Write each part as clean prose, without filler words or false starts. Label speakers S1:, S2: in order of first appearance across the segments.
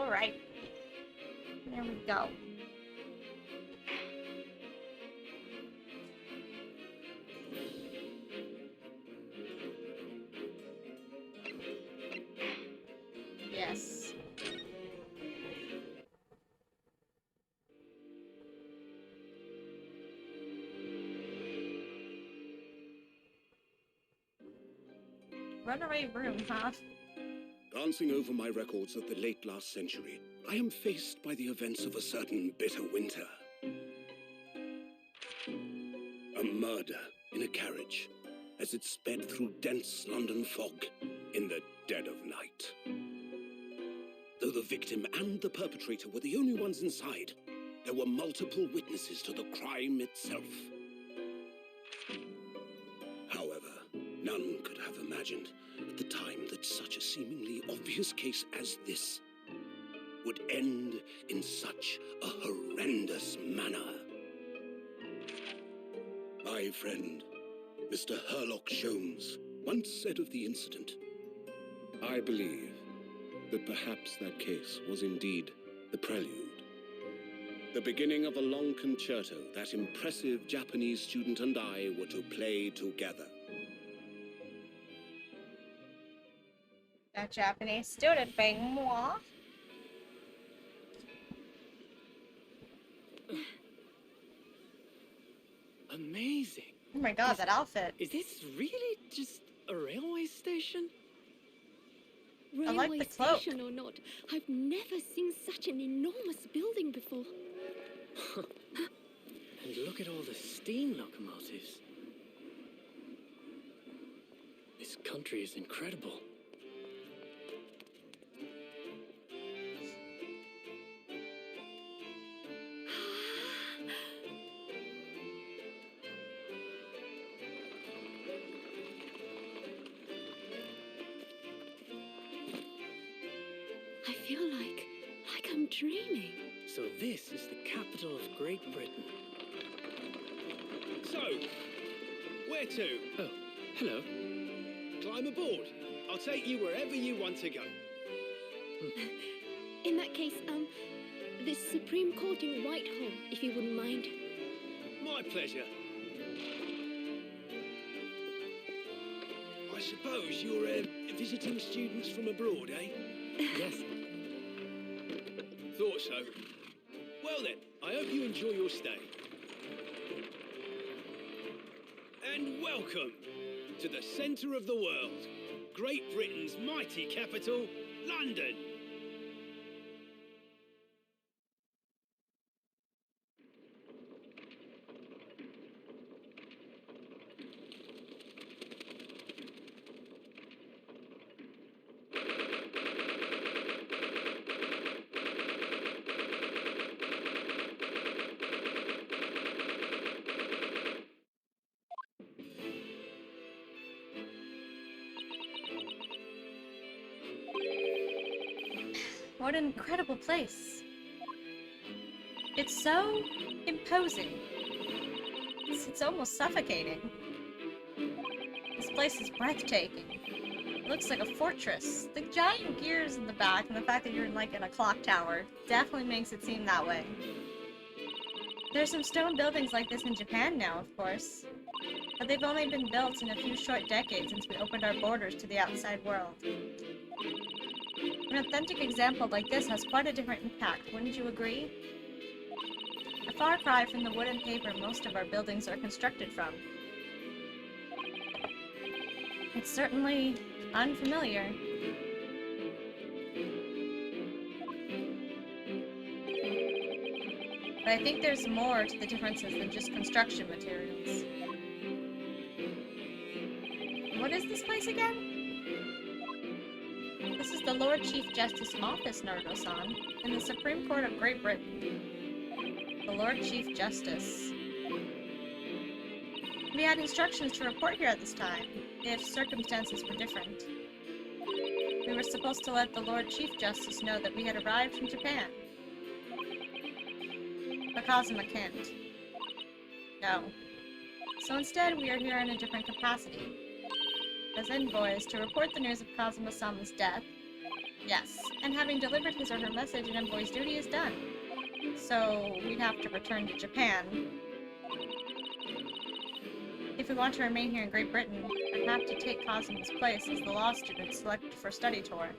S1: Alright. There we go. Yes. Runaway room, huh?
S2: Glancing over my records of the late last century, I am faced by the events of a certain bitter winter. A murder in a carriage as it sped through dense London fog in the dead of night. Though the victim and the perpetrator were the only ones inside, there were multiple witnesses to the crime itself. However, none could have imagined at the time that such a seemingly obvious case as this would end in such a horrendous manner. My friend, Mr. Herlock Sholmes, once said of the incident, "I believe that perhaps that case was indeed the prelude. The beginning of a long concerto that impressive Japanese student and I were to play together."
S1: That Japanese student being moi.
S3: Amazing.
S1: Oh my god, that outfit.
S3: Is this really just a railway station?
S1: I like the cloak.
S4: Station or not, I've never seen such an enormous building before.
S3: And look at all the steam locomotives. This country is incredible.
S4: I feel like I'm dreaming.
S3: So this is the capital of Great Britain.
S5: So, where to?
S3: Oh, hello.
S5: Climb aboard. I'll take you wherever you want to go.
S4: In that case, the Supreme Court in Whitehall, if you wouldn't mind.
S5: My pleasure. I suppose you're visiting students from abroad, eh?
S3: Yes.
S5: Thought so. Well then, I hope you enjoy your stay. And welcome to the centre of the world, Great Britain's mighty capital, London.
S1: What an incredible place. It's so imposing. It's almost suffocating. This place is breathtaking. It looks like a fortress. The giant gears in the back and the fact that you're in a clock tower definitely makes it seem that way. There's some stone buildings like this in Japan now, of course. But they've only been built in a few short decades since we opened our borders to the outside world. An authentic example like this has quite a different impact, wouldn't you agree? A far cry from the wood and paper most of our buildings are constructed from. It's certainly unfamiliar. But I think there's more to the differences than just construction materials. What is this place again? This is the Lord Chief Justice Office, Nargo-san, in the Supreme Court of Great Britain. The Lord Chief Justice. We had instructions to report here at this time, if circumstances were different. We were supposed to let the Lord Chief Justice know that we had arrived from Japan. But Kazuma can't. No. So instead, we are here in a different capacity. As envoys to report the news of Kazuma-sama's death, Yes, and having delivered his or her message, an envoy's duty is done. So, we'd have to return to Japan. If we want to remain here in Great Britain, I'd have to take Cosmo's place as the law student selected for study tour.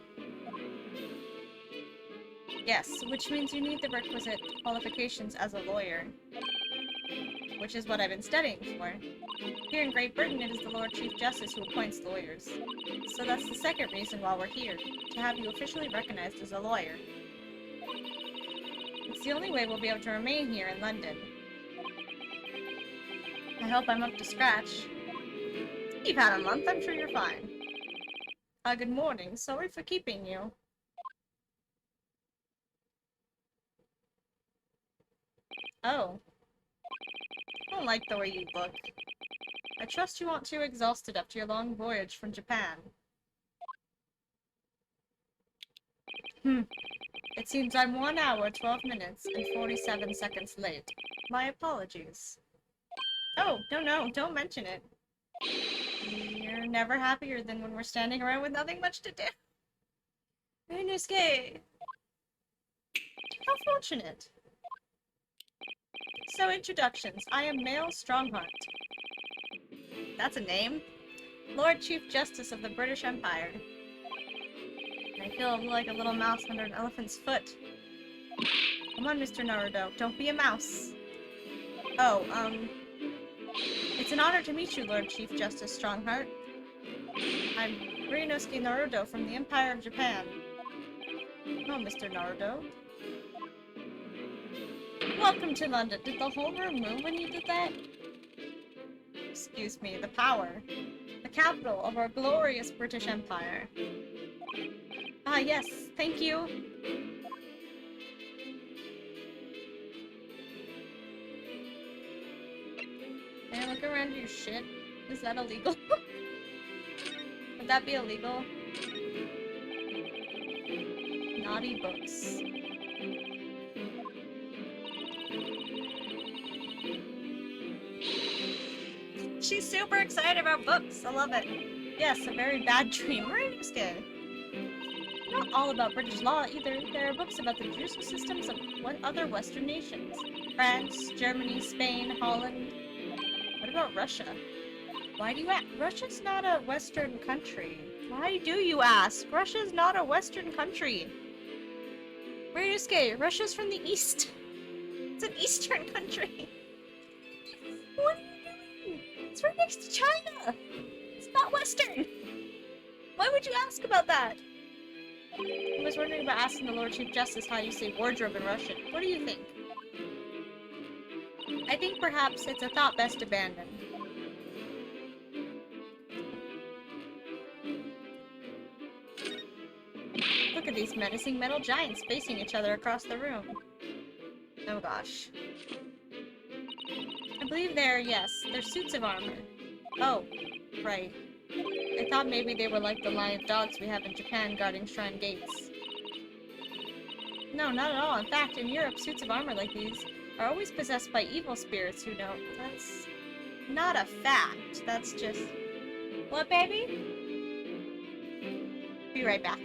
S1: Yes, which means you need the requisite qualifications as a lawyer. Which is what I've been studying for. Here in Great Britain, it is the Lord Chief Justice who appoints lawyers. So that's the second reason why we're here, to have you officially recognized as a lawyer. It's the only way we'll be able to remain here in London. I hope I'm up to scratch. You've had a month, I'm sure you're fine. Good morning. Sorry for keeping you. Oh. I don't like the way you look. I trust you aren't too exhausted after your long voyage from Japan. It seems I'm 1 hour, 12 minutes, and 47 seconds late. My apologies. Oh, no, don't mention it. You're never happier than when we're standing around with nothing much to do. Ryunosuke! How fortunate. So, introductions. I am Male Strongheart. That's a name. Lord Chief Justice of the British Empire. I feel like a little mouse under an elephant's foot. Come on, Mr. Naruto. Don't be a mouse. Oh, it's an honor to meet you, Lord Chief Justice Strongheart. I'm Ryunosuke Naruto from the Empire of Japan. Oh, Mr. Naruto. Welcome to London. Did the whole room move when you did that? Excuse me, the power. The capital of our glorious British Empire. Ah, yes, thank you. Can I look around your shit? Is that illegal? Would that be illegal? Naughty books. She's super excited about books. I love it. Yes, a very bad dream. Ryunosuke. Not all about British law either. There are books about the judicial systems of other Western nations. France, Germany, Spain, Holland. What about Russia? Why do you ask? Russia's not a Western country. Why do you ask? Russia's not a Western country. Ryunosuke, Russia's from the East. It's an Eastern country. What are you doing? It's right next to China. It's not Western. Why would you ask about that? I was wondering about asking the Lord Chief Justice how you say wardrobe in Russian. What do you think? I think perhaps it's a thought best abandoned. Look at these menacing metal giants facing each other across the room. Oh gosh. I believe they're suits of armor. Oh, right. I thought maybe they were like the lion dogs we have in Japan guarding shrine gates. No, not at all. In fact, in Europe, suits of armor like these are always possessed by evil spirits who don't. That's not a fact. That's just... What, baby? Be right back.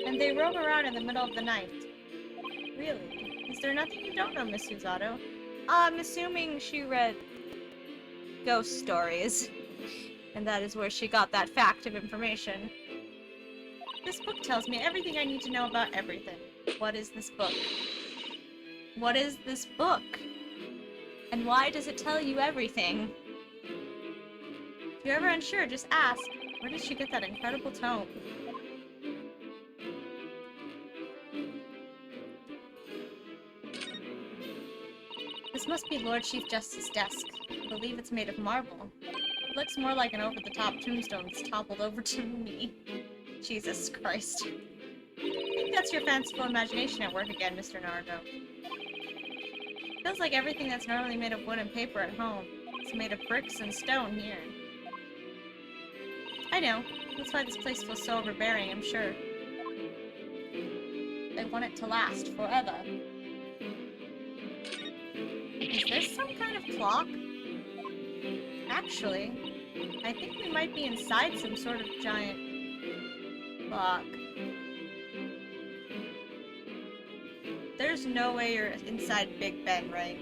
S1: And they roam around in the middle of the night. Really? Is there nothing you don't know, Miss Suzato? I'm assuming she read ghost stories. And that is where she got that fact of information. This book tells me everything I need to know about everything. What is this book? What is this book? And why does it tell you everything? If you're ever unsure, just ask. Where did she get that incredible tome? This must be Lord Chief Justice's desk. I believe it's made of marble. It looks more like an over-the-top tombstone that's toppled over to me. Jesus Christ. I think that's your fanciful imagination at work again, Mr. Naruto. Feels like everything that's normally made of wood and paper at home. It's made of bricks and stone here. I know. That's why this place feels so overbearing, I'm sure. They want it to last forever. Is this some kind of clock? Actually, I think we might be inside some sort of giant clock. There's no way you're inside Big Ben, right?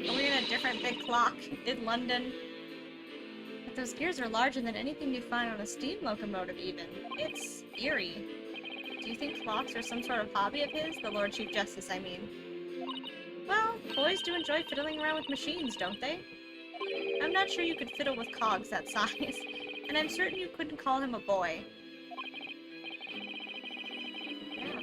S1: Are we in a different big clock in London? But those gears are larger than anything you'd find on a steam locomotive even. It's eerie. Do you think clocks are some sort of hobby of his? The Lord Chief Justice, I mean. Well, boys do enjoy fiddling around with machines, don't they? I'm not sure you could fiddle with cogs that size, and I'm certain you couldn't call him a boy. Yeah.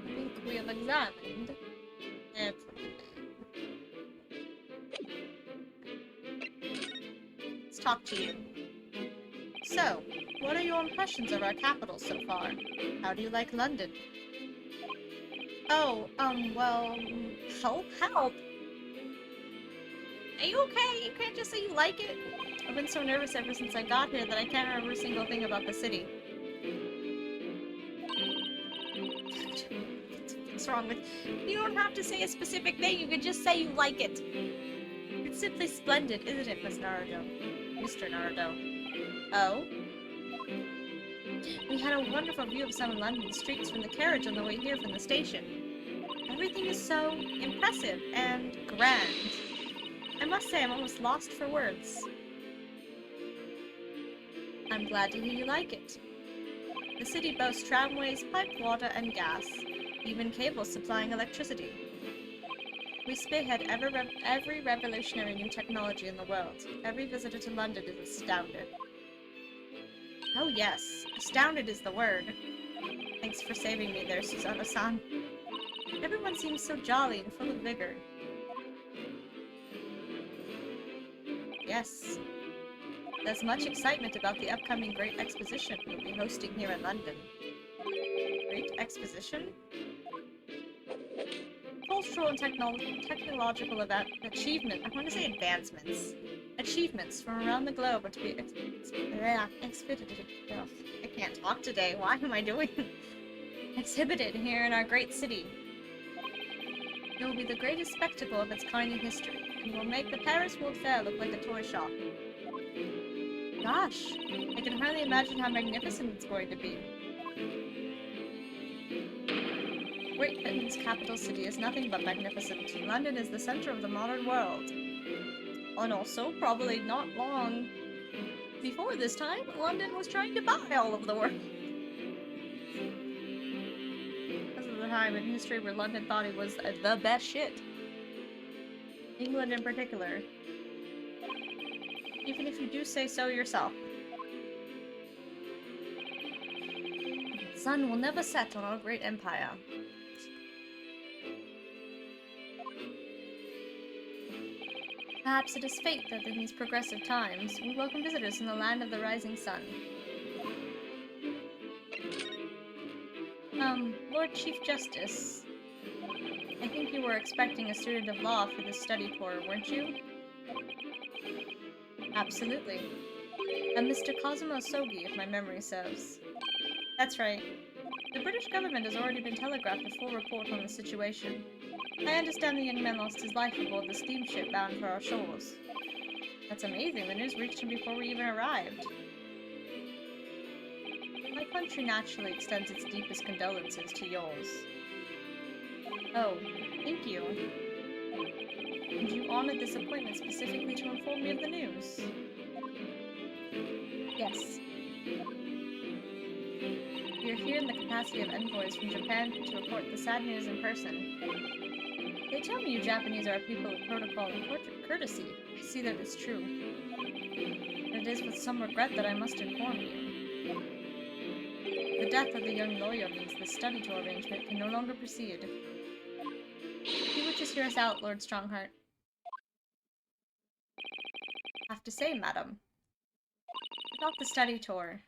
S1: I think we have examined everything. Let's talk to you. So, what are your impressions of our capital so far? How do you like London? Oh, well, help? Help! Are you okay? You can't just say you like it? I've been so nervous ever since I got here that I can't remember a single thing about the city. What's wrong with... You don't have to say a specific thing, you can just say you like it. It's simply splendid, isn't it, Miss Naruto? Mr. Naruto. Oh? We had a wonderful view of some London streets from the carriage on the way here from the station. Everything is so impressive and grand. I must say I'm almost lost for words. I'm glad to hear you like it. The city boasts tramways, piped water, and gas, even cables supplying electricity. We spearhead every revolutionary new technology in the world. Every visitor to London is astounded. Oh yes, astounded is the word. Thanks for saving me there, Susanoo-san. Everyone seems so jolly and full of vigor. Yes. There's much excitement about the upcoming Great Exposition we'll be hosting here in London. Great Exposition? Cultural and technological achievement. I want to say advancements. Achievements from around the globe are to be exhibited. I can't talk today. Why am I doing exhibited here in our great city? It will be the greatest spectacle of its kind in history, and will make the Paris World Fair look like a toy shop. Gosh, I can hardly imagine how magnificent it's going to be. Great Britain's capital city is nothing but magnificent. London is the center of the modern world. And also, probably not long before this time, London was trying to buy all of the world. This is the time in history where London thought it was the best shit. England in particular. Even if you do say so yourself. The sun will never set on our great empire. Perhaps it is fate that in these progressive times, we welcome visitors in the land of the rising sun. Lord Chief Justice, I think you were expecting a student of law for this study tour, weren't you? Absolutely. A Mr. Cosimo Sogi, if my memory serves. That's right. The British government has already been telegraphed a full report on the situation. I understand the young man lost his life aboard the steamship bound for our shores. That's amazing. The news reached him before we even arrived. My country naturally extends its deepest condolences to yours. Oh, thank you. And you honored this appointment specifically to inform me of the news? Yes. We are here in the capacity of envoys from Japan to report the sad news in person. They tell me you Japanese are a people of protocol and courtesy. I see that it's true. But it is with some regret that I must inform you. The death of the young lawyer means the study tour arrangement can no longer proceed. You would just hear us out, Lord Strongheart. have to say, madam? About the study tour.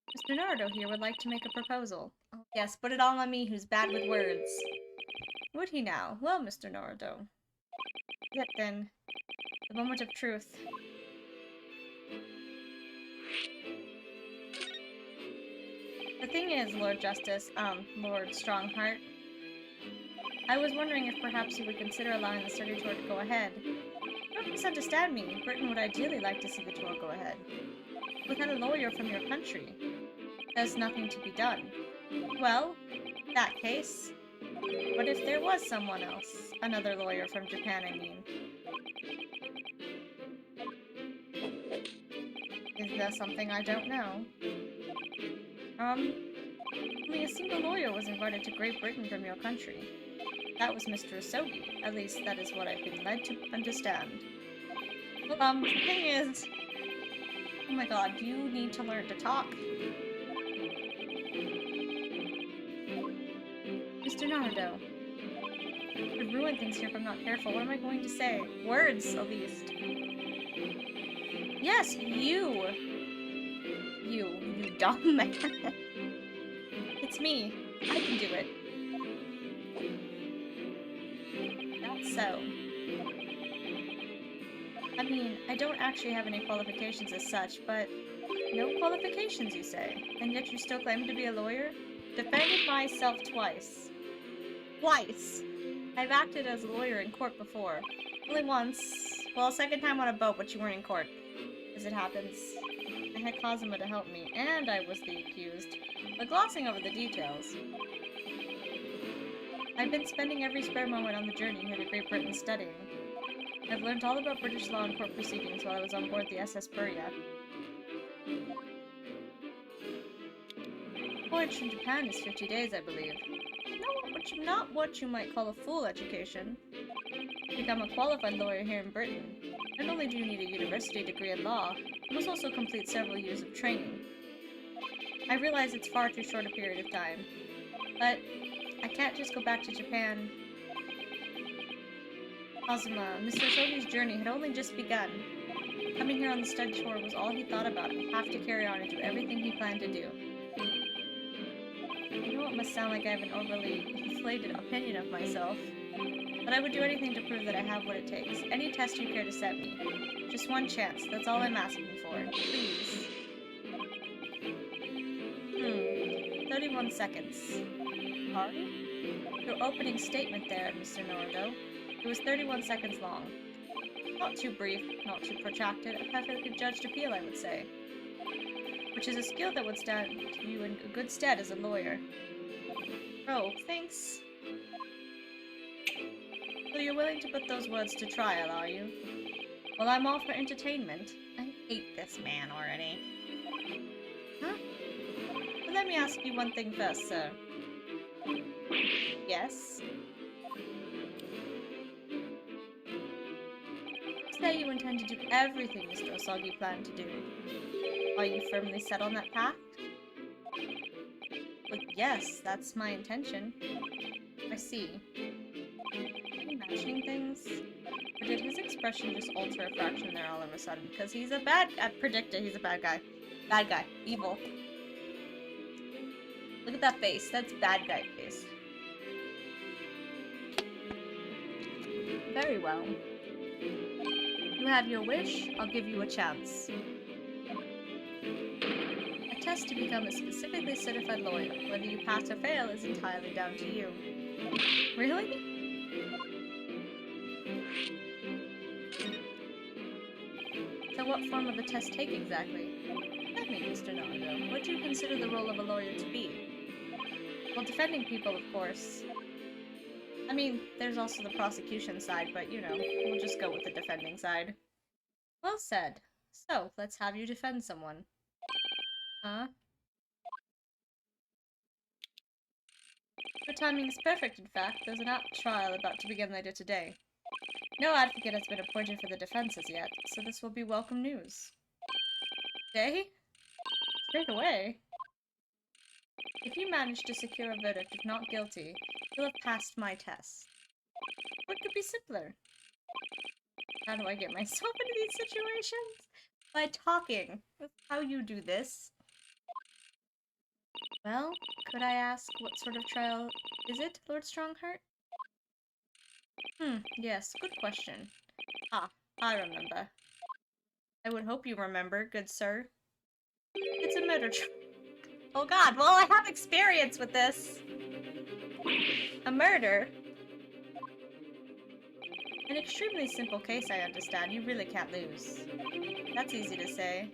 S1: Mr. Naruto here would like to make a proposal. Oh, yes, put it all on me, who's bad with words. Would he now? Well, Mr. Naruto. Yet then, the moment of truth. The thing is, Lord Justice, Lord Strongheart, I was wondering if perhaps you would consider allowing the study tour to go ahead. Don't misunderstand me. Britain would ideally like to see the tour go ahead. Without a lawyer from your country, there's nothing to be done. Well, in that case, what if there was someone else? Another lawyer from Japan, I mean. Is there something I don't know? Only a single lawyer was invited to Great Britain from your country. That was Mr. Asogi. At least that is what I've been led to understand. Well, the thing is... Oh my god, you need to learn to talk. Mr. Naruto. I could ruin things here if I'm not careful. What am I going to say? Words, at least. Yes, you! You dumb man. It's me. I can do it. That's so. I mean, I don't actually have any qualifications as such, but... No qualifications, you say? And yet you still claim to be a lawyer? Defended myself twice. Twice! I've acted as a lawyer in court before. Only once. Well, second time on a boat, but you weren't in court. As it happens. I had Kazuma to help me, and I was the accused. But glossing over the details. I've been spending every spare moment on the journey here to Great Britain studying. I've learned all about British law and court proceedings while I was on board the SS Burya. Voyage from Japan is 50 days, I believe. Not what you might call a full education. To become a qualified lawyer here in Britain, not only do you need a university degree in law, you must also complete several years of training. I realize it's far too short a period of time, but I can't just go back to Japan. Kazuma, Mr. Shogi's journey had only just begun. Coming here on the study tour was all he thought about. I have to carry on and do everything he planned to do. I know it must sound like I have an overly inflated opinion of myself, but I would do anything to prove that I have what it takes. Any test you care to set me. Just one chance, that's all I'm asking for. Please. 31 seconds. Sorry? Your opening statement there, Mr. Naruto. It was 31 seconds long. Not too brief, not too protracted, a perfectly judged appeal, I would say. Which is a skill that would stand you in good stead as a lawyer. Oh, thanks. So you're willing to put those words to trial, are you? Well, I'm all for entertainment. I hate this man already. Huh? But let me ask you one thing first, sir. Yes? Say you intend to do everything Mr. Asogi planned to do. Are you firmly set on that path? Well, yes, that's my intention. I see. Are you imagining things? Or did his expression just alter a fraction there all of a sudden? Because he's a bad... I predicted he's a bad guy. Bad guy. Evil. Look at that face. That's bad guy face. Very well. You have your wish, I'll give you a chance. A test to become a specifically certified lawyer. Whether you pass or fail is entirely down to you. Really? So what form of the test take exactly? Tell me, Mr. Naruto, what do you consider the role of a lawyer to be? Well, defending people, of course. I mean, there's also the prosecution side, but, you know, we'll just go with the defending side. Well said. So, let's have you defend someone. Huh? Your timing is perfect, in fact. There's an apt trial about to begin later today. No advocate has been appointed for the defense as yet, so this will be welcome news. Today? Straight away? If you manage to secure a verdict of not guilty, you'll have passed my test. What could be simpler? How do I get myself into these situations? By talking. That's how you do this. Well, could I ask what sort of trial is it, Lord Strongheart? Yes, good question. Ah, I remember. I would hope you remember, good sir. It's a murder trial. Oh god, well I have experience with this. A murder? An extremely simple case, I understand. You really can't lose. That's easy to say.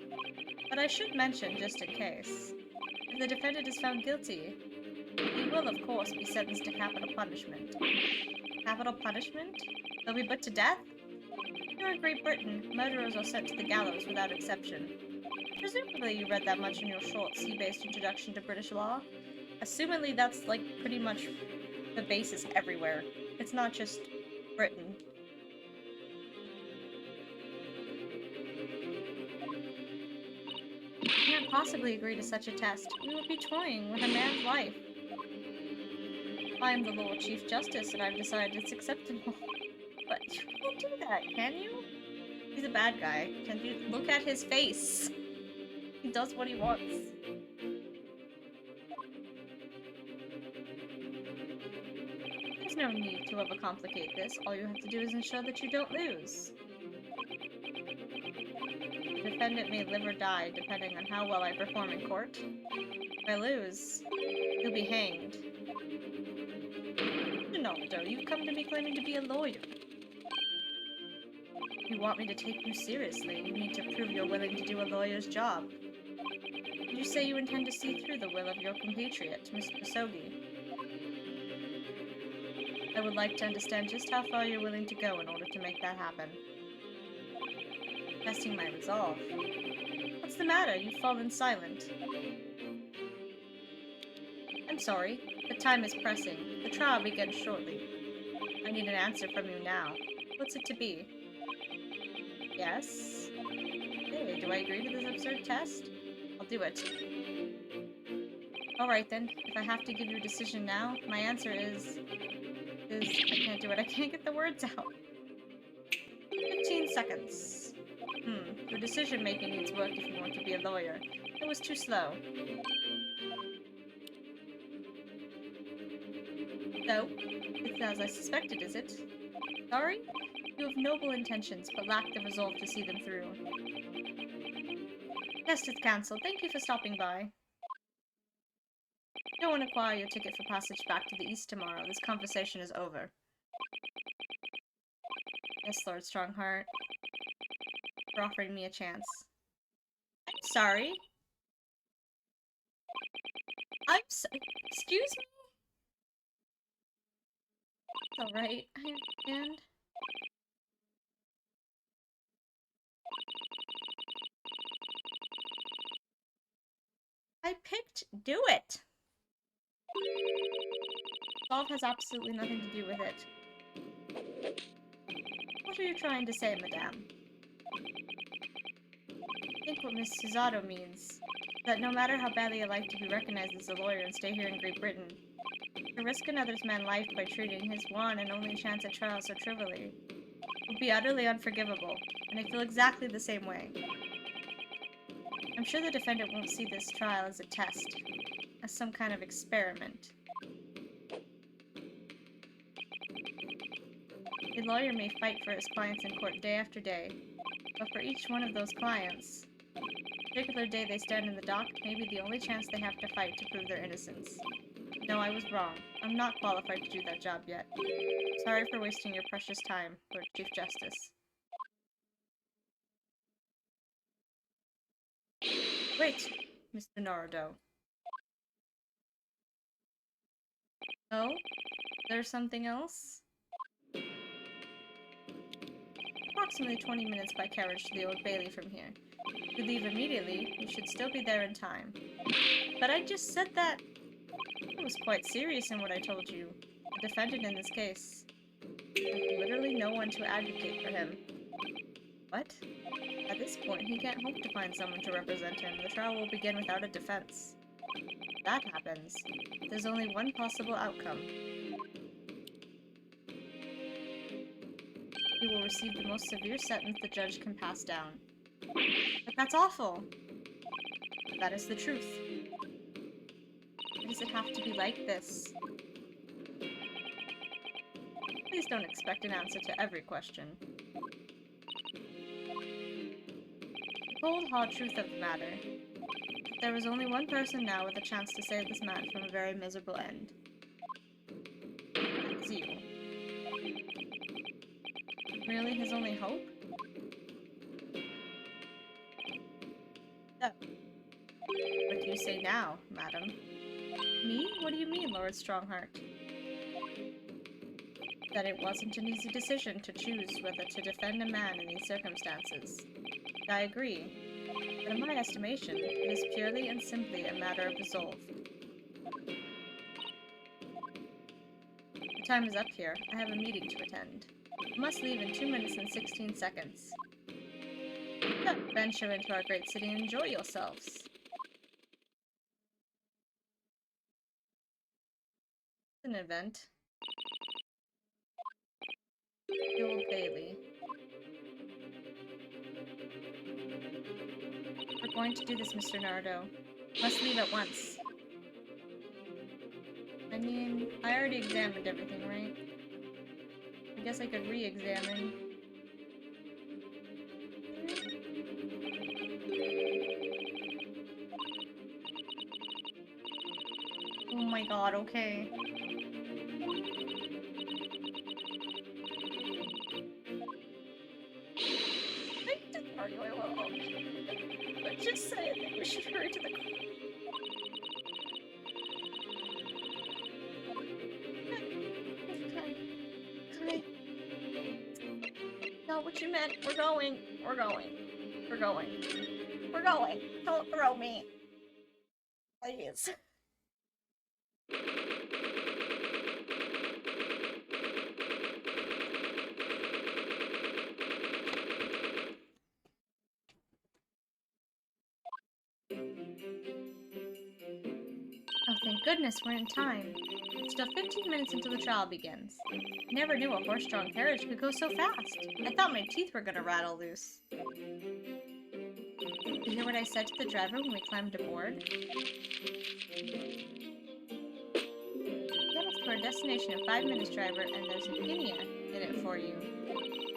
S1: But I should mention, just in case, if the defendant is found guilty, he will, of course, be sentenced to capital punishment. Capital punishment? They'll be put to death? Here in Great Britain, murderers are sent to the gallows without exception. Presumably you read that much in your short sea-based introduction to British law. Assumedly that's, like, pretty much the basis everywhere. It's not just Britain. I can't possibly agree to such a test. We would be toying with a man's life. I am the Lord Chief Justice, and I've decided it's acceptable. But you can't do that, can you? He's a bad guy. Can you look at his face? He does what he wants. There's no need to overcomplicate this. All you have to do is ensure that you don't lose. The defendant may live or die, depending on how well I perform in court. If I lose, you'll be hanged. Ronaldo, you've come to me claiming to be a lawyer. If you want me to take you seriously, you need to prove you're willing to do a lawyer's job. Did you say you intend to see through the will of your compatriot, Mr. Sogi? I would like to understand just how far you're willing to go in order to make that happen. Testing my resolve. What's the matter? You've fallen silent. I'm sorry, but time is pressing. The trial begins shortly. I need an answer from you now. What's it to be? Yes? Hey, do I agree to this absurd test? I'll do it. Alright then, if I have to give you a decision now, my answer is... I can't do it, I can't get the words out. 15 seconds. Your decision-making needs work if you want to be a lawyer. It was too slow. So, it's as I suspected, is it? Sorry? You have noble intentions, but lack the resolve to see them through. Test is cancelled. Thank you for stopping by. Go and acquire your ticket for passage back to the east tomorrow. This conversation is over. Yes, Lord Strongheart. For offering me a chance. I'm sorry. Excuse me? It's alright, I understand. I picked do it! Solve has absolutely nothing to do with it. What are you trying to say, madame? I think what Miss Susato means, that no matter how badly I like to be recognized as a lawyer and stay here in Great Britain, to risk another man's life by treating his one and only chance at trial so trivially would be utterly unforgivable, and I feel exactly the same way. I'm sure the defendant won't see this trial as a test, as some kind of experiment. A lawyer may fight for his clients in court day after day, but for each one of those clients, the particular day they stand in the dock may be the only chance they have to fight to prove their innocence. No, I was wrong. I'm not qualified to do that job yet. Sorry for wasting your precious time, Lord Chief Justice. Wait, Mr. Naruto. Oh? There's something else? Approximately 20 minutes by carriage to the Old Bailey from here. If you leave immediately, you should still be there in time. But I just said that... I was quite serious in what I told you. The defendant in this case. There's literally no one to advocate for him. What? At this point, he can't hope to find someone to represent him. The trial will begin without a defense. If that happens, there's only one possible outcome. he will receive the most severe sentence the judge can pass down. But that's awful. That is the truth. Why does it have to be like this? Please don't expect an answer to every question. The cold, hard truth of the matter. There is only one person now with a chance to save this man from a very miserable end. That's you. Really his only hope? So, what do you say now, madam? Me? What do you mean, Lord Strongheart? That it wasn't an easy decision to choose whether to defend a man in these circumstances. I agree. But in my estimation, it is purely and simply a matter of resolve. The time is up here. I have a meeting to attend. I must leave in 2 minutes and 16 seconds. So, venture into our great city and enjoy yourselves. It's an event. The Old Bailey. We're going to do this, Mr. Nardo. Must leave at once. I mean, I already examined everything, right? I guess I could re-examine. Oh my god, okay. But just say that we should hurry to the Okay. Not what you meant. We're going. We're going. We're going. We're going. Don't throw me. Please. Oh, thank goodness we're in time. Still 15 minutes until the trial begins. I never knew a horse-drawn carriage could go so fast. I thought my teeth were gonna rattle loose. Did you hear what I said to the driver when we climbed aboard? Get us to our destination in 5 minutes, driver, and there's an Inia in it for you.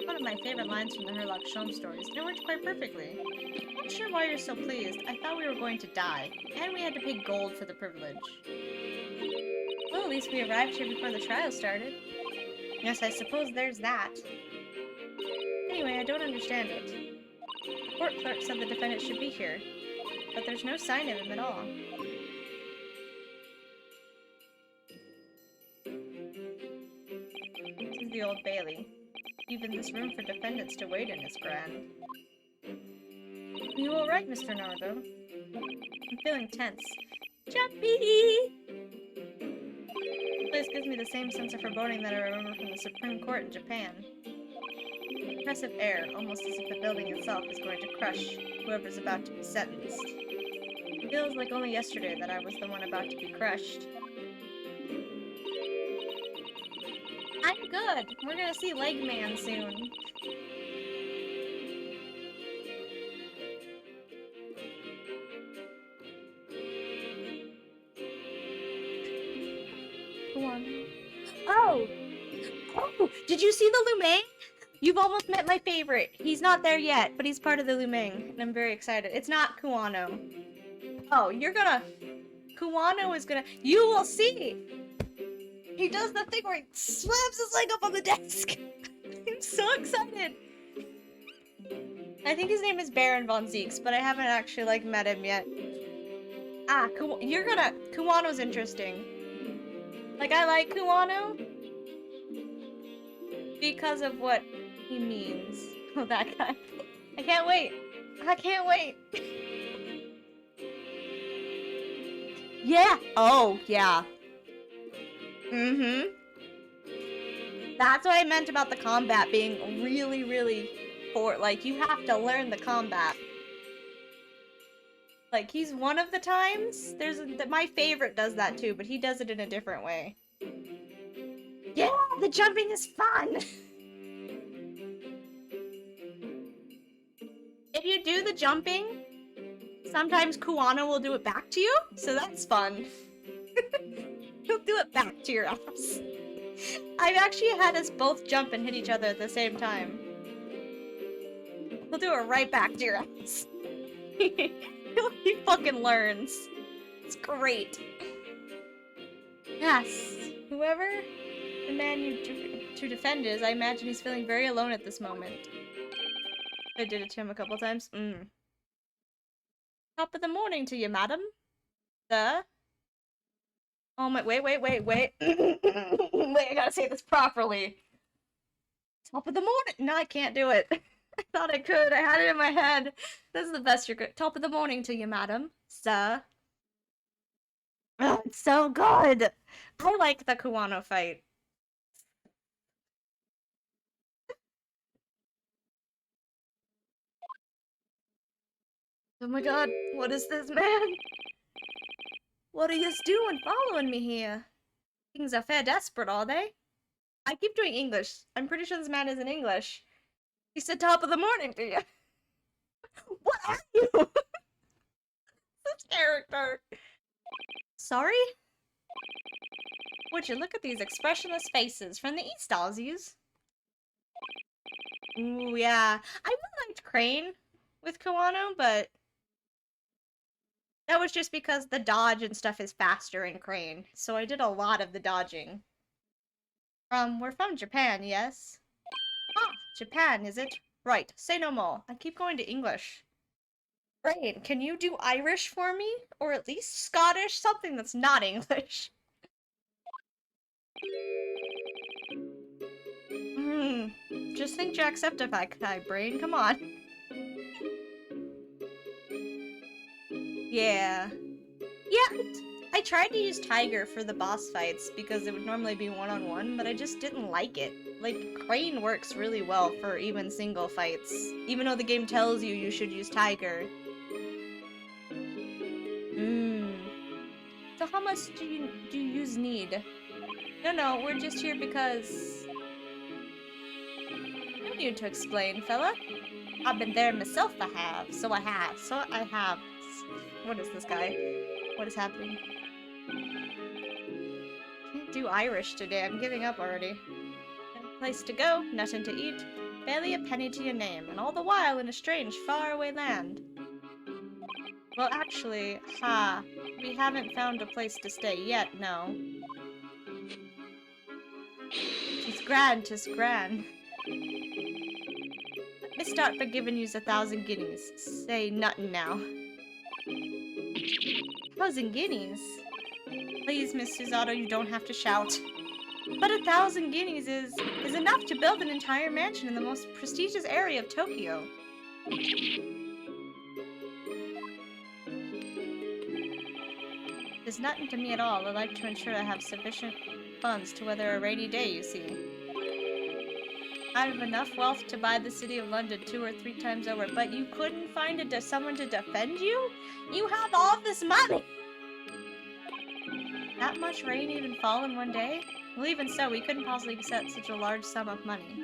S1: One of my favorite lines from the Herlock Sholmes stories, and it worked quite perfectly. Not sure why you're so pleased. I thought we were going to die, and we had to pay gold for the privilege. Well, at least we arrived here before the trial started. Yes, I suppose there's that. Anyway, I don't understand it. The court clerk said the defendant should be here, but there's no sign of him at all. This is the Old Bailey. Even this room for defendants to wait in is grand. Are you alright, Mr. Nardo? I'm feeling tense. Jumpy! This place gives me the same sense of foreboding that I remember from the Supreme Court in Japan. Oppressive air, almost as if the building itself is going to crush whoever's about to be sentenced. It feels like only yesterday that I was the one about to be crushed. I'm good! We're gonna see Legman soon. Go on. Oh! Oh! Did you see the Lumang? You've almost met my favorite. He's not there yet, but he's part of the Lumang, and I'm very excited. It's not Kuano. Oh, you're gonna... Kuano is gonna... You will see! He does the thing where he slams his leg up on the desk. I'm so excited. I think his name is Baron von Zeeks, but I haven't actually, like, met him yet. Ah, you're gonna... Kuano's interesting. Like, I like Kuano because of what he means. Oh, that guy. I can't wait. I can't wait. Yeah. Oh, yeah. Mm-hmm. That's what I meant about the combat being really, really like, you have to learn the combat. Like, he's one of the times. My favorite does that too, but he does it in a different way. Yeah, the jumping is fun! if you do the jumping, sometimes Kuano will do it back to you, so that's fun. He'll do it back to your ass. I've actually had us both jump and hit each other at the same time. He'll do it right back to your ass. He fucking learns. It's great. Yes. Whoever the man to defend is, I imagine he's feeling very alone at this moment. I did it to him a couple times. Top of the morning to you, madam. Sir? Oh my, wait. Wait, I gotta say this properly. Top of the morning. No, I can't do it. I thought I could. I had it in my head. This is the best you're good. Top of the morning to you, madam. Sir. Oh, it's so good. I like the Kuano fight. Oh my god, what is this, man? What are yous doing following me here? Things are fair desperate, are they? I keep doing English. I'm pretty sure this man is in English. He said top of the morning to you. What are you? This character. Sorry? Would you look at these expressionless faces from the East Aussies? Ooh, yeah. I really liked Crane with Kuano, but that was just because the dodge and stuff is faster in Crane, so I did a lot of the dodging. We're from Japan, yes? Ah, Japan, is it? Right, say no more. I keep going to English. Crane, can you do Irish for me? Or at least Scottish? Something that's not English. Just think Jacksepticeye, brain, come on. Yeah. Yeah, I tried to use Tiger for the boss fights because it would normally be one-on-one, but I just didn't like it. Like, Crane works really well for even single fights, even though the game tells you should use Tiger. So how much do you need? No, we're just here because... No need to explain, fella. I've been there myself, I have. So I have. What is this guy? What is happening? Can't do Irish today, I'm giving up already. No place to go, nothing to eat, barely a penny to your name, and all the while in a strange, faraway land. Well, actually, we haven't found a place to stay yet, no. 'Tis grand. Let me start by giving yous 1,000 guineas. Say nothing now. 1,000 guineas? Please, Miss Susato, you don't have to shout. But 1,000 guineas is enough to build an entire mansion in the most prestigious area of Tokyo. It's nothing to me at all. I like to ensure I have sufficient funds to weather a rainy day, you see. I have enough wealth to buy the city of London 2 or 3 times over, but you couldn't find someone to defend you? You have all this money! That much rain even fall in one day? Well, even so, we couldn't possibly set such a large sum of money.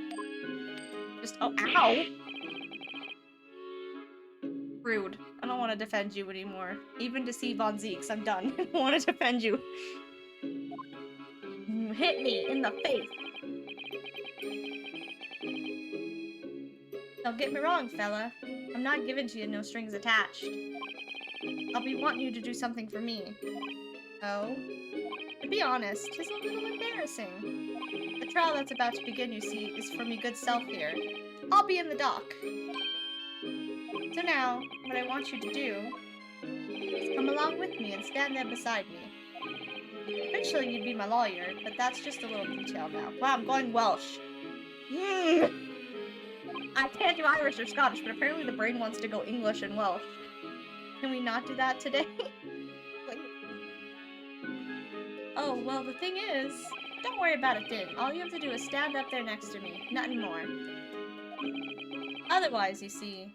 S1: Oh, ow! Rude. I don't want to defend you anymore. Even to see Von Zeeks, I'm done. I don't want to defend you. Hit me in the face! Don't get me wrong, fella. I'm not giving to you no strings attached. I'll be wanting you to do something for me. Oh? To be honest, it's a little embarrassing. The trial that's about to begin, you see, is for me good self here. I'll be in the dock. So now, what I want you to do is come along with me and stand there beside me. Eventually you'd be my lawyer, but that's just a little detail now. Wow, I'm going Welsh. I can't do Irish or Scottish, but apparently the brain wants to go English and Welsh. Can we not do that today? Oh, well, the thing is, don't worry about a thing. All you have to do is stand up there next to me. Nothing more. Otherwise, you see,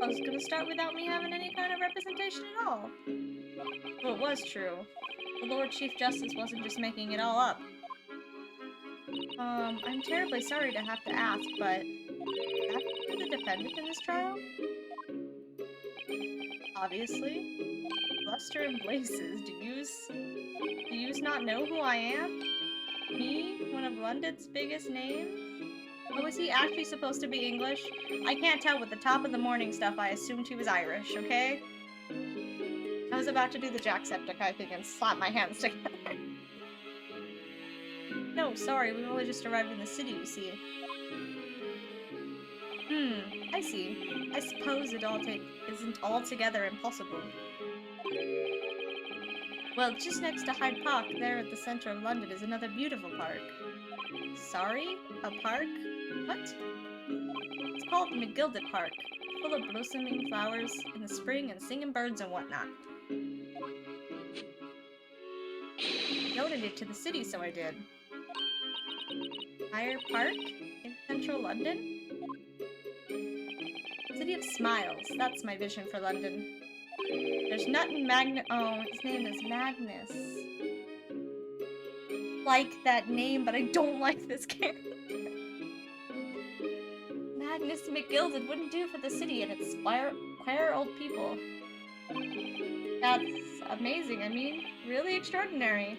S1: I was gonna start without me having any kind of representation at all. Well, it was true. The Lord Chief Justice wasn't just making it all up. I'm terribly sorry to have to ask, but after the defendant in this trial? Obviously. Luster and Blazes, do yous not know who I am? Me? One of London's biggest names? Oh, was he actually supposed to be English? I can't tell with the top of the morning stuff. I assumed he was Irish, okay? I was about to do the Jacksepticeye thing and slap my hands together. No, sorry, we only just arrived in the city, you see. I see. I suppose it isn't altogether impossible. Well, just next to Hyde Park, there at the center of London, is another beautiful park. Sorry? A park? What? It's called the McGilded Park, full of blossoming flowers in the spring and singing birds and whatnot. Donated to the city, so I did. Hyde Park? In central London? City of Smiles. That's my vision for London. There's nothing oh, his name is Magnus. Like that name, but I don't like this character. Magnus McGilded wouldn't do for the city and its queer old people. That's amazing, I mean, really extraordinary.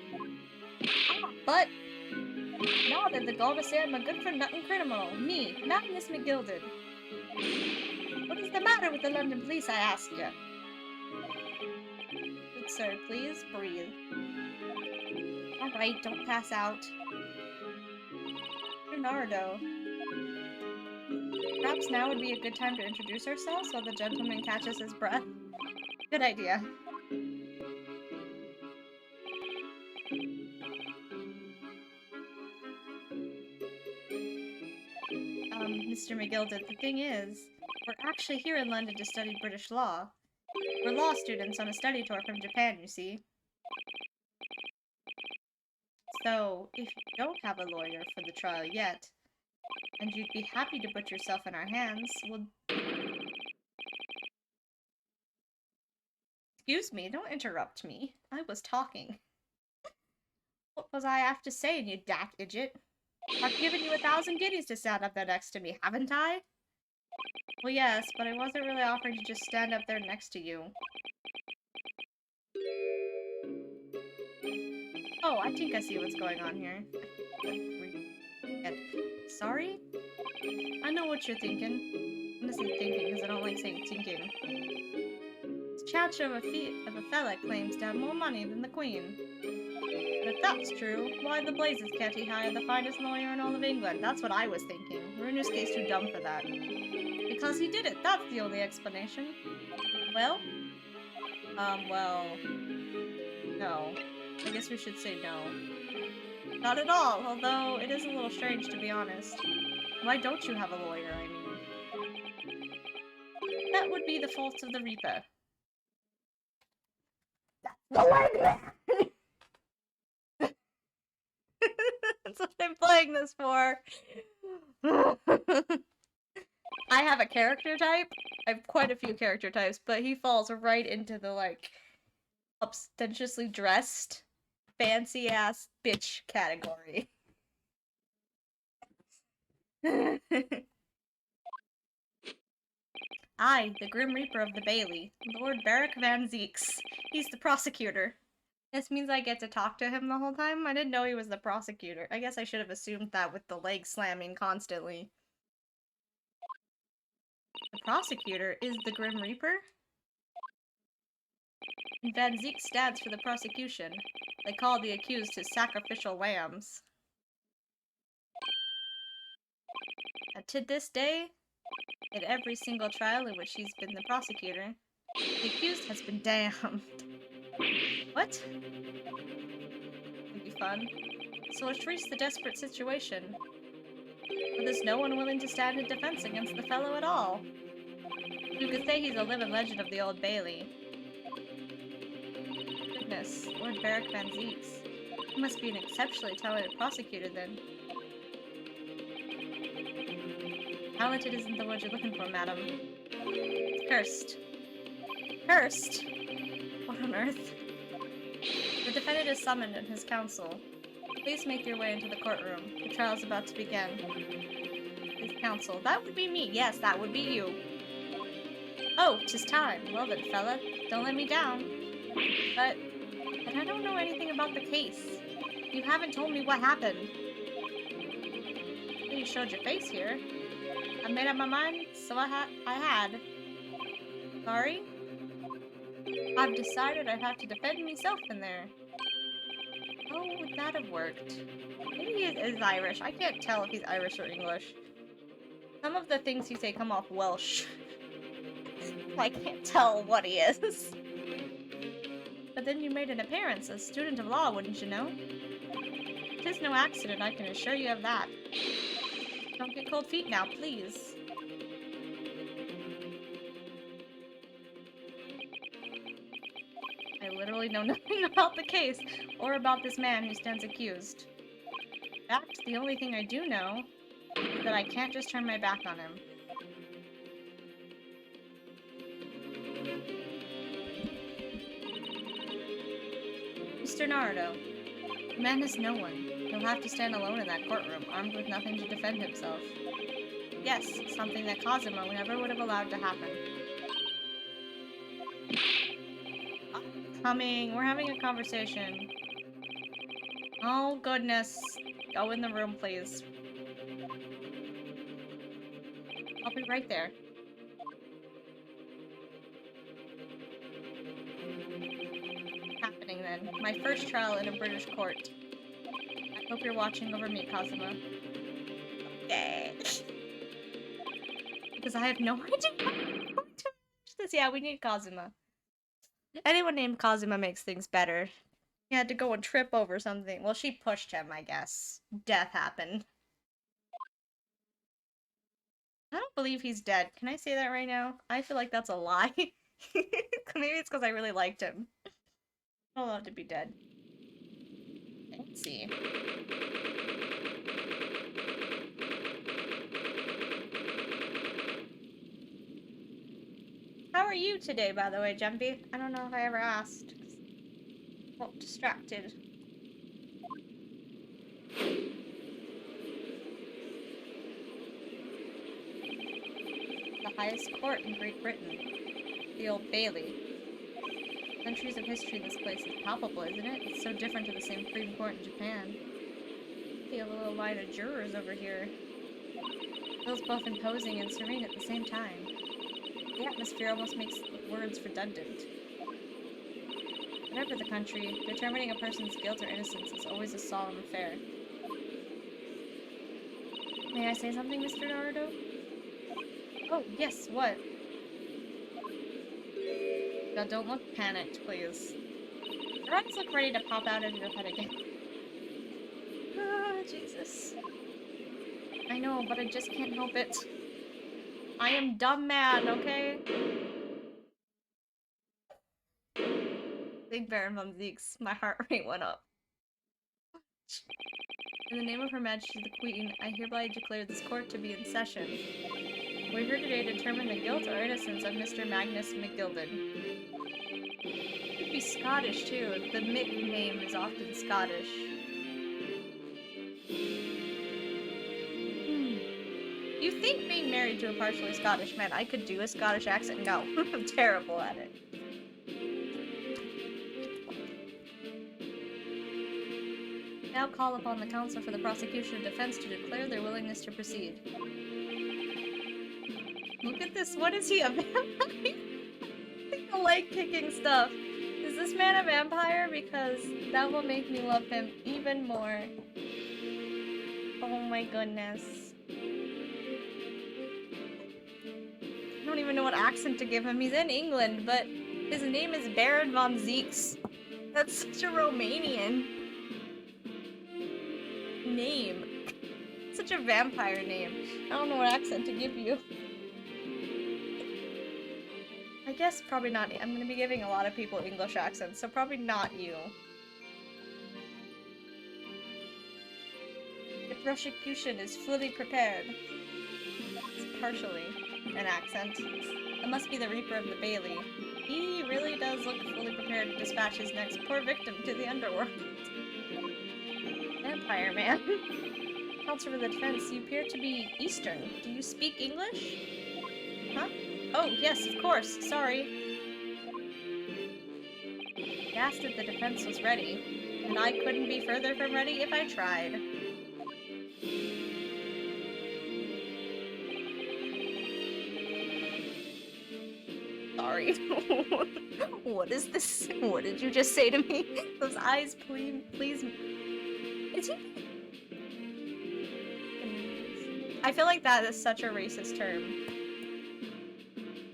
S1: But now that the goal to say I'm a good for nothing criminal, me, Magnus McGilded. What is the matter with the London police, I ask you? Good sir, please breathe. Alright, don't pass out. Bernardo. Perhaps now would be a good time to introduce ourselves while the gentleman catches his breath. Good idea. Mr. McGilded, the thing is, we're actually here in London to study British law. We're law students on a study tour from Japan, you see. So, if you don't have a lawyer for the trial yet, and you'd be happy to put yourself in our hands, well... Excuse me, don't interrupt me. I was talking. What was I have to say, you daft idiot? I've given you 1,000 guineas to stand up there next to me, haven't I? Well, yes, but I wasn't really offering to just stand up there next to you. Oh, I think I see what's going on here. Sorry? I know what you're thinking. I'm gonna say thinking because I don't like saying thinking. This chancellor of a fella claims to have more money than the Queen. But if that's true, why the blazes can't he hire the finest lawyer in all of England? That's what I was thinking. Runescape's too dumb for that. Because he did it, that's the only explanation. Well? Well... No. I guess we should say no. Not at all, although it is a little strange to be honest. Why don't you have a lawyer, I mean? That would be the fault of the Reaper. That's the word! That's what I'm playing this for. I have a character type. I have quite a few character types, but he falls right into the, like, ostentatiously dressed, fancy-ass bitch category. I, the Grim Reaper of the Bailey, Lord Barrack Van Zeeks. He's the prosecutor. This means I get to talk to him the whole time? I didn't know he was the prosecutor. I guess I should have assumed that with the leg slamming constantly. The prosecutor is the Grim Reaper? And Van Zeek stands for the prosecution. They call the accused his sacrificial lambs. And to this day, in every single trial in which he's been the prosecutor, the accused has been damned. What? Would be fun. So let's reach the desperate situation. But there's no one willing to stand in defense against the fellow at all. You could say he's a living legend of the Old Bailey. Goodness, Lord Barrack Van Zeeks. He must be an exceptionally talented prosecutor then. Talented isn't the word you're looking for, madam. Cursed. Cursed? What on earth? The defendant is summoned and his counsel. Please make your way into the courtroom. The trial's about to begin. His counsel. That would be me. Yes, that would be you. Oh, 'tis time. Well then, fella. Don't let me down. But I don't know anything about the case. You haven't told me what happened. You showed your face here. I made up my mind, so I had. Sorry? I've decided I'd have to defend myself in there. How would that have worked? Maybe he is Irish. I can't tell if he's Irish or English. Some of the things you say come off Welsh. I can't tell what he is. But then you made an appearance as student of law, wouldn't you know? It is no accident, I can assure you of that. Don't get cold feet now, please. I literally know nothing about the case, or about this man who stands accused. In fact, the only thing I do know is that I can't just turn my back on him. Mr. Naruto. The man is no one. He'll have to stand alone in that courtroom, armed with nothing to defend himself. Yes, something that Kazuma never would have allowed to happen. Coming. We're having a conversation. Oh, goodness. Go in the room, please. I'll be right there. Happening then. My first trial in a British court. I hope you're watching over me, Kazuma. Okay. Because I have no idea how to manage this. Yeah, we need Kazuma. Anyone named Kazuma makes things better. He had to go and trip over something. Well, she pushed him, I guess. Death happened. I don't believe he's dead. Can I say that right now? I feel like that's a lie. Maybe it's because I really liked him. I'll love to be dead. Let's see. How are you today, by the way, Jumpy? I don't know if I ever asked. Well, distracted. The highest court in Great Britain. The Old Bailey. Centuries of history this place is palpable, isn't it? It's so different to the same Supreme Court in Japan. See a little line of jurors over here. It feels both imposing and serene at the same time. The atmosphere almost makes words redundant. Whatever the country, determining a person's guilt or innocence is always a solemn affair. May I say something, Mr. Naruto? Oh, yes, what? God, don't look panicked, please. Your eyes look ready to pop out of your head again. Ah, Jesus. I know, but I just can't help it. I am dumb man, okay? Big Baron von Zeeks, my heart rate went up. In the name of Her Majesty the Queen, I hereby declare this court to be in session. We're here today to determine the guilt or innocence of Mr. Magnus McGilden. It could be Scottish, too. The Mick name is often Scottish. You think being married to a partially Scottish man, I could do a Scottish accent? No, I'm terrible at it. Now call upon the counsel for the prosecution and defense to declare their willingness to proceed. Look at this, what is he, a vampire? The leg-kicking stuff. Is this man a vampire? Because that will make me love him even more. Oh my goodness. I don't even know what accent to give him. He's in England, but his name is Baron von Zeeks. That's such a Romanian name. Such a vampire name. I don't know what accent to give you. I guess probably not. I'm gonna be giving a lot of people English accents, so probably not you. The prosecution is fully prepared. It's partially an accent. It must be the Reaper of the Bailey. He really does look fully prepared to dispatch his next poor victim to the underworld. Vampire man. counsel for the defense. You appear to be Eastern. Do you speak English? Huh? Oh, yes, of course. Sorry. He asked if the defense was ready, and I couldn't be further from ready if I tried. Sorry. What is this? What did you just say to me? Those eyes, please. Is he? I feel like that is such a racist term.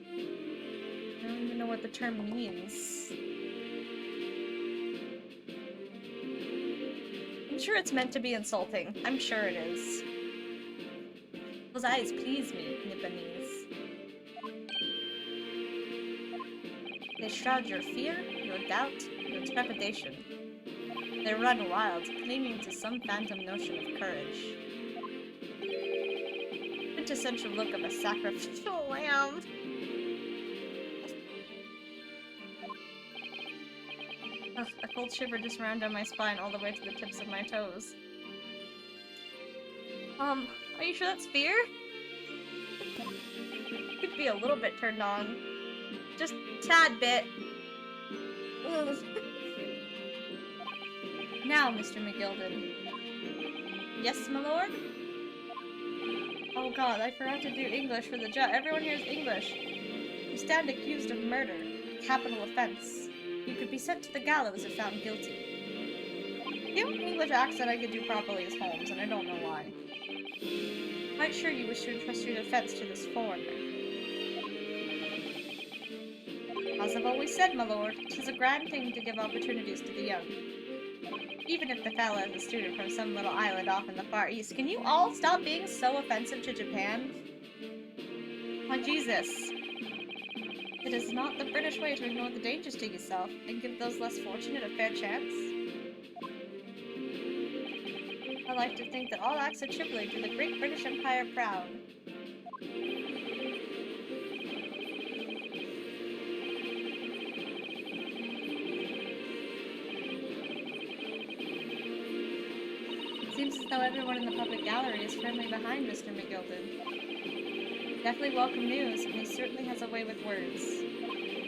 S1: I don't even know what the term means. I'm sure it's meant to be insulting. I'm sure it is. Those eyes please me, Nipponese. They shroud your fear, your doubt, your trepidation. They run wild, clinging to some phantom notion of courage. Quintessential look of a sacrificial lamb. Ugh, a cold shiver just ran down my spine all the way to the tips of my toes. Are you sure that's fear? Could be a little bit turned on. Just a tad bit. Ugh. Now, Mr. McGilden. Yes, my lord? Oh god, I forgot to do English for the judge. Everyone here is English. You stand accused of murder. Capital offense. You could be sent to the gallows if found guilty. The only English accent I could do properly is Holmes, and I don't know why. Quite sure you wish to entrust your defense to this foreigner. As I've always said, my lord, 'tis a grand thing to give opportunities to the young. Even if the fella is a student from some little island off in the Far East. Can you all stop being so offensive to Japan? My Jesus. It is not the British way to ignore the dangers to yourself and give those less fortunate a fair chance. I like to think that all acts of Tripoli do the great British Empire proud. Seems as though everyone in the public gallery is firmly behind Mr. McGilden. Definitely welcome news, and he certainly has a way with words.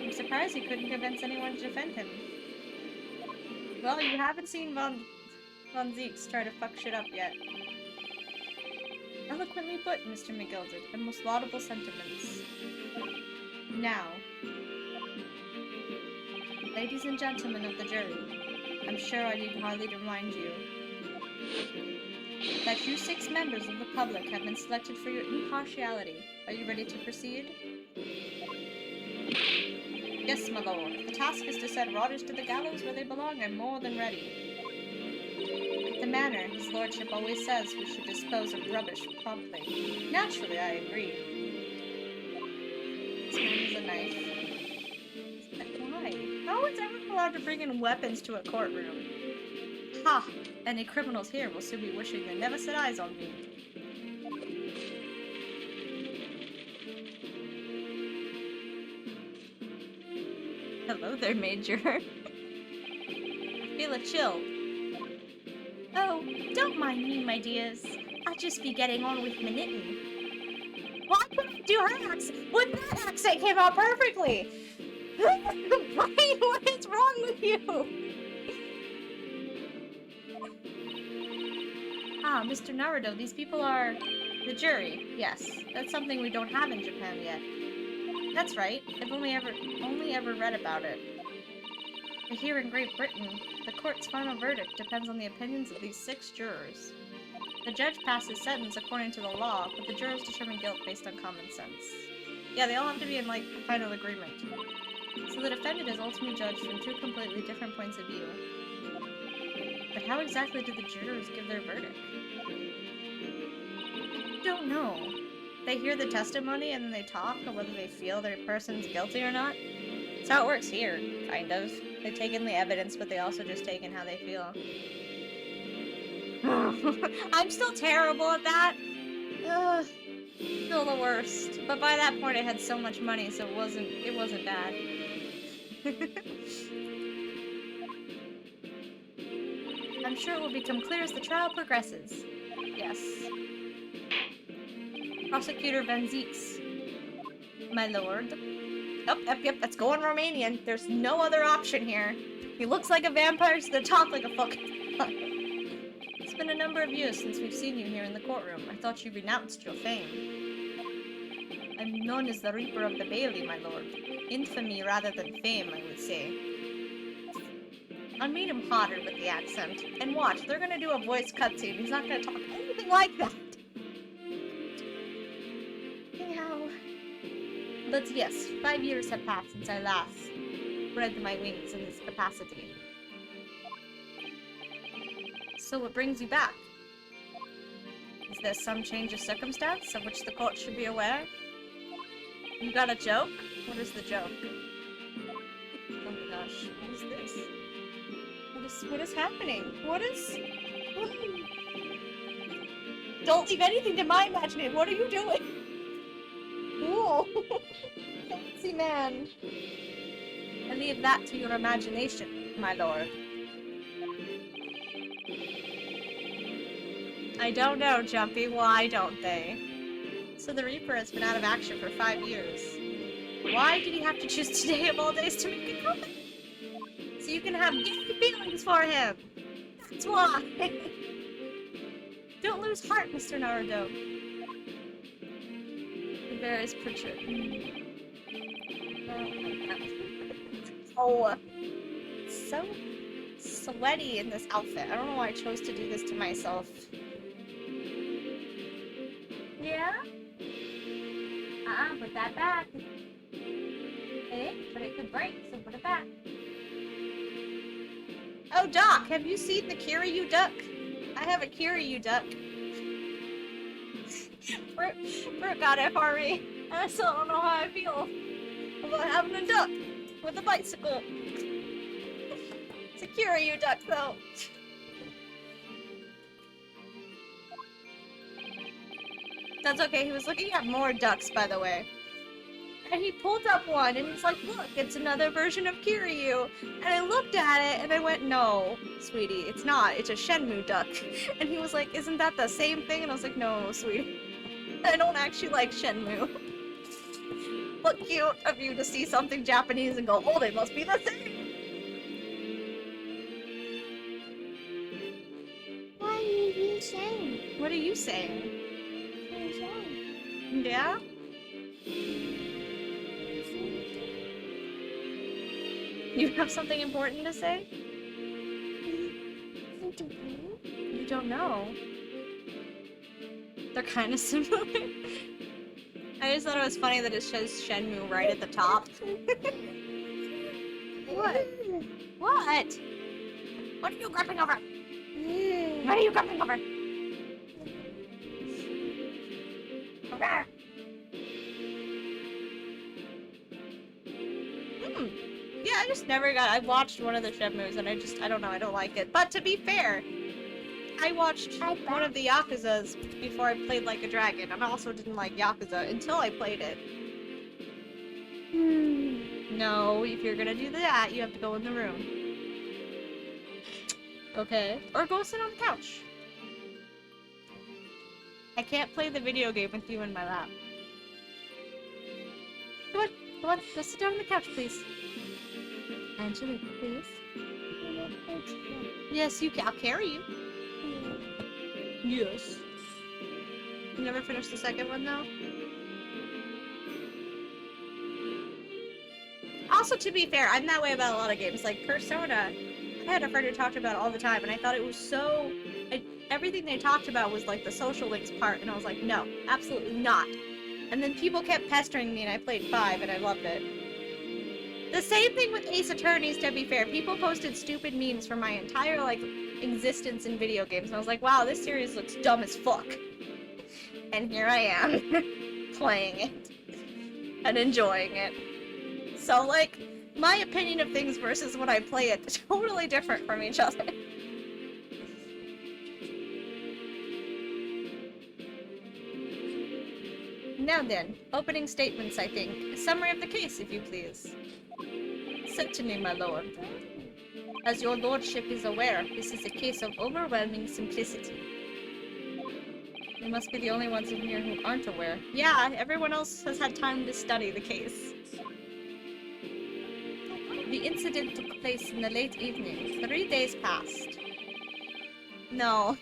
S1: I'm surprised he couldn't convince anyone to defend him. Well, you haven't seen Von Zeeks try to fuck shit up yet. Eloquently put, Mr. McGilden, and most laudable sentiments. Now, ladies and gentlemen of the jury, I'm sure I need hardly remind you that you 6 members of the public have been selected for your impartiality. Are you ready to proceed? Yes, my lord. The task is to send rotters to the gallows where they belong. I'm more than ready. At the manor, his lordship always says we should dispose of rubbish promptly. Naturally, I agree. This man has a knife. Why? How is everyone allowed to bring in weapons to a courtroom? Ha! Any criminals here will soon be wishing they never set eyes on me. Hello there, Major. I feel a chill. Oh, don't mind me, my dears. I'll just be getting on with my knitting. Why couldn't I do her accent? Well, that accent came out perfectly! Brian, what is wrong with you? Ah, Mr. Naruto, these people are the jury. Yes, that's something we don't have in Japan yet. That's right. I've only ever read about it. But here in Great Britain, the court's final verdict depends on the opinions of these 6 jurors. The judge passes sentence according to the law, but the jurors determine guilt based on common sense. Yeah, they all have to be in, like, a final agreement. So the defendant is ultimately judged from 2 completely different points of view. But how exactly did the jurors give their verdict? I don't know. They hear the testimony and then they talk on whether they feel their person's guilty or not. That's how it works here, kind of. They take in the evidence, but they also just take in how they feel. I'm still terrible at that. Ugh, still the worst. But by that point, I had so much money, so it wasn't bad. I'm sure it will become clear as the trial progresses. Yes. Prosecutor Van Zieks. My lord. Yep, that's going Romanian. There's no other option here. He looks like a vampire, so they talk like a fucking vampire. It's been a number of years since we've seen you here in the courtroom. I thought you renounced your fame. I'm known as the Reaper of the Bailey, my lord. Infamy rather than fame, I would say. I'll make him hotter with the accent. And watch, they're gonna do a voice cutscene. He's not gonna talk anything like that. Anyhow. But yes, 5 years have passed since I last spread my wings in this capacity. So what brings you back? Is there some change of circumstance of which the court should be aware? You got a joke? What is the joke? Oh my gosh, what is this? What is happening? What? Don't leave anything to my imagination. What are you doing? Ooh. Fancy man. I leave that to your imagination, my lord. I don't know, Jumpy. Why don't they? So the Reaper has been out of action for 5 years. Why did he have to choose today of all days to make a comeback? So you can have gay feelings for him. That's why. Don't lose heart, Mr. Naruto. The bear is protruding. Oh, so sweaty in this outfit. I don't know why I chose to do this to myself. Yeah? Put that back. Okay, but it could break, so put it back. Oh, Doc, have you seen the Kiryu duck? I have a Kiryu duck. Brooke got FRE. I still don't know how I feel about having a duck with a bicycle. It's a Kiryu duck, though. That's okay, he was looking at more ducks, by the way. And he pulled up one, and he's like, look, it's another version of Kiryu. And I looked at it, and I went, no, sweetie, it's not. It's a Shenmue duck. And he was like, isn't that the same thing? And I was like, no, sweetie. I don't actually like Shenmue. Look cute of you to see something Japanese and go, oh, they must be the same.
S4: What are you saying?
S1: What are you saying?
S4: What are you saying?
S1: Yeah? You have something important to say? You don't know. They're kind of similar. I just thought it was funny that it says Shenmue right at the top. What? What? What are you grabbing over? What are you grabbing over? Okay. Yeah, I just never got. I watched one of the Shenmues and I don't know, I don't like it. But to be fair, I watched one of the Yakuzas before I played Like a Dragon, and I also didn't like Yakuza until I played it. No, if you're gonna do that, you have to go in the room. Okay. Or go sit on the couch. I can't play the video game with you in my lap. Come on, go sit down on the couch, please. Angelique, please. Yes, you can. I'll carry you. Yes. You never finished the second one, though? Also, to be fair, I'm that way about a lot of games. Like, Persona, I had a friend who talked about it all the time, and I thought it was so... everything they talked about was, like, the social links part, and I was like, no, absolutely not. And then people kept pestering me, and I played 5, and I loved it. The same thing with Ace Attorneys, to be fair. People posted stupid memes for my entire, like, existence in video games, and I was like, wow, this series looks dumb as fuck. And here I am, playing it, and enjoying it. So, like, my opinion of things versus when I play it is totally different from each other. Now then, opening statements, I think. A summary of the case, if you please. Certainly, my lord. As your lordship is aware, this is a case of overwhelming simplicity. We must be the only ones in here who aren't aware. Yeah, everyone else has had time to study the case. The incident took place in the late evening. 3 days passed. No.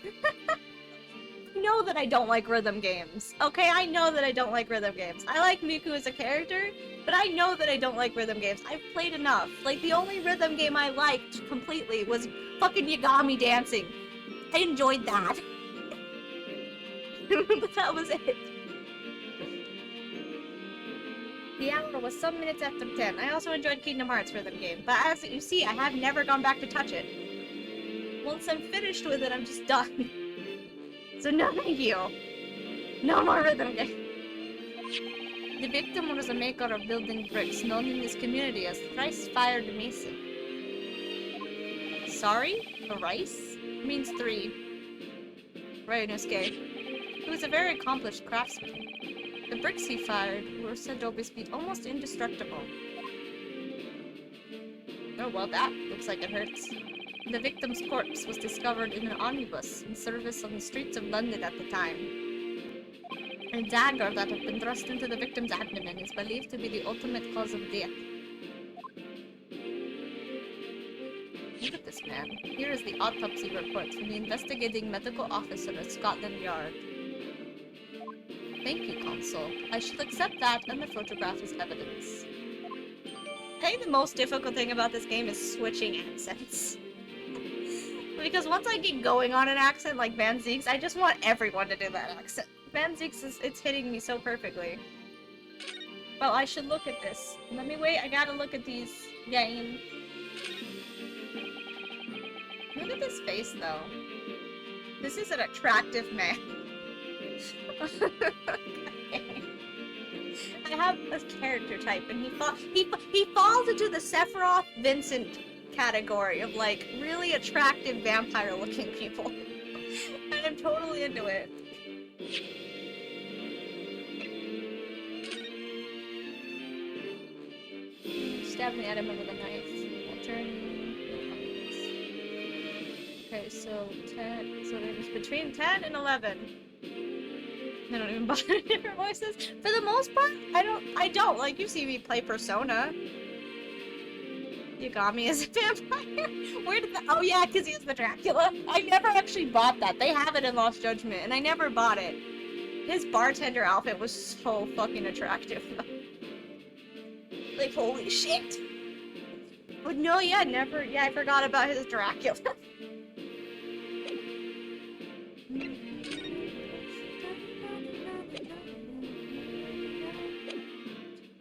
S1: I know that I don't like rhythm games. Okay, I know that I don't like rhythm games. I like Miku as a character, but I know that I don't like rhythm games. I've played enough. Like, the only rhythm game I liked completely was fucking Yagami dancing. I enjoyed that. That was it. The hour was some minutes after 10. I also enjoyed Kingdom Hearts rhythm game, but as you see, I have never gone back to touch it. Once I'm finished with it, I'm just done. So no thank you. No more rhythm game. The victim was a maker of building bricks, known in this community as thrice-fired mason. Sorry? Thrice? Means 3. Right, Inosuke. He was a very accomplished craftsman. The bricks he fired were said to always be almost indestructible. Oh well, that looks like it hurts. The victim's corpse was discovered in an omnibus in service on the streets of London at the time. A dagger that had been thrust into the victim's abdomen is believed to be the ultimate cause of death. Look at this man. Here is the autopsy report from the investigating medical officer at Scotland Yard. Thank you, Consul. I shall accept that and the photograph as evidence. I think the most difficult thing about this game is switching accents. Because once I get going on an accent like Van Zeek's, I just want everyone to do that accent. Van Zeek's it's hitting me so perfectly. Well, I should look at this. Let me wait, I gotta look at these game. Look at this face, though. This is an attractive man. Okay. I have a character type, and he falls into the Sephiroth Vincent category of like really attractive vampire-looking people, and I'm totally into it. Stabbing at him with a knife. Turning. Okay, so 10. So it was between 10 and 11. I don't even bother different voices. For the most part, I don't. Like, you see me play Persona. Yagami is a vampire. Where did that? Oh yeah, because he is the Dracula. I never actually bought that. They have it in Lost Judgment, and I never bought it. His bartender outfit was so fucking attractive. Like, holy shit. But no, yeah, never. Yeah, I forgot about his Dracula.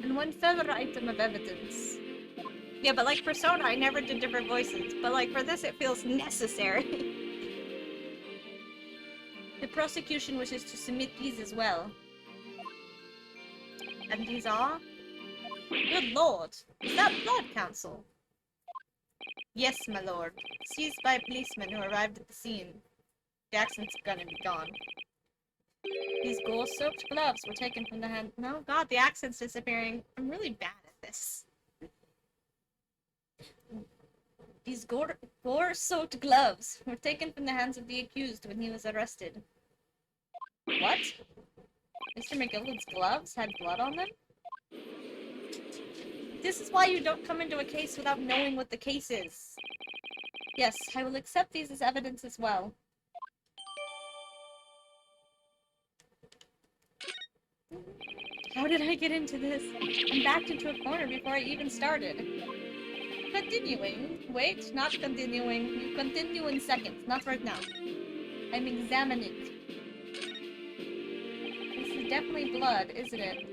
S1: And one further item of evidence. Yeah, but like Persona, I never did different voices. But like for this, it feels necessary. The prosecution wishes to submit these as well. And these are? Good lord! Is that blood, Counsel? Yes, my lord. Seized by a policeman who arrived at the scene. The accent's gonna be gone. These gore-soaked gloves were taken from the hand- No, god, the accent's disappearing. I'm really bad at this. These gore-soaked gloves were taken from the hands of the accused when he was arrested. What? Mr. McGillen's gloves had blood on them? This is why you don't come into a case without knowing what the case is. Yes, I will accept these as evidence as well. How did I get into this? I'm backed into a corner before I even started. Continuing. Wait, not continuing. You continue in seconds, not right now. I'm examining. This is definitely blood, isn't it?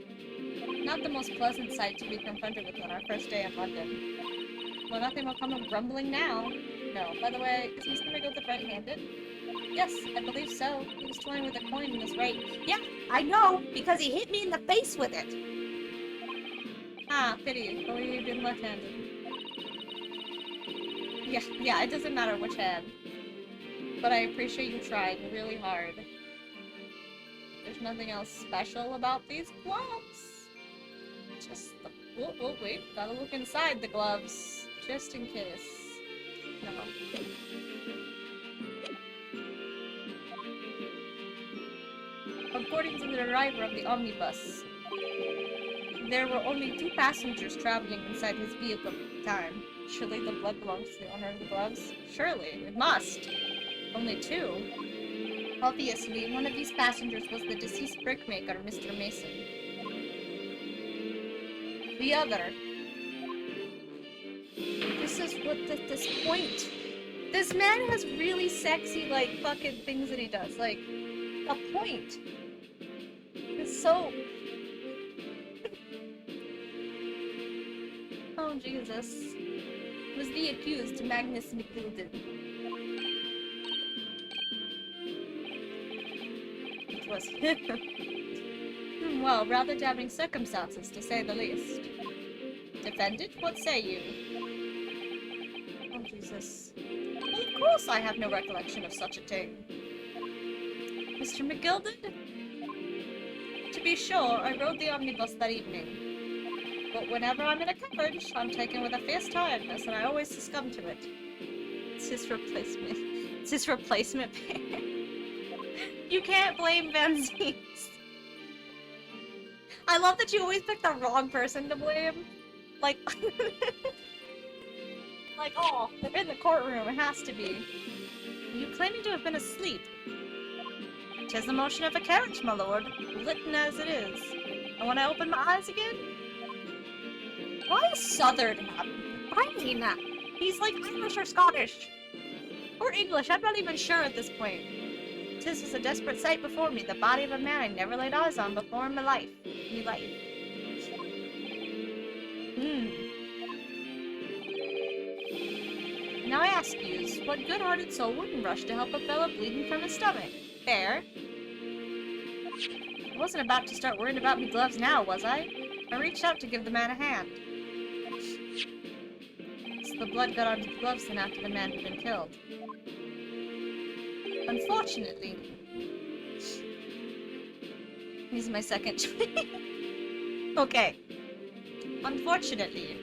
S1: Not the most pleasant sight to be confronted with on our first day in London. Well, nothing will come of grumbling now. No, by the way, is Mr. McGilden right-handed? Yes, I believe so. He was toying with a coin in his right. Yeah, I know, because he hit me in the face with it. Ah, pity. Believe you've been left-handed. Yeah, it doesn't matter which hand. But I appreciate you trying really hard. There's nothing else special about these gloves. Just the... Oh, wait. Gotta look inside the gloves. Just in case. No. According to the driver of the omnibus, there were only 2 passengers traveling inside his vehicle at the time. Surely the blood belongs to the owner of the gloves? Surely, it must. Only 2. Obviously, one of these passengers was the deceased brickmaker, Mr. Mason. The other. This is what this point. This man has really sexy, like, fucking things that he does. Like, a point. It's so... Oh, Jesus. Was the accused Magnus McGilden. It was him. Well, rather damning circumstances, to say the least. Defendant, what say you? Oh, Jesus. Well, of course I have no recollection of such a thing. Mr. McGilden? To be sure, I rode the omnibus that evening. But whenever I'm in a carriage, I'm taken with a fierce tiredness, and I always succumb to it. It's his replacement. It's his replacement pair. You can't blame Benzines. I love that you always pick the wrong person to blame. Like, like, oh, they're in the courtroom, it has to be. You claiming to have been asleep. 'Tis the motion of a carriage, my lord, litten as it is. And when I open my eyes again... Why is Southern happening? I mean that. He's like Irish or Scottish. Or English, I'm not even sure at this point. 'Tis is a desperate sight before me, the body of a man I never laid eyes on before in my life. Now I ask yous, what good-hearted soul wouldn't rush to help a fellow bleeding from his stomach? Fair. I wasn't about to start worrying about me gloves now, was I? I reached out to give the man a hand. So the blood got onto the gloves then after the man had been killed. Unfortunately... He's my second choice. Okay. Unfortunately,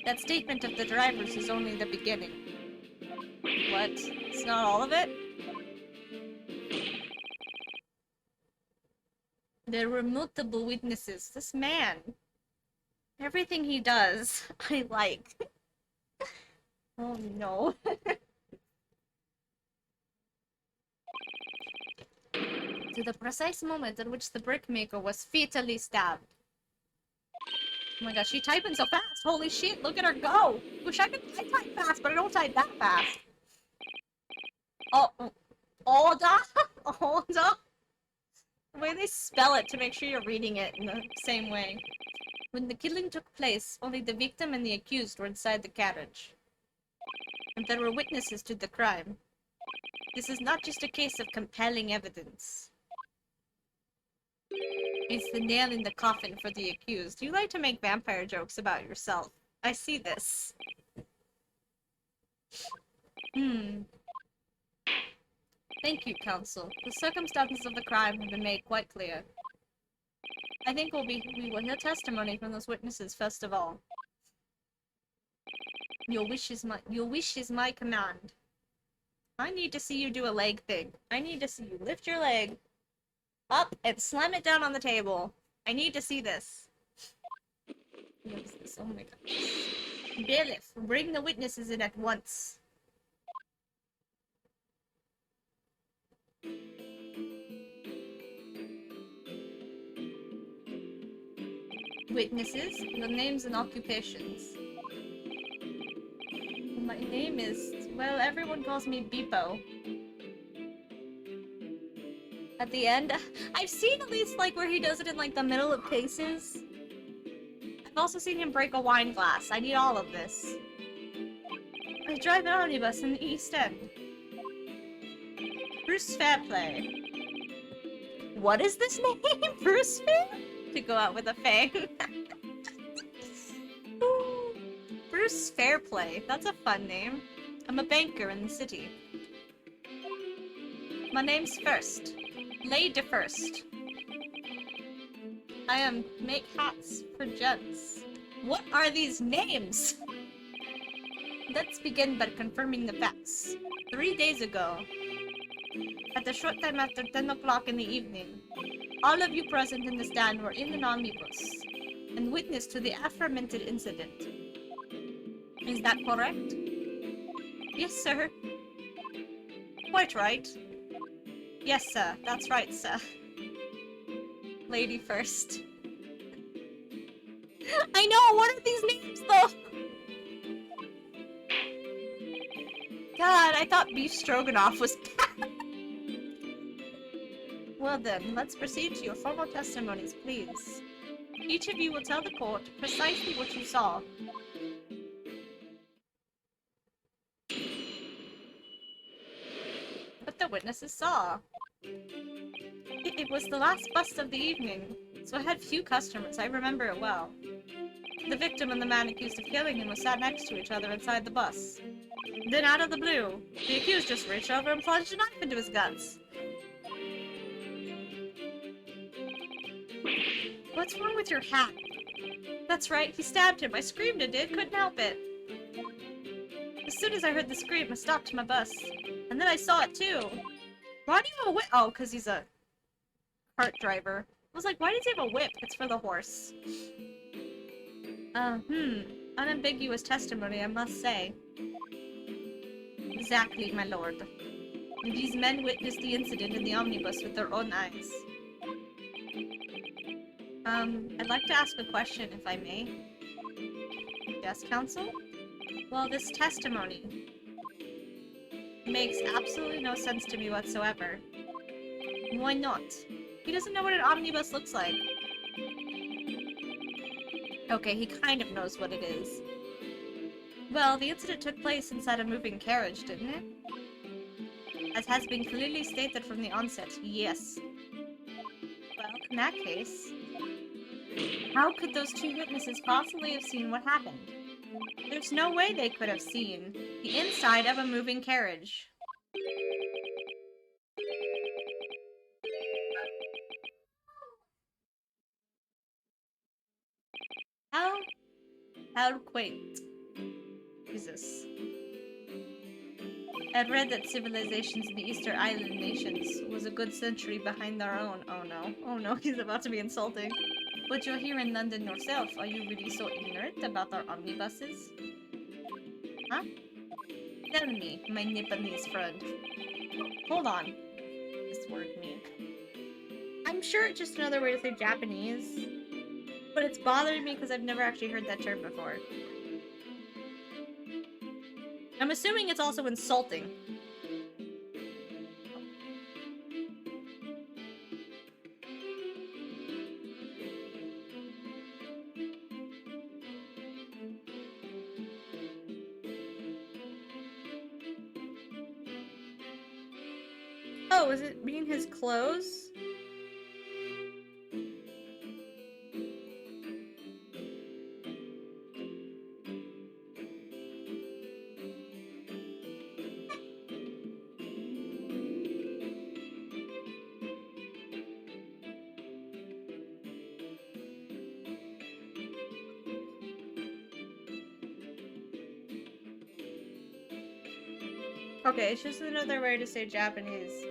S1: that statement of the driver's is only the beginning. What? It's not all of it? There were multiple witnesses. This man. Everything he does, I like. Oh no. To the precise moment at which the brickmaker was fatally stabbed. Oh my gosh, she's typing so fast. Holy shit, look at her go. Wish I type fast, but I don't type that fast. Oh, order? Order? The way they spell it to make sure you're reading it in the same way. When the killing took place, only the victim and the accused were inside the carriage. And there were witnesses to the crime. This is not just a case of compelling evidence. It's the nail in the coffin for the accused. You like to make vampire jokes about yourself. I see this. Thank you, counsel. The circumstances of the crime have been made quite clear. I think we will hear testimony from those witnesses first of all. Your wish is my command. I need to see you do a leg thing. I need to see you lift your leg up and slam it down on the table. I need to see this. What is this? Oh my god. Bailiff, bring the witnesses in at once. Witnesses, your names and occupations. My name is, well, everyone calls me Beepo. At the end, I've seen at least like where he does it in like the middle of cases. I've also seen him break a wine glass. I need all of this. I drive an omnibus in the East End. Bruce Fairplay. What is this name? Bruce Fair? To go out with a fang. Bruce Fairplay. That's a fun name. I'm a banker in the city. My name's First. Lady First. I make hats for gents. What are these names? Let's begin by confirming the facts. 3 days ago, at a short time after 10 o'clock in the evening, all of you present in the stand were in an omnibus and witness to the aforementioned incident. Is that correct? Yes, sir. Quite right. Yes, sir. That's right, sir. Lady first. I know! What are these names, though? God, I thought beef stroganoff was... Well then, let's proceed to your formal testimonies, please. Each of you will tell the court precisely what you saw. What the witnesses saw. It was the last bust of the evening, so I had few customers. I remember it well. The victim and the man accused of killing him were sat next to each other inside the bus. Then out of the blue, the accused just reached over and plunged a knife into his guts. What's wrong with your hat? That's right, he stabbed him. I screamed and did, couldn't help it. As soon as I heard the scream, I stopped my bus. And then I saw it too. Why do you have a whip? Oh, because he's a cart driver. I was like, why does he have a whip? It's for the horse. Unambiguous testimony, I must say. Exactly, my lord. These men witnessed the incident in the omnibus with their own eyes. I'd like to ask a question, if I may. Yes, counsel? Well, this testimony makes absolutely no sense to me whatsoever. Why not? He doesn't know what an omnibus looks like. Okay, he kind of knows what it is. Well, the incident took place inside a moving carriage, didn't it? As has been clearly stated from the onset, yes. Well, in that case, how could those two witnesses possibly have seen what happened? There's no way they could have seen the inside of a moving carriage. How quaint. Jesus. I'd read that civilizations in the Eastern Island nations was a good century behind their own. Oh no. Oh no, he's about to be insulting. But you're here in London yourself. Are you really so ignorant about our omnibuses? Huh? Tell me, my Nipponese friend. Hold on. This word me. I'm sure it's just another way to say Japanese. But it's bothering me because I've never actually heard that term before. I'm assuming it's also insulting. Oh, is it being his clothes? Okay, it's just another way to say Japanese,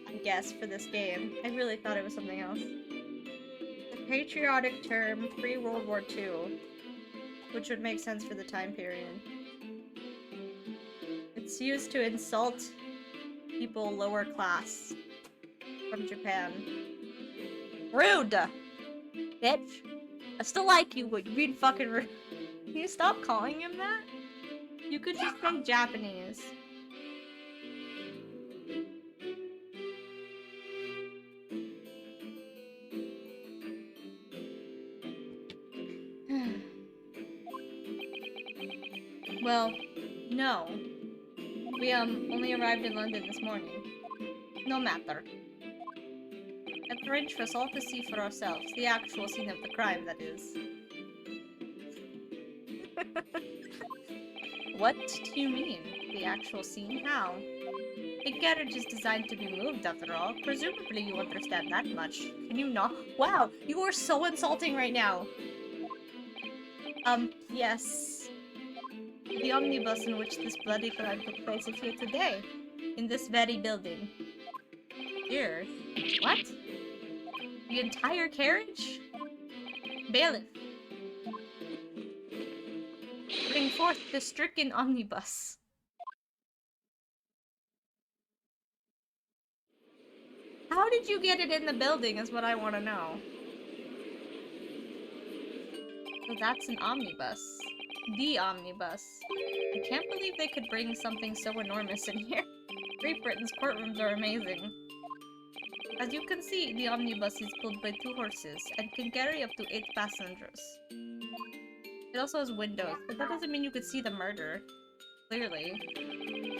S1: I guess, for this game. I really thought it was something else. A patriotic term pre-World War II, which would make sense for the time period. It's used to insult people lower class from Japan. Rude! Bitch! I still like you, but you're being fucking rude. Can you stop calling him that? You could just say Japanese. Well, no. We, only arrived in London this morning. No matter. I've arranged for us all to see for ourselves. The actual scene of the crime, that is. What do you mean? The actual scene? How? The garage is designed to be moved, after all. Presumably you understand that much. Can you not? Wow, you are so insulting right now. Yes. The omnibus in which this bloody crime took place is here today. In this very building. Here? What? The entire carriage? Bailiff. Bring forth the stricken omnibus. How did you get it in the building is what I want to know. So that's an omnibus. The omnibus. I can't believe they could bring something so enormous in here. Great Britain's courtrooms are amazing. As you can see, the omnibus is pulled by 2 horses and can carry up to 8 passengers. It also has windows, but that doesn't mean you could see the murder. Clearly.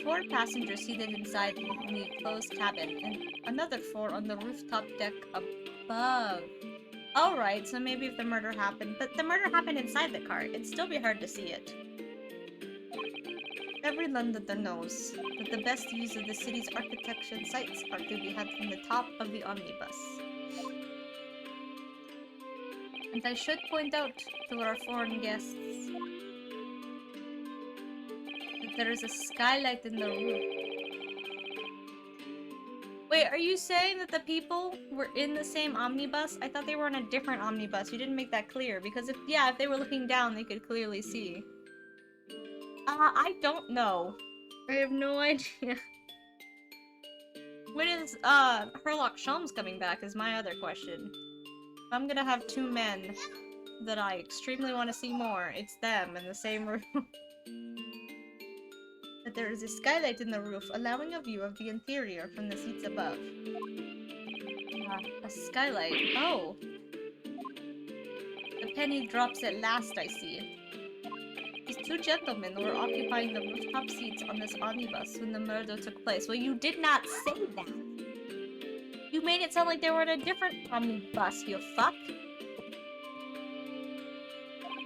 S1: 4 passengers seated inside the closed cabin, and another 4 on the rooftop deck above. Alright, so maybe if the murder happened, but the murder happened inside the car, it'd still be hard to see it. Every Londoner knows that the best views of the city's architecture and sights are to be had from the top of the omnibus. And I should point out to our foreign guests that there is a skylight in the roof. Wait, are you saying that the people were in the same omnibus? I thought they were on a different omnibus. You didn't make that clear, because if they were looking down, they could clearly see. I don't know. I have no idea. When is, Herlock Sholmes coming back is my other question. I'm gonna have 2 men that I extremely want to see more. It's them in the same room. But there is a skylight in the roof, allowing a view of the interior from the seats above. A skylight. Oh! The penny drops at last, I see. These 2 gentlemen were occupying the rooftop seats on this omnibus when the murder took place. Well, you did not say that! You made it sound like they were in a different omnibus, you fuck!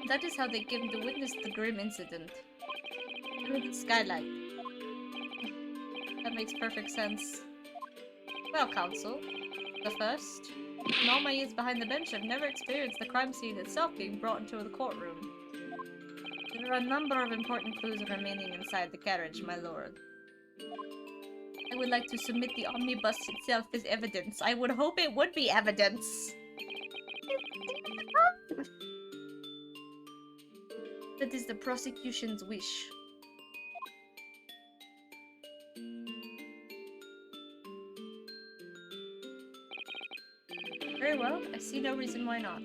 S1: That is how they came to witness the grim incident. Through the skylight. That makes perfect sense. Well, counsel. The first. In all my years behind the bench, I've never experienced the crime scene itself being brought into the courtroom. There are a number of important clues remaining inside the carriage, my lord. I would like to submit the omnibus itself as evidence. I would hope it would be evidence! That is the prosecution's wish. Very well, I see no reason why not.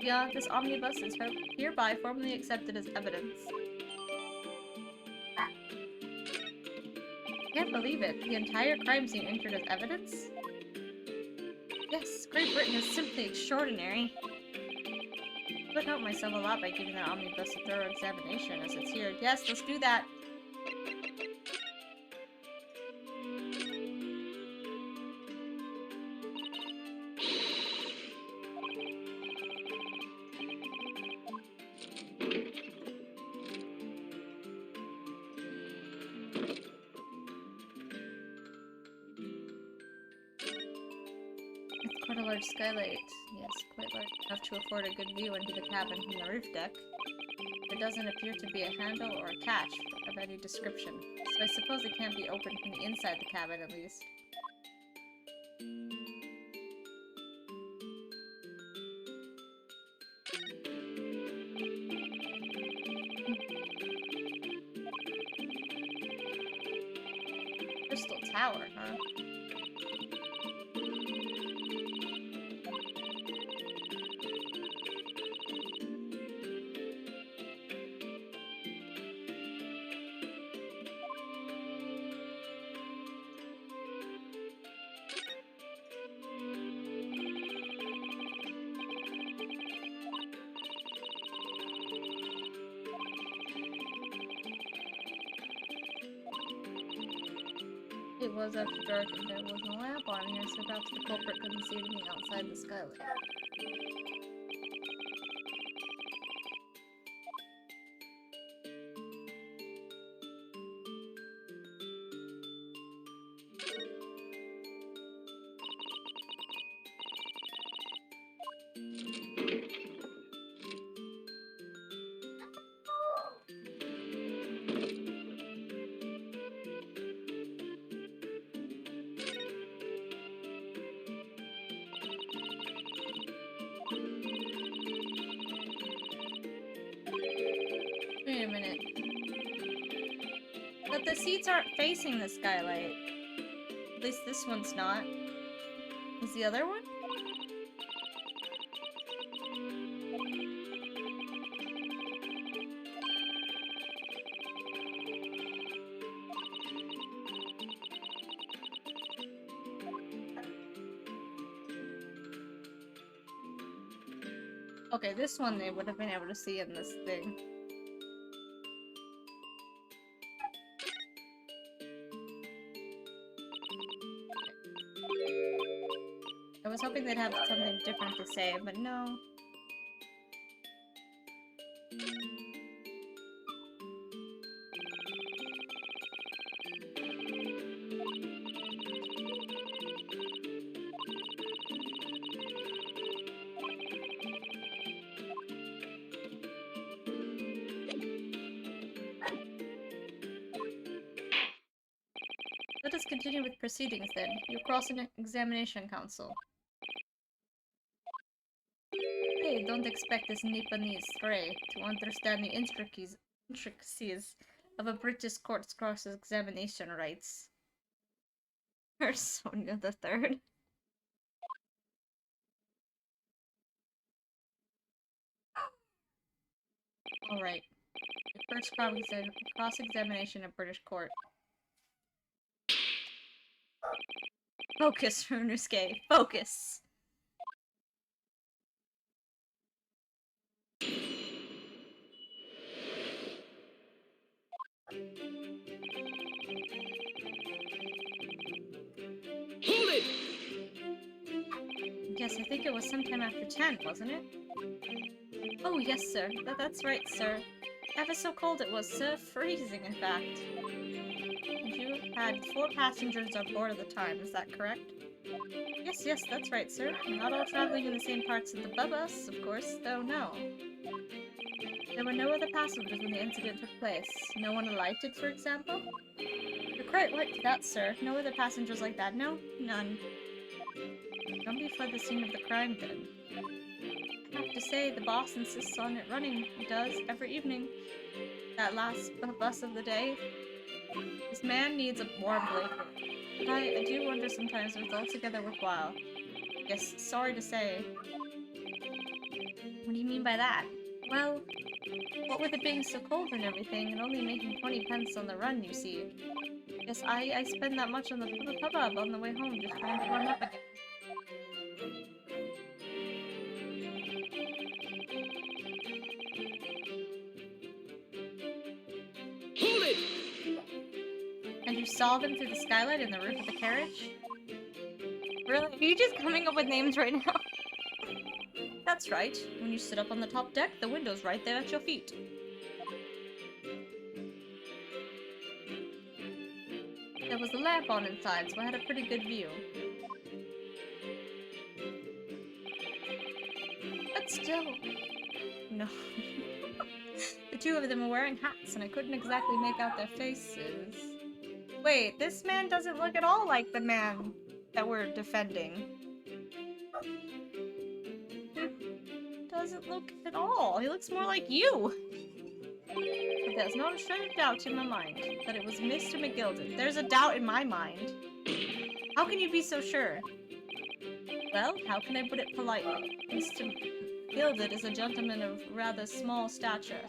S1: Yeah, this omnibus is hereby formally accepted as evidence. Can't believe it. The entire crime scene entered as evidence? Yes, Great Britain is simply extraordinary. I would help myself a lot by giving that omnibus a thorough examination as it's here. Yes, let's do that. Quite a large skylight. Yes, quite large enough to afford a good view into the cabin from the roof deck. There doesn't appear to be a handle or a catch of any description, so I suppose it can't be opened from the inside the cabin at least. Crystal Tower, huh? It was after dark and there was no lamp on here, so perhaps the culprit couldn't see anything outside the skylight. Wait a minute. But the seats aren't facing the skylight. At least this one's not. Is the other one? Okay, this one they would have been able to see in this thing. I was hoping they'd have something different to say, but no. Let us continue with proceedings then. You cross an examination council. Hey, don't expect this Nipponese stray to understand the intricacies of a British court's cross-examination rights. Or Sonia the Third. Alright. Your first cross-examination of British court. Focus, Runusuke. Focus!
S5: Hold it!
S1: Yes, I think it was sometime after 10, wasn't it? Oh, yes, sir. That's right, sir. Ever so cold it was, sir. Freezing, in fact. And you had 4 passengers on board at the time, is that correct? Yes, that's right, sir. Not all traveling in the same parts of the bus, of course, though, no. There were no other passengers when the incident took place. No one alighted, for example? You're quite right to that, sir. No other passengers like that, no? None. Nobody fled the scene of the crime, then. I have to say, the boss insists on it running. He does, every evening. That last bus of the day. This man needs a warm blanket. But I do wonder sometimes if it's altogether worthwhile. Yes, sorry to say. What do you mean by that? Well, what with it being so cold and everything, and only making 20 pence on the run, you see. Yes, I spend that much on the pub on the way home, just trying to warm up again.
S5: Hold it!
S1: And you saw them through the skylight in the roof of the carriage? Really? Are you just coming up with names right now? That's right. When you sit up on the top deck, the window's right there at your feet. There was a lamp on inside, so I had a pretty good view. But still... No. The two of them were wearing hats, and I couldn't exactly make out their faces. Wait, this man doesn't look at all like the man that we're defending. Doesn't look at all. He looks more like you. But there's not a shred of doubt in my mind that it was Mr. McGilden. There's a doubt in my mind. How can you be so sure? Well, how can I put it politely? Mr. McGilden is a gentleman of rather small stature.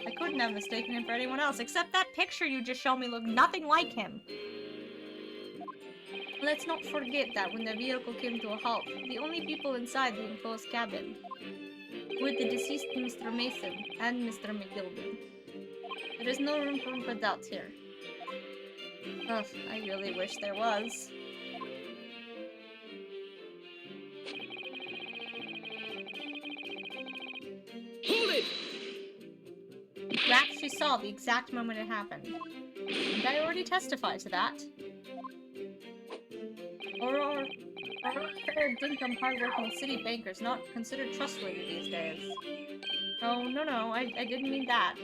S1: I couldn't have mistaken him for anyone else, except that picture you just showed me looked nothing like him. Let's not forget that when the vehicle came to a halt, the only people inside the enclosed cabin were the deceased Mr. Mason and Mr. McGilden. There is no room for doubt here. Ugh, I really wish there was.
S5: Hold it!
S1: You actually saw the exact moment it happened. And I already testified to that. Or fair dinkum hardworking city bankers not considered trustworthy these days. Oh, no, I didn't mean that.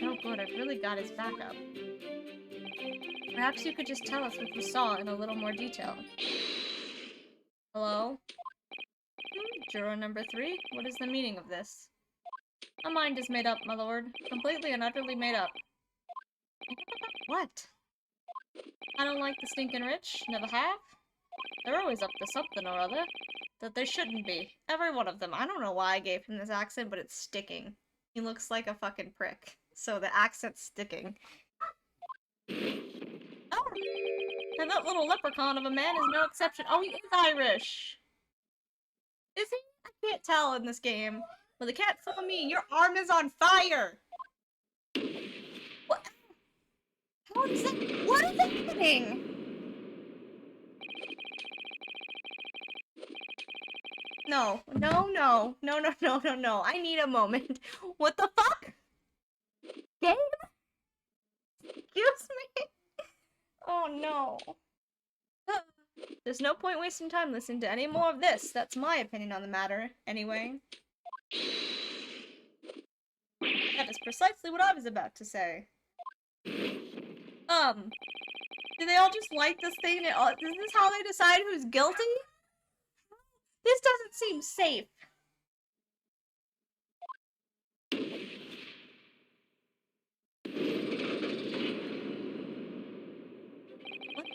S1: Oh good, I've really got his back up. Perhaps you could just tell us what you saw in a little more detail. Hello? Juror number 3? What is the meaning of this? My mind is made up, my lord. Completely and utterly made up. What? I don't like the stinking rich. Never have. They're always up to something or other that they shouldn't be. Every one of them. I don't know why I gave him this accent, but it's sticking. He looks like a fucking prick. So the accent's sticking. Oh! And that little leprechaun of a man is no exception. Oh, he is Irish! Is he? I can't tell in this game. But they can't fool me. Your arm is on fire! What? How is that? What is happening? No, no, no, no, no, no, no, no. I need a moment. What the fuck? Game? Excuse me? Oh no. There's no point wasting time listening to any more of this. That's my opinion on the matter, anyway. That is precisely what I was about to say. Do they all just like this thing? Is this how they decide who's guilty? This doesn't seem safe.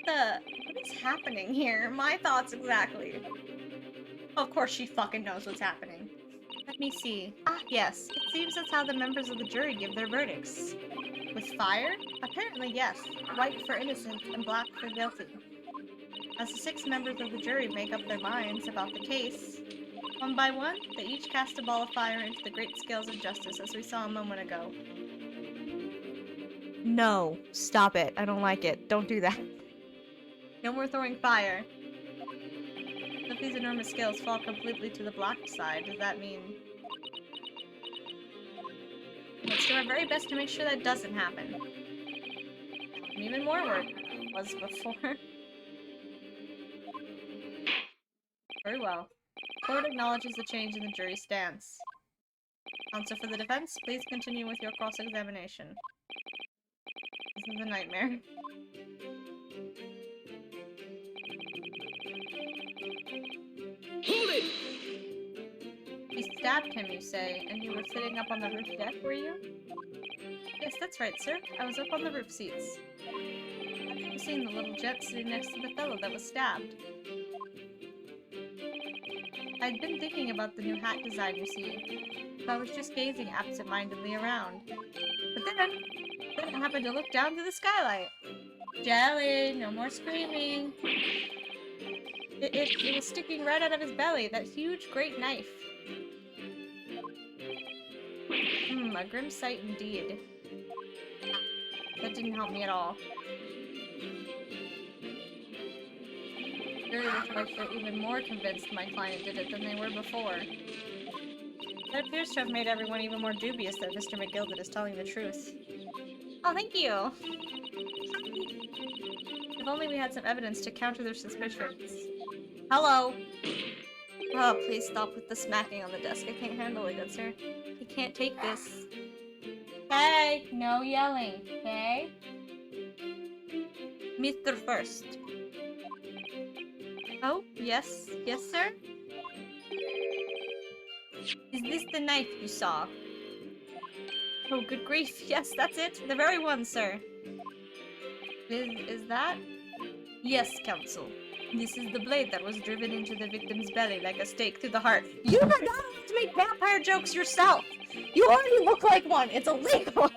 S1: What is happening here? My thoughts exactly. Of course she fucking knows what's happening. Let me see. Ah, yes. It seems that's how the members of the jury give their verdicts. With fire? Apparently, yes. White for innocent and black for guilty. As the 6 members of the jury make up their minds about the case, one by one, they each cast a ball of fire into the great scales of justice, as we saw a moment ago. No. Stop it. I don't like it. Don't do that. No more throwing fire. If these enormous scales fall completely to the black side, does that mean... Let's do our very best to make sure that doesn't happen. And even more work than was before. Very well. Court acknowledges the change in the jury's stance. Counsel for the defense, please continue with your cross-examination. This is a nightmare.
S5: Hold it!
S1: You stabbed him, you say, and you were sitting up on the roof deck, were you? Yes, that's right, sir. I was up on the roof seats. I've seen the little jet sitting next to the fellow that was stabbed. I'd been thinking about the new hat design, you see. So I was just gazing absent-mindedly around. But then I happened to look down to the skylight. Jelly, no more screaming. It was sticking right out of his belly, that huge, great knife. A grim sight indeed. That didn't help me at all. Jury looked like they're even more convinced my client did it than they were before. That appears to have made everyone even more dubious that Mr. McGilded is telling the truth. Oh, thank you! If only we had some evidence to counter their suspicions. Hello! Oh, please stop with the smacking on the desk. I can't handle it, good sir. I can't take this. Hey! No yelling, okay? Mr. First. Oh, yes. Yes, sir? Is this the knife you saw? Oh, good grief. Yes, that's it. The very one, sir. Is that? Yes, counsel. This is the blade that was driven into the victim's belly like a stake through the heart. You are not allowed to make vampire jokes yourself! You already look like one! It's illegal!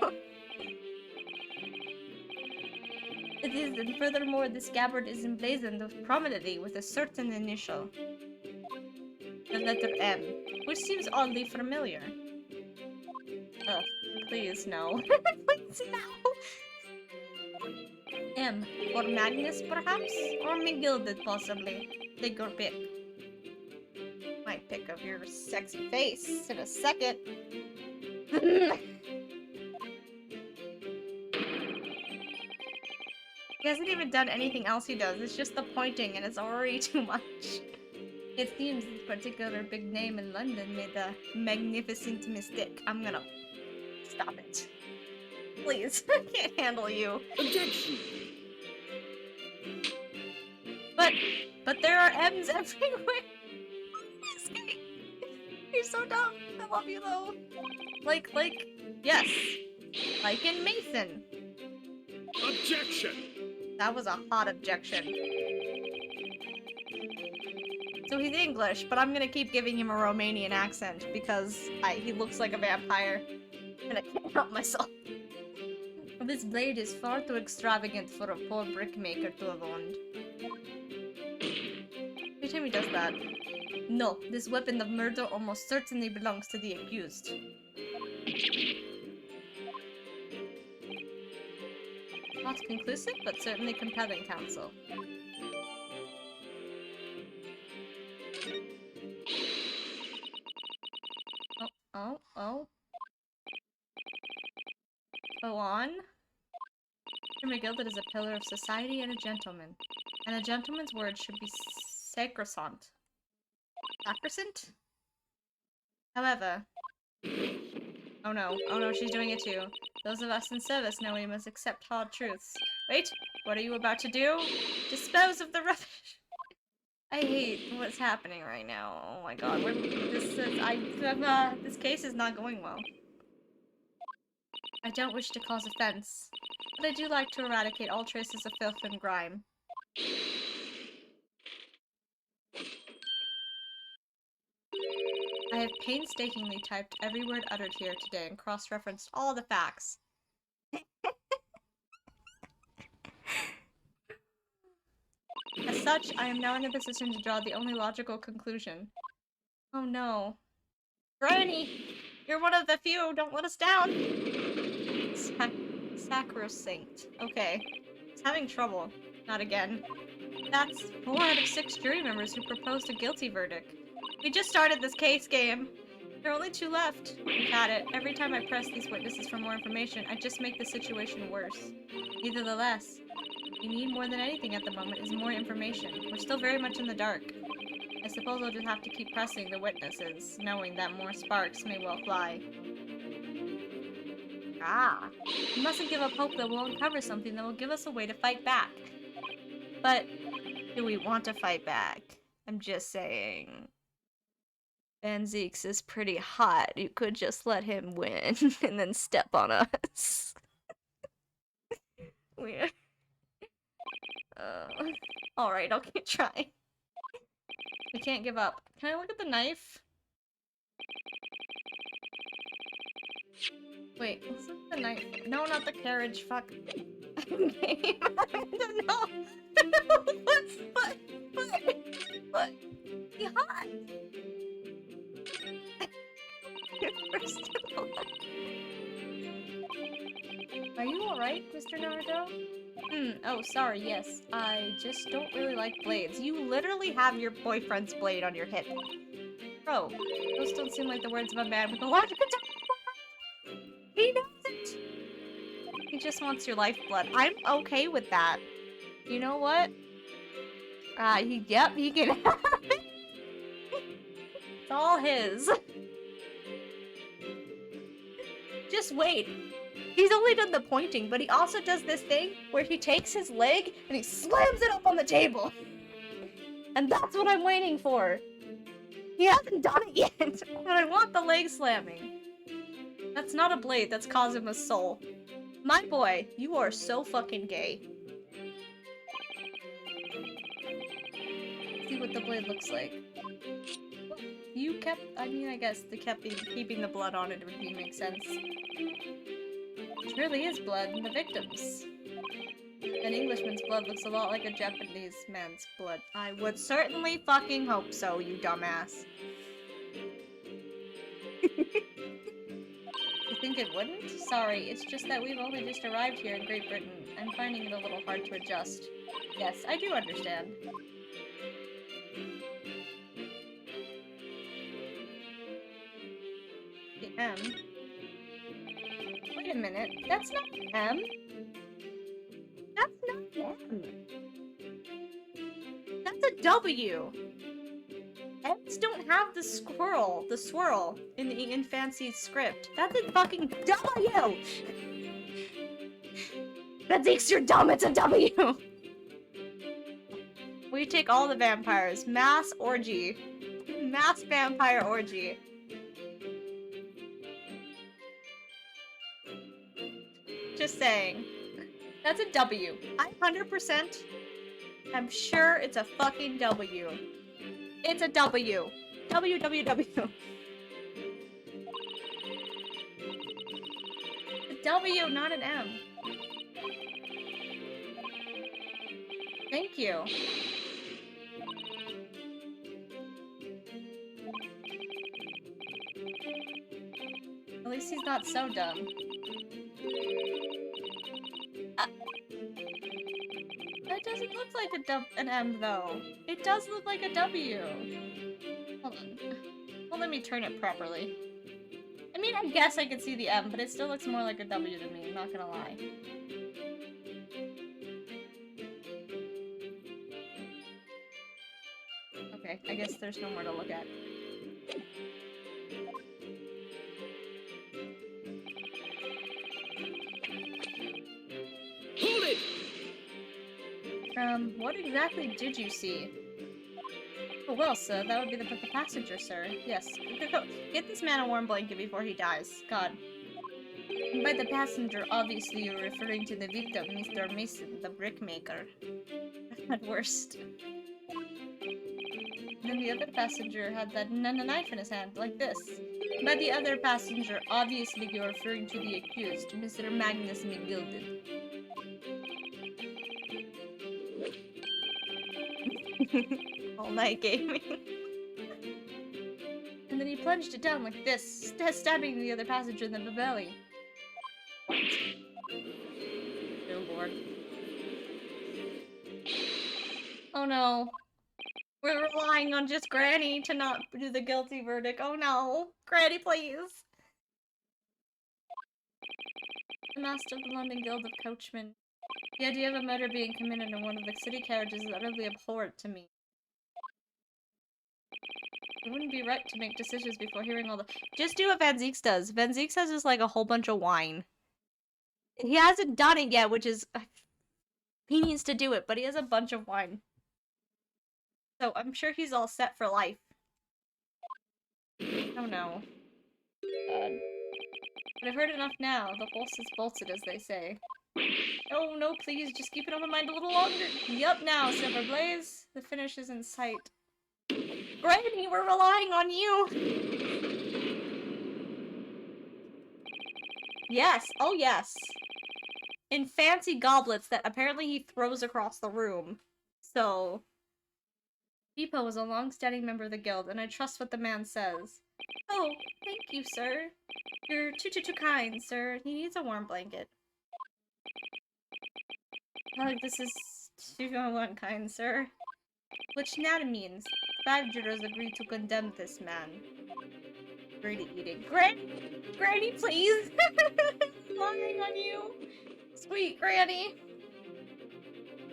S1: It is, and furthermore, the scabbard is emblazoned prominently with a certain initial. The letter M, which seems oddly familiar. Ugh, please no. Please no! M, for Magnus perhaps? Or McGilded possibly. Take your pick. My pick of your sexy face in a second. He hasn't even done anything else he does, it's just the pointing and it's already too much. It seems this particular big name in London made a magnificent mistake. I'm gonna... stop it. Please, I can't handle you.
S5: Objection!
S1: But there are M's everywhere. You're so dumb. I love you though. Like, yes. Like in Mason.
S5: Objection!
S1: That was a hot objection. So he's English, but I'm gonna keep giving him a Romanian accent because he looks like a vampire. And I can't help myself. This blade is far too extravagant for a poor brickmaker to have owned. Every time he does that. No, this weapon of murder almost certainly belongs to the accused. Not conclusive, but certainly compelling, counsel. Oh. Go on. Mr. McGilda is a pillar of society and a gentleman. And a gentleman's word should be sacrosanct. Sacrosanct? However... Oh no, she's doing it too. Those of us in service know we must accept hard truths. Wait, what are you about to do? Dispose of the rubbish! I hate what's happening right now. Oh my god, this case is not going well. I don't wish to cause offense, but I do like to eradicate all traces of filth and grime. I have painstakingly typed every word uttered here today and cross-referenced all the facts. As such, I am now in a position to draw the only logical conclusion. Oh no. Granny! You're one of the few! Don't let us down! Sacrosanct. Okay. He's having trouble. Not again. That's 4 out of 6 jury members who proposed a guilty verdict. We just started this case game. There are only 2 left. We've had it. Every time I press these witnesses for more information, I just make the situation worse. Nevertheless, we need more than anything at the moment is more information. We're still very much in the dark. I suppose I'll just have to keep pressing the witnesses, knowing that more sparks may well fly. Ah. We mustn't give up hope that we'll uncover something that will give us a way to fight back. But, do we want to fight back? I'm just saying. Van Zeeks is pretty hot. You could just let him win and then step on us. Weird. Alright, I'll keep trying. We can't give up. Can I look at the knife? Wait, what's the knife? No, not the carriage. Fuck. I don't know. What? He hot. First of all. Are you alright, Mr. Naruto? Oh, sorry, yes. I just don't really like blades. You literally have your boyfriend's blade on your hip. Bro, those don't seem like the words of a man with a logic of... He knows it! He just wants your lifeblood. I'm okay with that. You know what? Yep, he can have it. It's all his. Just wait. He's only done the pointing, but he also does this thing where he takes his leg and he slams it up on the table. And that's what I'm waiting for. He hasn't done it yet, but I want the leg slamming. That's not a blade, that's Kazuma's soul. My boy, you are so fucking gay. See what the blade looks like. You kept, I guess they kept keeping the blood on it would make sense. It really is blood in the victims. An Englishman's blood looks a lot like a Japanese man's blood. I would certainly fucking hope so, you dumbass. You think it wouldn't? Sorry, it's just that we've only just arrived here in Great Britain. I'm finding it a little hard to adjust. Yes, I do understand. The M? Wait a minute, that's not M. That's not M. That's a W. M's don't have the swirl in fancy script. That's a fucking W. That thinks you're dumb, it's a W. We take all the vampires. Mass orgy. Mass vampire orgy. Just saying. That's a W. I 100% am sure it's a fucking W. It's a W. WWW. A W, not an M. Thank you. At least he's not so dumb. That doesn't look like an M, though. It does look like a W. Hold on. Well, let me turn it properly. I mean, I guess I could see the M, but it still looks more like a W to me, I'm not gonna lie. Okay, I guess there's no more to look at.
S5: Hold it!
S1: What exactly did you see? Oh, well, sir, that would be the passenger, sir. Yes. Get this man a warm blanket before he dies. God. And by the passenger, obviously you're referring to the victim, Mr. Mason, the brickmaker. At worst. Then the other passenger had that knife in his hand, like this. By the other passenger, obviously you're referring to the accused, Mr. Magnus McGilded. All night gaming. And then he plunged it down like this, stabbing the other passenger in the belly. Oh lord. Oh no. We're relying on just Granny to not do the guilty verdict. Oh no. Granny, please. The master of the London Guild of Coachmen. The idea of a murder being committed in one of the city carriages is utterly abhorrent to me. It wouldn't be right to make decisions before hearing all the- Just do what Van Zieks does. Van Zieks has just like a whole bunch of wine. He hasn't done it yet, which is... He needs to do it, but he has a bunch of wine. So I'm sure he's all set for life. Oh no. God. But I've heard enough now. The horse is bolted, as they say. Oh no, please, just keep it on my mind a little longer. Yup, now, Silver Blaze. The finish is in sight. Granny, we're relying on you! Yes, oh yes. In fancy goblets that apparently he throws across the room. So... Beepo is a long-standing member of the guild, and I trust what the man says. Oh, thank you, sir. You're too kind, sir. He needs a warm blanket. Oh, this is too unkind, sir. Which now means 5 jurors agree to condemn this man. Granny eating. Granny, please! Lying on you! Sweet Granny!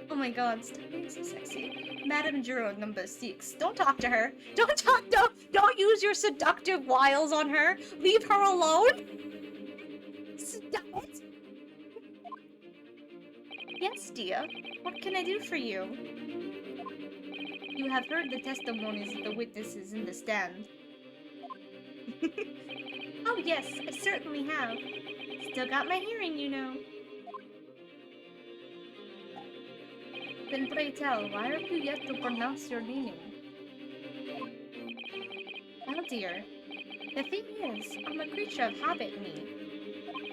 S1: Oh my god, stop being so sexy. Madam Juror number 6. Don't talk to her! Don't use your seductive wiles on her! Leave her alone! Stop it! Yes, dear. What can I do for you? You have heard the testimonies of the witnesses in the stand. Oh yes, I certainly have. Still got my hearing, you know. Then pray tell, why are you yet to pronounce your meaning? Well, dear, the thing is, I'm a creature of habit, me.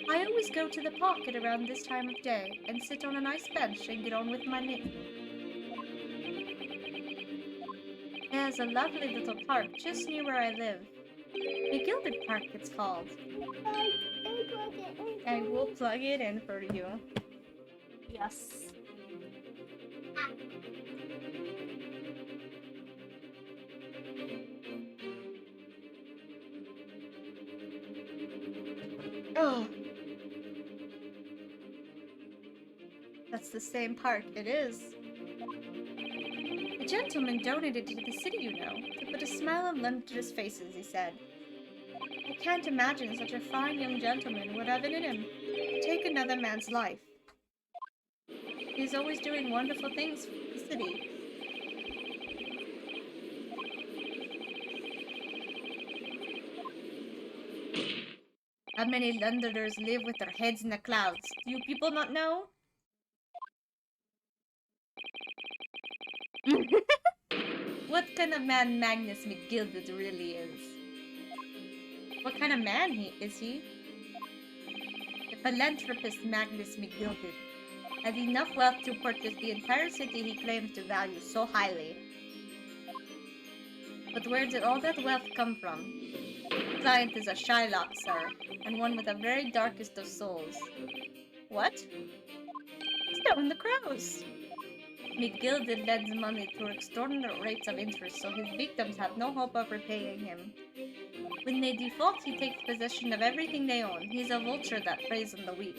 S1: I always go to the park at around this time of day, and sit on a nice bench and get on with my knitting. There's a lovely little park just near where I live. The Gilded Park, it's called. I will plug it in for you. Yes. Oh. That's the same park. It is. A gentleman donated to the city, you know, to put a smile on Londoners' faces, he said. I can't imagine such a fine young gentleman would have it in him to take another man's life. He's always doing wonderful things for the city. How many Londoners live with their heads in the clouds? Do you people not know? What kind of man Magnus McGilded really is? What kind of man is he? A philanthropist Magnus McGilded has enough wealth to purchase the entire city he claims to value so highly. But where did all that wealth come from? The client is a Shylock, sir, and one with the very darkest of souls. What? Stone the crows! McGilded lends money through extraordinary rates of interest, so his victims have no hope of repaying him. When they default, he takes possession of everything they own. He's a vulture that preys on the weak.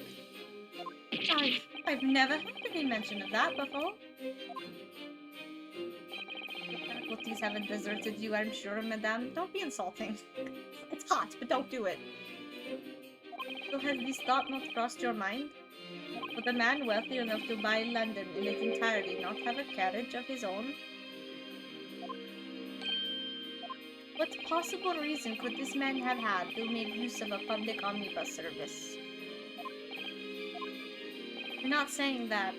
S1: I've never heard any mention of that before. The faculties haven't deserted you, I'm sure, madame. Don't be insulting. It's hot, but don't do it. So has this thought not crossed your mind? Would a man wealthy enough to buy London in its entirety not have a carriage of his own? What possible reason could this man have had to make use of a public omnibus service? You're not saying that.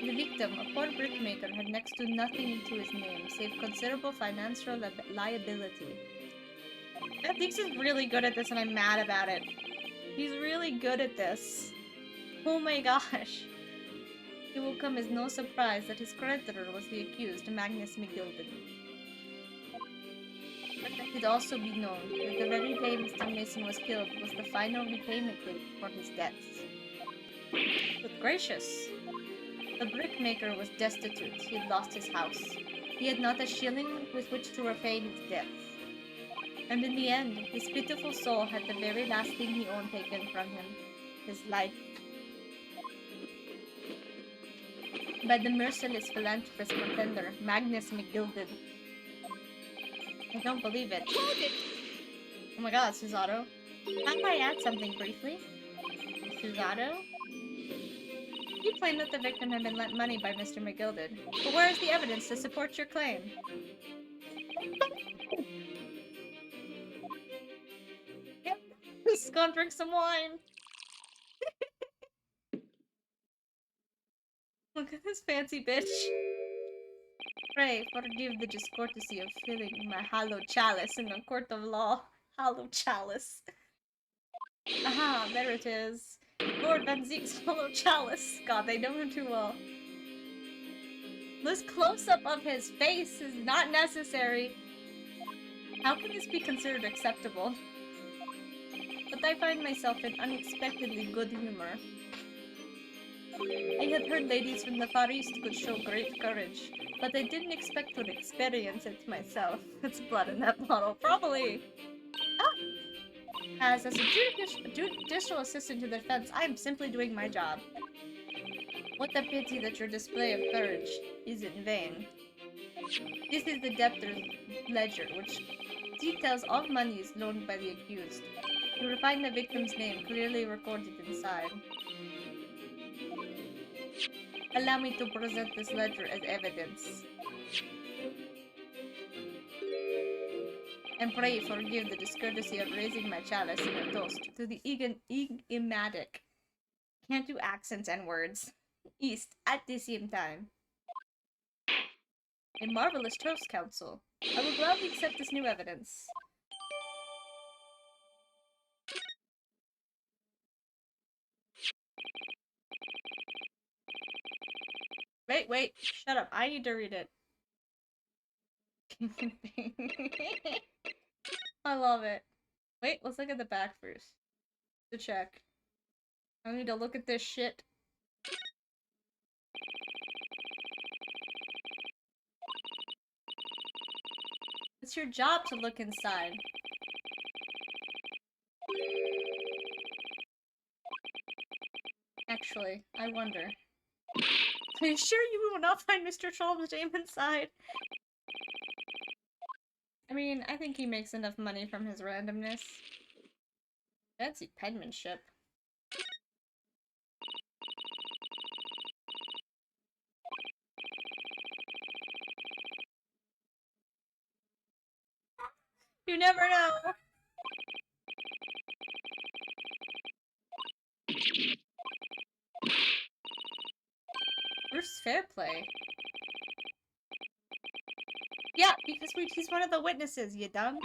S1: The victim, a poor brickmaker, had next to nothing to his name, save considerable financial liability. I think he's really good at this and I'm mad about it. He's really good at this. Oh my gosh. It will come as no surprise that his creditor was the accused, Magnus McGilded. But let it also be known that the very day Mr. Mason was killed was the final repayment date for his debts. Good gracious! The brickmaker was destitute. He had lost his house. He had not a shilling with which to repay his debts. And in the end, his pitiful soul had the very last thing he owned taken from him, his life. By the merciless philanthropist contender, Magnus McGilded. I don't believe it.
S4: Hold it!
S1: Oh my god, Susato. Might I add something briefly? Susato? You claim that the victim had been lent money by Mr. McGilded, but where is the evidence to support your claim? Just gonna drink some wine. Look at this fancy bitch. Pray, forgive the discourtesy of filling my hallowed chalice in a court of law. Hallowed chalice. Aha, there it is. Lord Van Zeek's hallowed chalice. God, they know him too well. This close-up of his face is not necessary. How can this be considered acceptable? But I find myself in unexpectedly good humor. I had heard ladies from the Far East could show great courage, but I didn't expect to experience it myself. It's blood in that bottle, probably. Ah! As a judicial assistant to the defense, I am simply doing my job. What a pity that your display of courage is in vain. This is the debtor's ledger, which details all monies loaned by the accused. You will find the victim's name clearly recorded inside. Allow me to present this ledger as evidence. And pray forgive the discourtesy of raising my chalice in a toast to the enigmatic. Can't do accents and words. East at the same time. A marvelous toast, counsel. I will gladly accept this new evidence. Wait, shut up. I need to read it. I love it. Wait, let's look at the back first. To check. I need to look at this shit. It's your job to look inside. Actually, I wonder. Are you sure you will not find Mr. Troll's name inside? I mean, I think he makes enough money from his randomness. Fancy penmanship. You never know! fair play. Yeah, because he's one of the witnesses, you dumb.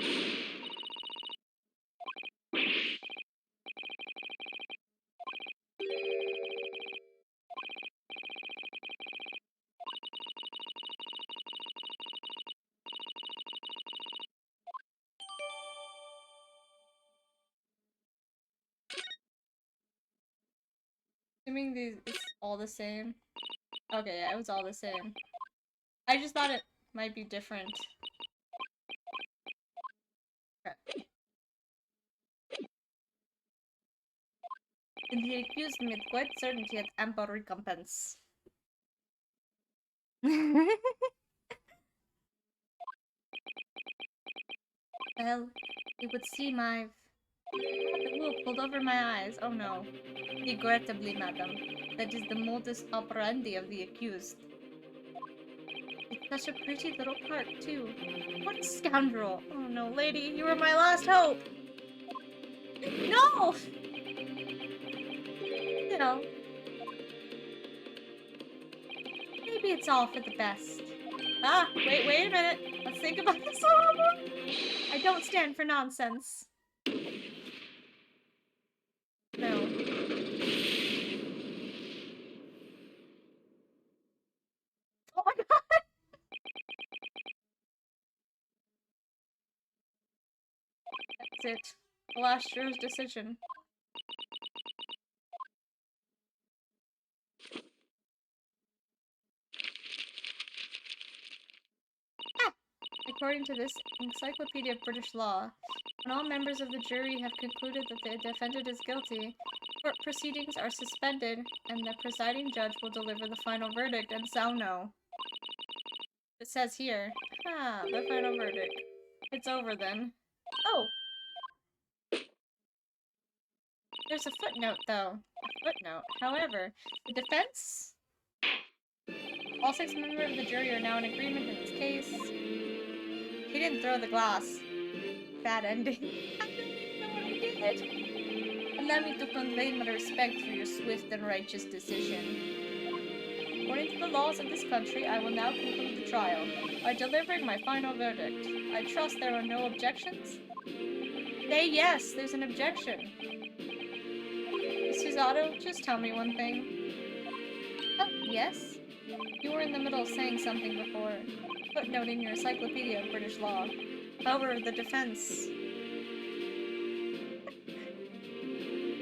S1: Assuming it's all the same. Okay, yeah, it was all the same. I just thought it might be different. Okay. And the accused made quite certainty at ample recompense. Well, it would seem I've... The wolf pulled over my eyes. Oh no. Regrettably, madam. That is the modus operandi of the accused. It's such a pretty little park, too. What a scoundrel! Oh no, lady, you were my last hope! No! Still. Maybe it's all for the best. Ah, wait a minute. Let's think about this a little more. I don't stand for nonsense. No. Oh my god! That's it. The last juror's decision. Ah! According to this Encyclopedia of British Law, when all members of the jury have concluded that the defendant is guilty, court proceedings are suspended, and the presiding judge will deliver the final verdict, and so no. It says here. Ah, the final verdict. It's over then. Oh! There's a footnote, though. A footnote. However, the defense... All 6 members of the jury are now in agreement in this case. He didn't throw the glass. Bad ending. I don't even know what I did. Allow me to convey my respect for your swift and righteous decision. According to the laws of this country, I will now conclude the trial by delivering my final verdict. I trust there are no objections? Say yes, there's an objection. Miss Susato, just tell me one thing. Oh, yes? You were in the middle of saying something before. Footnote in your Encyclopedia of British Law. However, the defense...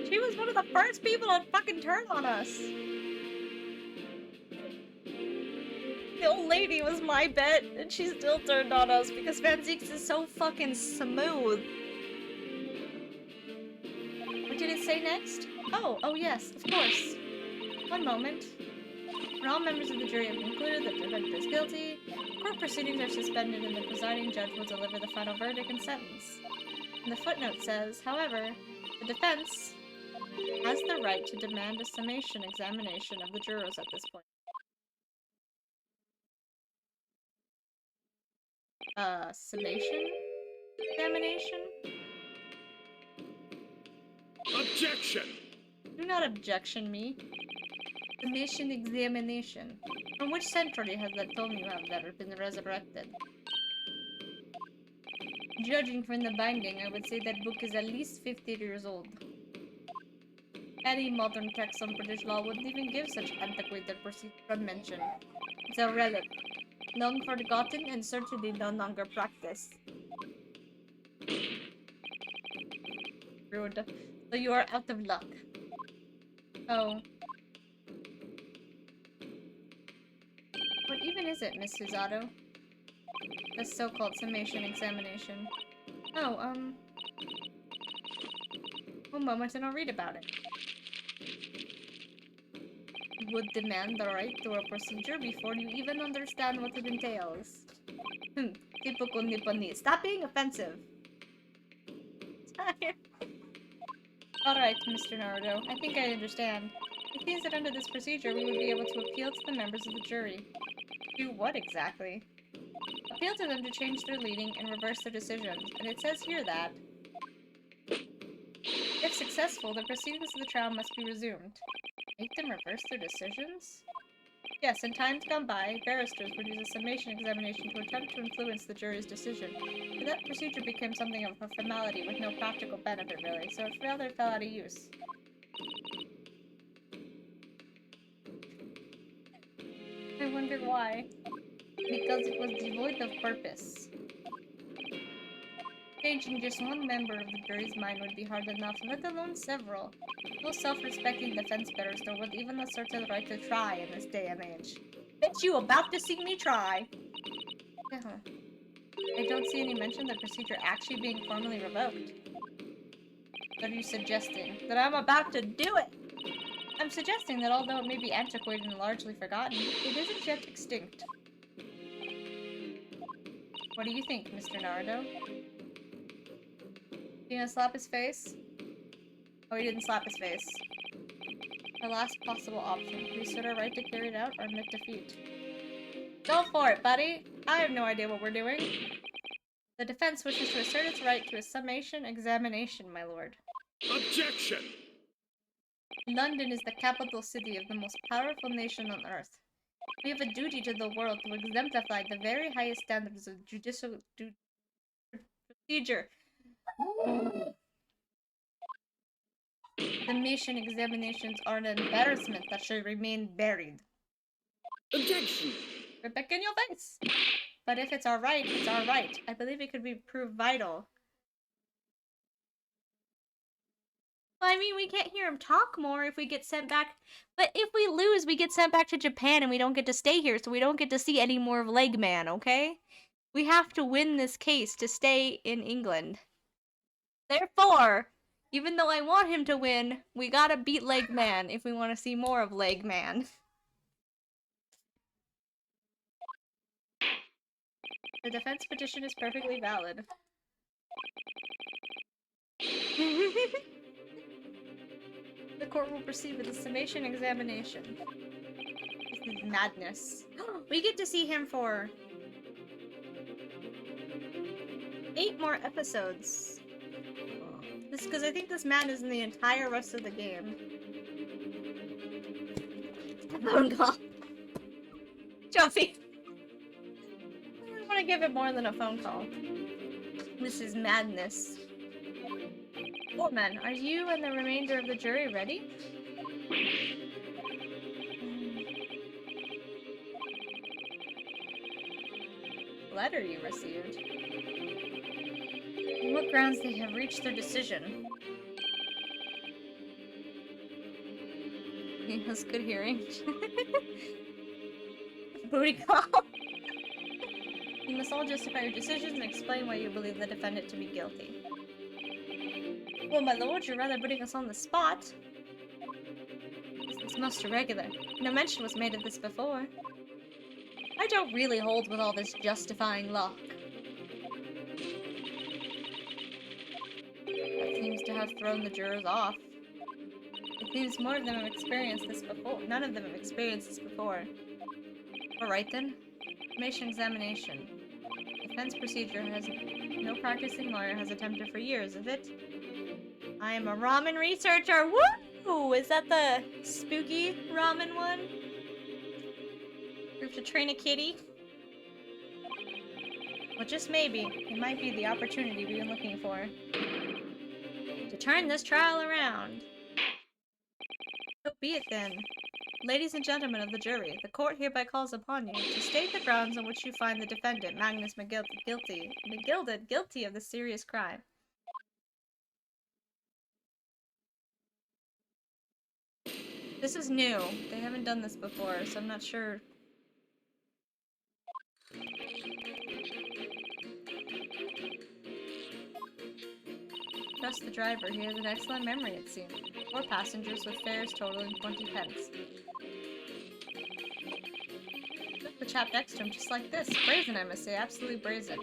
S1: She was one of the first people to fucking turn on us! The old lady was my bet, and she still turned on us because Van Zieks is so fucking smooth. What did it say next? Oh yes, of course. One moment. When all members of the jury have concluded that the defendant is guilty, court proceedings are suspended and the presiding judge will deliver the final verdict and sentence. And the footnote says, however, the defense has the right to demand a summation examination of the jurors at this point. Summation examination?
S2: Objection!
S1: Do not objection me. Summation examination. From which century has that tome you have there been resurrected? Judging from the binding, I would say that book is at least 50 years old. Any modern text on British law wouldn't even give such antiquated procedure mention. It's a relic, long forgotten and certainly no longer practiced. Rude. So you are out of luck. Oh. What even is it, Miss Susato? The so-called summation examination. Oh, one moment and I'll read about it. Would demand the right to a procedure before you even understand what it entails. Typical Nipponese. Stop being offensive. Alright, Mr. Naruto. I think I understand. It means that under this procedure, we would be able to appeal to the members of the jury. Do what exactly? Appeal to them to change their leading and reverse their decisions, and it says here that if successful, the proceedings of the trial must be resumed. Make them reverse their decisions? Yes, in times gone by, barristers would use a summation examination to attempt to influence the jury's decision. But that procedure became something of a formality with no practical benefit, really, so it rather fell out of use. I wonder why. Because it was devoid of purpose. Changing just one member of the jury's mind would be hard enough, let alone several. No self-respecting defense barrister would even assert the right to try in this day and age. Bet you about to see me try! Yeah. I don't see any mention of the procedure actually being formally revoked. What are you suggesting? That I'm about to do it! I'm suggesting that although it may be antiquated and largely forgotten, it isn't yet extinct. What do you think, Mr. Naruto? You gonna slap his face? Oh, he didn't slap his face. Our last possible option. We assert our right to carry it out or admit defeat. Go for it, buddy! I have no idea what we're doing. The defense wishes to assert its right to a summation examination, my lord.
S2: Objection!
S1: London is the capital city of the most powerful nation on earth. We have a duty to the world to exemplify the very highest standards of judicial procedure. Summation examinations are an embarrassment that should remain buried.
S2: Objection!
S1: Right back in your face! But if it's our right, it's our right. I believe it could be proved vital. Well, I mean, we can't hear him talk more if we get sent back. But if we lose, we get sent back to Japan and we don't get to stay here, so we don't get to see any more of Legman, okay? We have to win this case to stay in England. Therefore, even though I want him to win, we gotta beat Legman if we want to see more of Legman. The defense petition is perfectly valid. The court will proceed with the summation examination. This is madness. We get to see him for 8 more episodes. This because I think this man is in the entire rest of the game. Phone call. Joffy. I don't want to give it more than a phone call. This is madness. Foreman, are you and the remainder of the jury ready? Letter you received. On what grounds they have reached their decision? He has good hearing. Booty call. You must all justify your decisions and explain why you believe the defendant to be guilty. Well, my lord, you're rather putting us on the spot. This is most irregular. No mention was made of this before. I don't really hold with all this justifying luck. That seems to have thrown the jurors off. It seems more of them have experienced this before. None of them have experienced this before. Alright then. Summation examination. Defense procedure has no practicing lawyer has attempted for years, is it? I am a ramen researcher. Woo! Is that the spooky ramen one? Proof to train a kitty? Well, just maybe. It might be the opportunity we've been looking for. To turn this trial around. So be it then. Ladies and gentlemen of the jury, the court hereby calls upon you to state the grounds on which you find the defendant, Magnus guilty of the serious crime. This is new. They haven't done this before, so I'm not sure. Trust the driver. He has an excellent memory, it seems. 4 passengers with fares totaling 20 pence. The chap next to him just like this. Brazen, I must say. Absolutely brazen.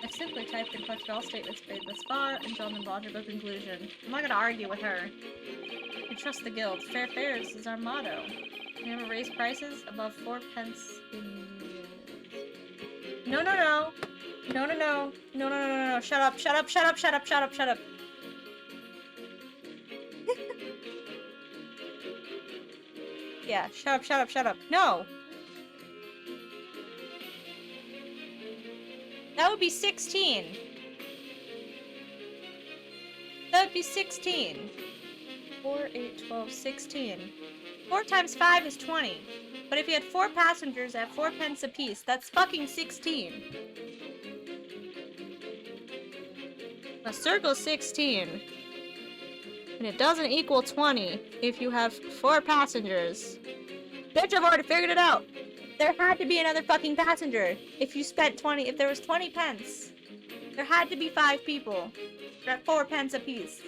S1: I've simply typed and collected all statements made thus far and drawn them logical conclusion. I'm not gonna argue with her. We trust the guild. Fair fares is our motto. We never raise prices above 4 pence in years. No, no, no. No, no, no. No, no, no, no, no. Shut up, shut up, shut up, shut up, shut up, shut up. Yeah, shut up, shut up, shut up. No! That would be 16. That would be 16. 4, 8, 12, 16. 4 times 5 is 20. But if you had 4 passengers at 4 pence apiece, that's fucking 16. A circle's 16. And it doesn't equal 20 if you have 4 passengers. Bitch, I've already figured it out! There had to be another fucking passenger if you spent 20, if there was 20 pence. There had to be 5 people. At 4 pence apiece.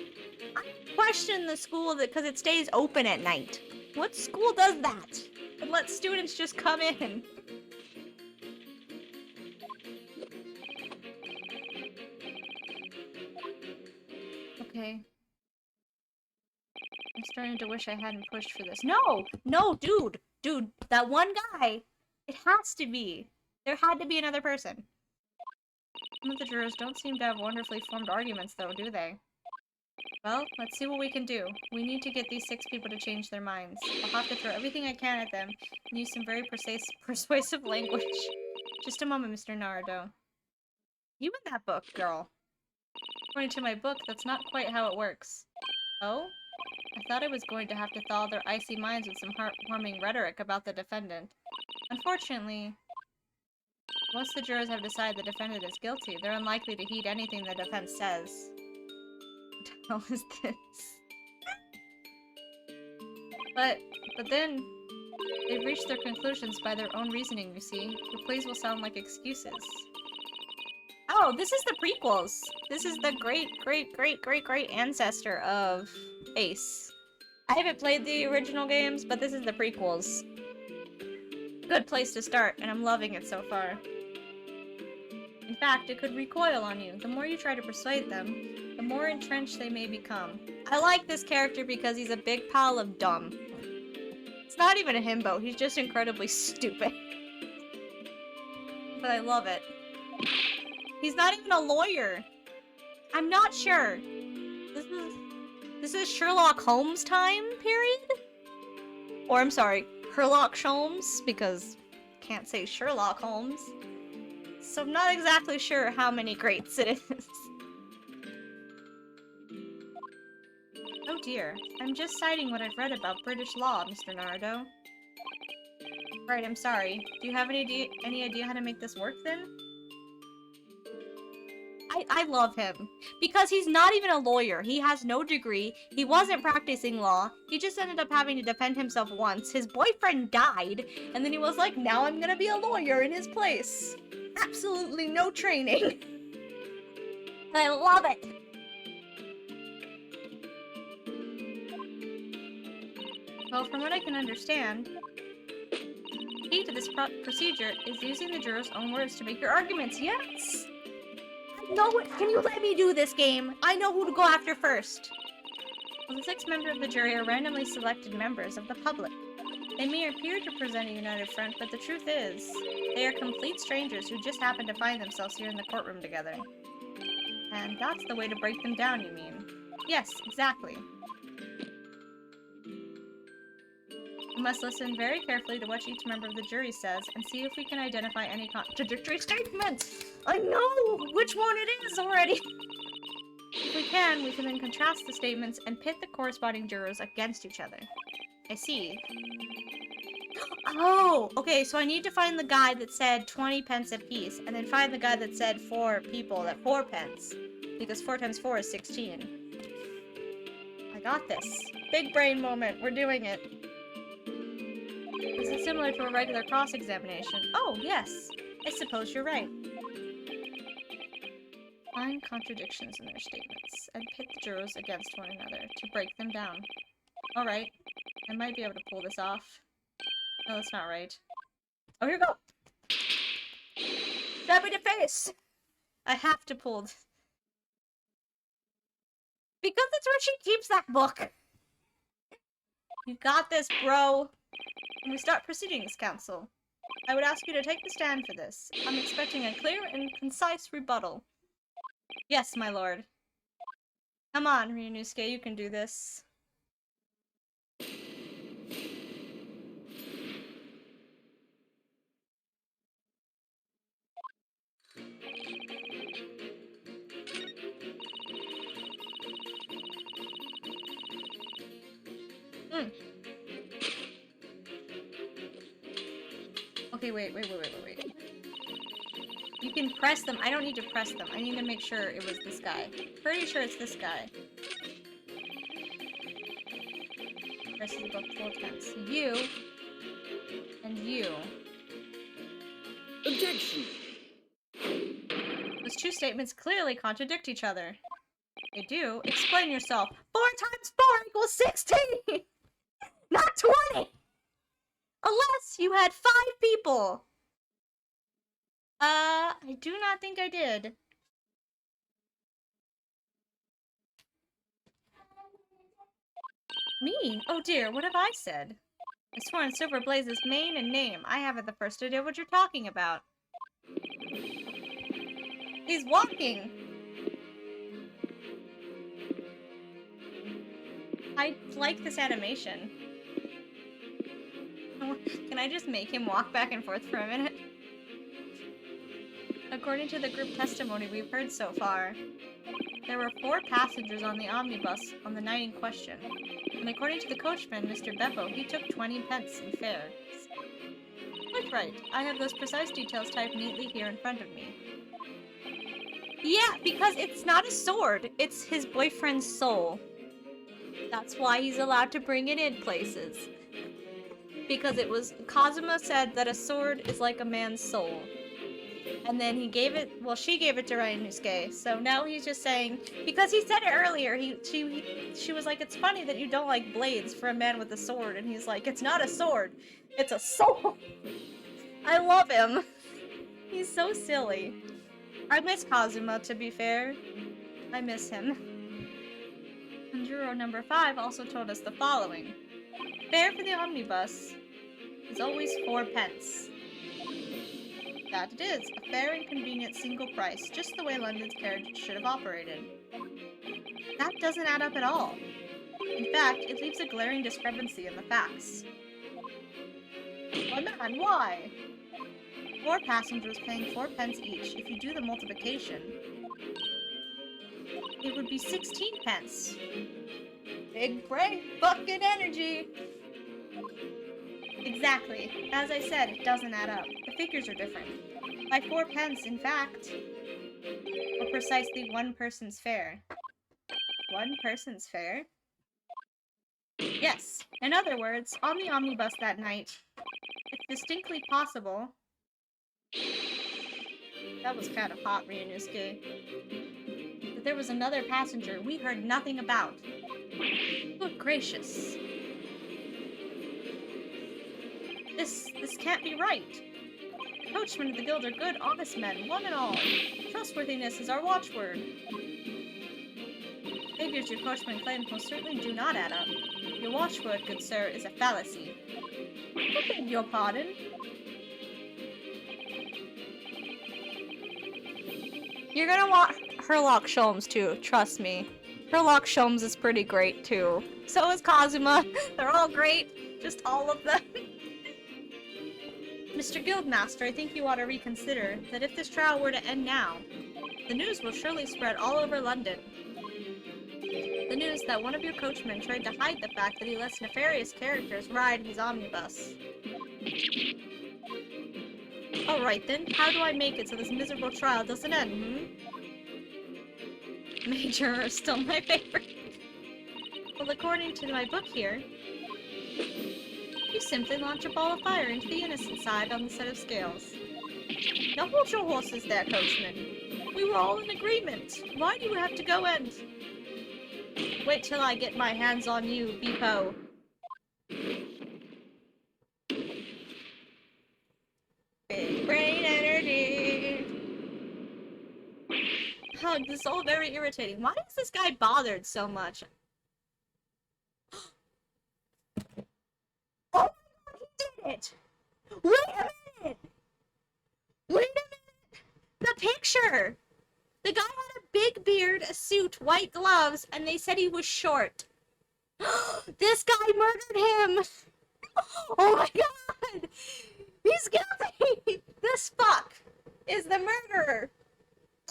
S1: I question the school because it stays open at night. What school does that? And let students just come in. Okay. I'm starting to wish I hadn't pushed for this. No! No, dude! Dude, that one guy! It has to be. There had to be another person. Some of the jurors don't seem to have wonderfully formed arguments, though, do they? Well, let's see what we can do. We need to get these 6 people to change their minds. I'll have to throw everything I can at them and use some very persuasive language. Just a moment, Mr. Naruto. You in that book, girl. According to my book, that's not quite how it works. Oh? I thought I was going to have to thaw their icy minds with some heartwarming rhetoric about the defendant. Unfortunately, once the jurors have decided the defendant is guilty, they're unlikely to heed anything the defense says. What the hell is this? But then, they've reached their conclusions by their own reasoning, you see. Your pleas will sound like excuses. Oh, this is the prequels! This is the great ancestor of Ace. I haven't played the original games, but this is the prequels. Good place to start, and I'm loving it so far. In fact, it could recoil on you. The more you try to persuade them, the more entrenched they may become. I like this character because he's a big pile of dumb. It's not even a himbo, he's just incredibly stupid. But I love it. He's not even a lawyer. I'm not sure. This is Sherlock Holmes time period? Or I'm sorry, Herlock Sholmes, because can't say Sherlock Holmes. So I'm not exactly sure how many greats it is. Oh dear, I'm just citing what I've read about British law, Mr. Naruto. Right, I'm sorry. Do you have any idea how to make this work then? I love him. Because he's not even a lawyer. He has no degree. He wasn't practicing law. He just ended up having to defend himself once. His boyfriend died, and then he was like, now I'm gonna be a lawyer in his place. Absolutely no training. I love it. Well, from what I can understand, the key to this procedure is using the jurors' own words to make your arguments. Yes! No, can you let me do this game? I know who to go after first. Well, the 6 members of the jury are randomly selected members of the public. They may appear to present a united front, but the truth is, they are complete strangers who just happen to find themselves here in the courtroom together. And that's the way to break them down, you mean? Yes, exactly. We must listen very carefully to what each member of the jury says and see if we can identify any contradictory statements. I know which one it is already. If we can then contrast the statements and pit the corresponding jurors against each other. I see. Oh, okay, so I need to find the guy that said 20 pence apiece, and then find the guy that said 4 people at 4 pence. Because 4 times 4 is 16. I got this. Big brain moment, we're doing it. This is similar to a regular cross-examination. Oh, yes. I suppose you're right. Find contradictions in their statements, and pit the jurors against one another to break them down. Alright. I might be able to pull this off. No, that's not right. Oh, here we go! Stab me in the face! I have to pull... Because that's where she keeps that book! You got this, bro! When we start proceedings, counsel, I would ask you to take the stand for this. I'm expecting a clear and concise rebuttal. Yes, my lord. Come on, Ryunosuke, you can do this. Mm. Okay, wait. You can press them. I don't need to press them. I need to make sure it was this guy. Pretty sure it's this guy. Presses above 4 times. You. And you.
S5: Objection!
S1: Those two statements clearly contradict each other. They do. Explain yourself. 4 times 4 equals 16! Not 20! Unless you had 5 people! I do not think I did. Me? Oh dear, what have I said? I swore on Silver Blaze's name and name. I haven't the first idea what you're talking about. He's walking! I like this animation. Can I just make him walk back and forth for a minute? According to the group testimony we've heard so far, there were 4 passengers on the omnibus on the night in question. And according to the coachman, Mr. Beppo, he took 20 pence in fare. Quite right. I have those precise details typed neatly here in front of me. Yeah, because it's not a sword. It's his boyfriend's soul. That's why he's allowed to bring it in places. Because it was... Kazuma said that a sword is like a man's soul. And then he gave it... Well, she gave it to Ryunosuke. So now he's just saying... Because he said it earlier. She was like, it's funny that you don't like blades for a man with a sword. And he's like, it's not a sword. It's a soul. I love him. He's so silly. I miss Kazuma, to be fair. I miss him. And juror number 5 also told us the following. Fare for the omnibus is always 4 pence. That it is, a fair and convenient single price, just the way London's carriage should have operated. That doesn't add up at all. In fact, it leaves a glaring discrepancy in the facts. Why, man, why? 4 passengers paying 4 pence each. If you do the multiplication, it would be 16 pence. Big brain fucking energy! Exactly. As I said, it doesn't add up. The figures are different. By 4 pence, in fact, or precisely 1 person's fare. 1 person's fare? Yes. In other words, on the omnibus that night, it's distinctly possible... That was kind of hot, Ryunosuke. That there was another passenger we heard nothing about. Good gracious. This can't be right. The coachmen of the guild are good, honest men, one and all. Trustworthiness is our watchword. Figures your coachman claims most certainly do not add up. Your watchword, good sir, is a fallacy. I beg your pardon? You're gonna want Herlock Sholmes too, trust me. Herlock Sholmes is pretty great too. So is Kazuma. They're all great. Just all of them. Mr. Guildmaster, I think you ought to reconsider that if this trial were to end now, the news will surely spread all over London. The news that one of your coachmen tried to hide the fact that he lets nefarious characters ride his omnibus. Alright then, how do I make it so this miserable trial doesn't end, Major is still my favorite. Well, according to my book here, you simply launch a ball of fire into the innocent side on the set of scales. Now hold your horses there, coachman. We were all in agreement. Why do you have to go and... Wait till I get my hands on you, Beepo. Big brain energy. Oh, this is all very irritating. Why is this guy bothered so much? Oh my god, he did it! Wait a minute! Wait a minute! The picture! The guy had a big beard, a suit, white gloves, and they said he was short. This guy murdered him! Oh my god! He's guilty! This fuck is the murderer!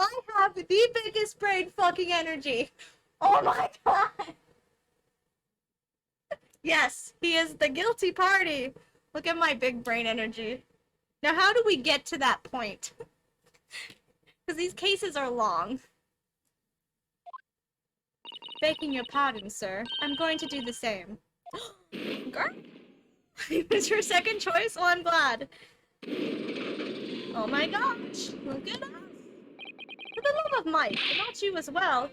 S1: I have the biggest brain fucking energy! Oh my god! Yes, he is the guilty party. Look at my big brain energy. Now, how do we get to that point? Because these cases are long. Begging your pardon, sir. I'm going to do the same. Girl? It was your second choice? Well, I'm glad. Oh my gosh. Look at us. For the love of Mike, but not you as well.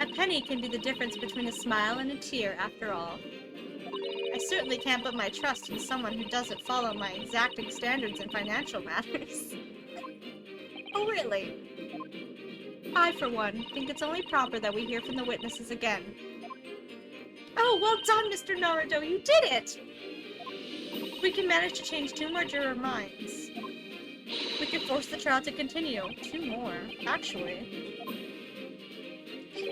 S1: A penny can be the difference between a smile and a tear, after all. I certainly can't put my trust in someone who doesn't follow my exacting standards in financial matters. Oh, really? I, for one, think it's only proper that we hear from the witnesses again. Oh, well done, Mr. Naruto, you did it! We can manage to change 2 more juror minds. We can force the trial to continue. 2 more, actually.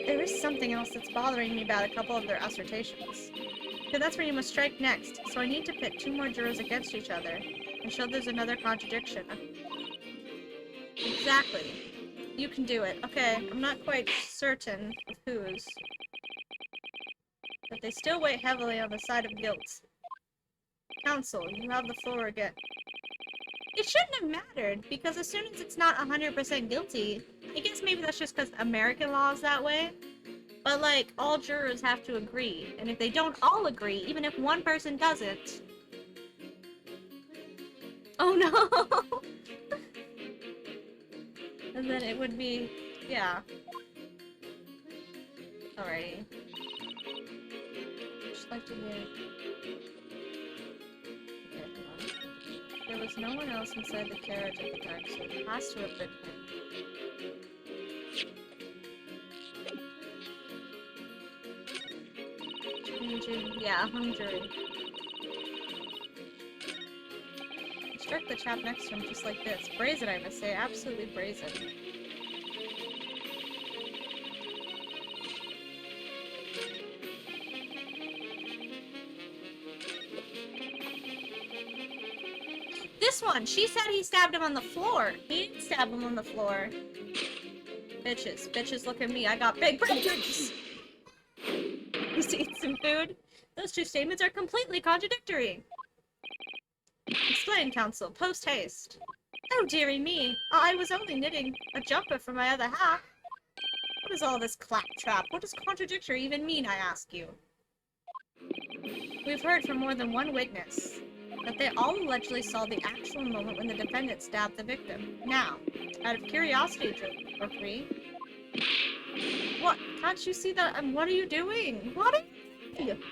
S1: There is something else that's bothering me about a couple of their assertions. So that's where you must strike next, so I need to pit 2 more jurors against each other, and show there's another contradiction. Exactly. You can do it. Okay, I'm not quite certain of whose. But they still weigh heavily on the side of guilt. Counsel, you have the floor again. It shouldn't have mattered, because as soon as it's not 100% guilty, I guess maybe that's just because American law is that way, but like, all jurors have to agree, and if they don't all agree, even if one person doesn't... Oh no! And then it would be... yeah. Alrighty. Just like to hear... Okay, hold on. There was no one else inside the carriage at the time, so it has to have been him. Changing... yeah, hung jury. Struck the chap next to him just like this. Brazen, I must say. Absolutely brazen. This one! She said he stabbed him on the floor. He didn't stab him on the floor. Bitches. Bitches, look at me. I got big brains! Just to eat some food. Those 2 statements are completely contradictory. Explain, counsel. Post haste. Oh, dearie me. I was only knitting a jumper for my other half. What is all this claptrap? What does contradictory even mean, I ask you? We've heard from more than one witness that they all allegedly saw the actual moment when the defendant stabbed the victim. Now, out of curiosity, Jeffrey, what? Can't you see that? What are you doing? What are you doing?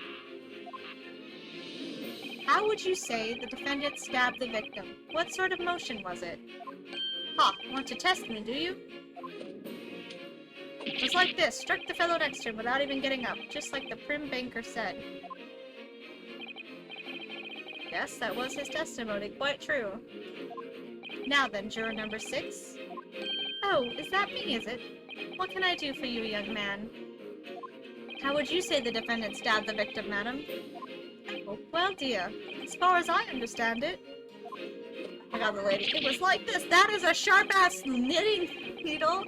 S1: How would you say the defendant stabbed the victim? What sort of motion was it? Ha, want to test me, do you? It was like this, struck the fellow next to him without even getting up, just like the prim banker said. Yes, that was his testimony, quite true. Now then, juror number 6. Oh, is that me, is it? What can I do for you, young man? How would you say the defendant stabbed the victim, madam? Oh, well, dear, as far as I understand it... I got the lady. It was like this. That is a sharp-ass knitting needle.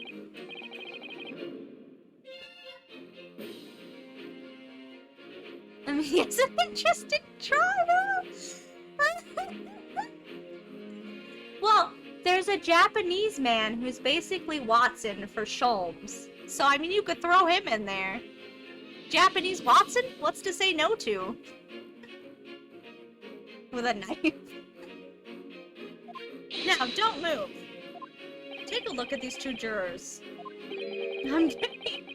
S1: I mean, it's an interesting trial. Well, there's a Japanese man who's basically Watson for Sholmes. So, I mean, you could throw him in there. Japanese Watson? What's to say no to? With a knife. Now, don't move. Take a look at these 2 jurors. I'm kidding.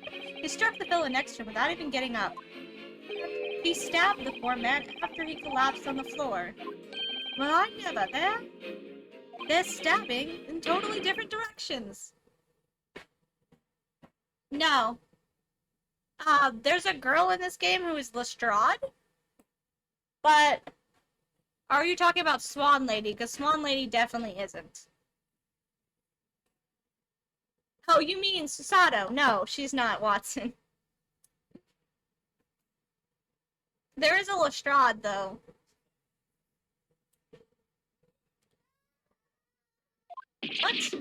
S1: He struck the fellow next to him without even getting up. He stabbed the poor man after he collapsed on the floor. Well, I never. They're stabbing in totally different directions. No. There's a girl in this game who is Lestrade. But... are you talking about Swan Lady? Because Swan Lady definitely isn't. Oh, you mean Susato? No, she's not Watson. There is a Lestrade, though. What?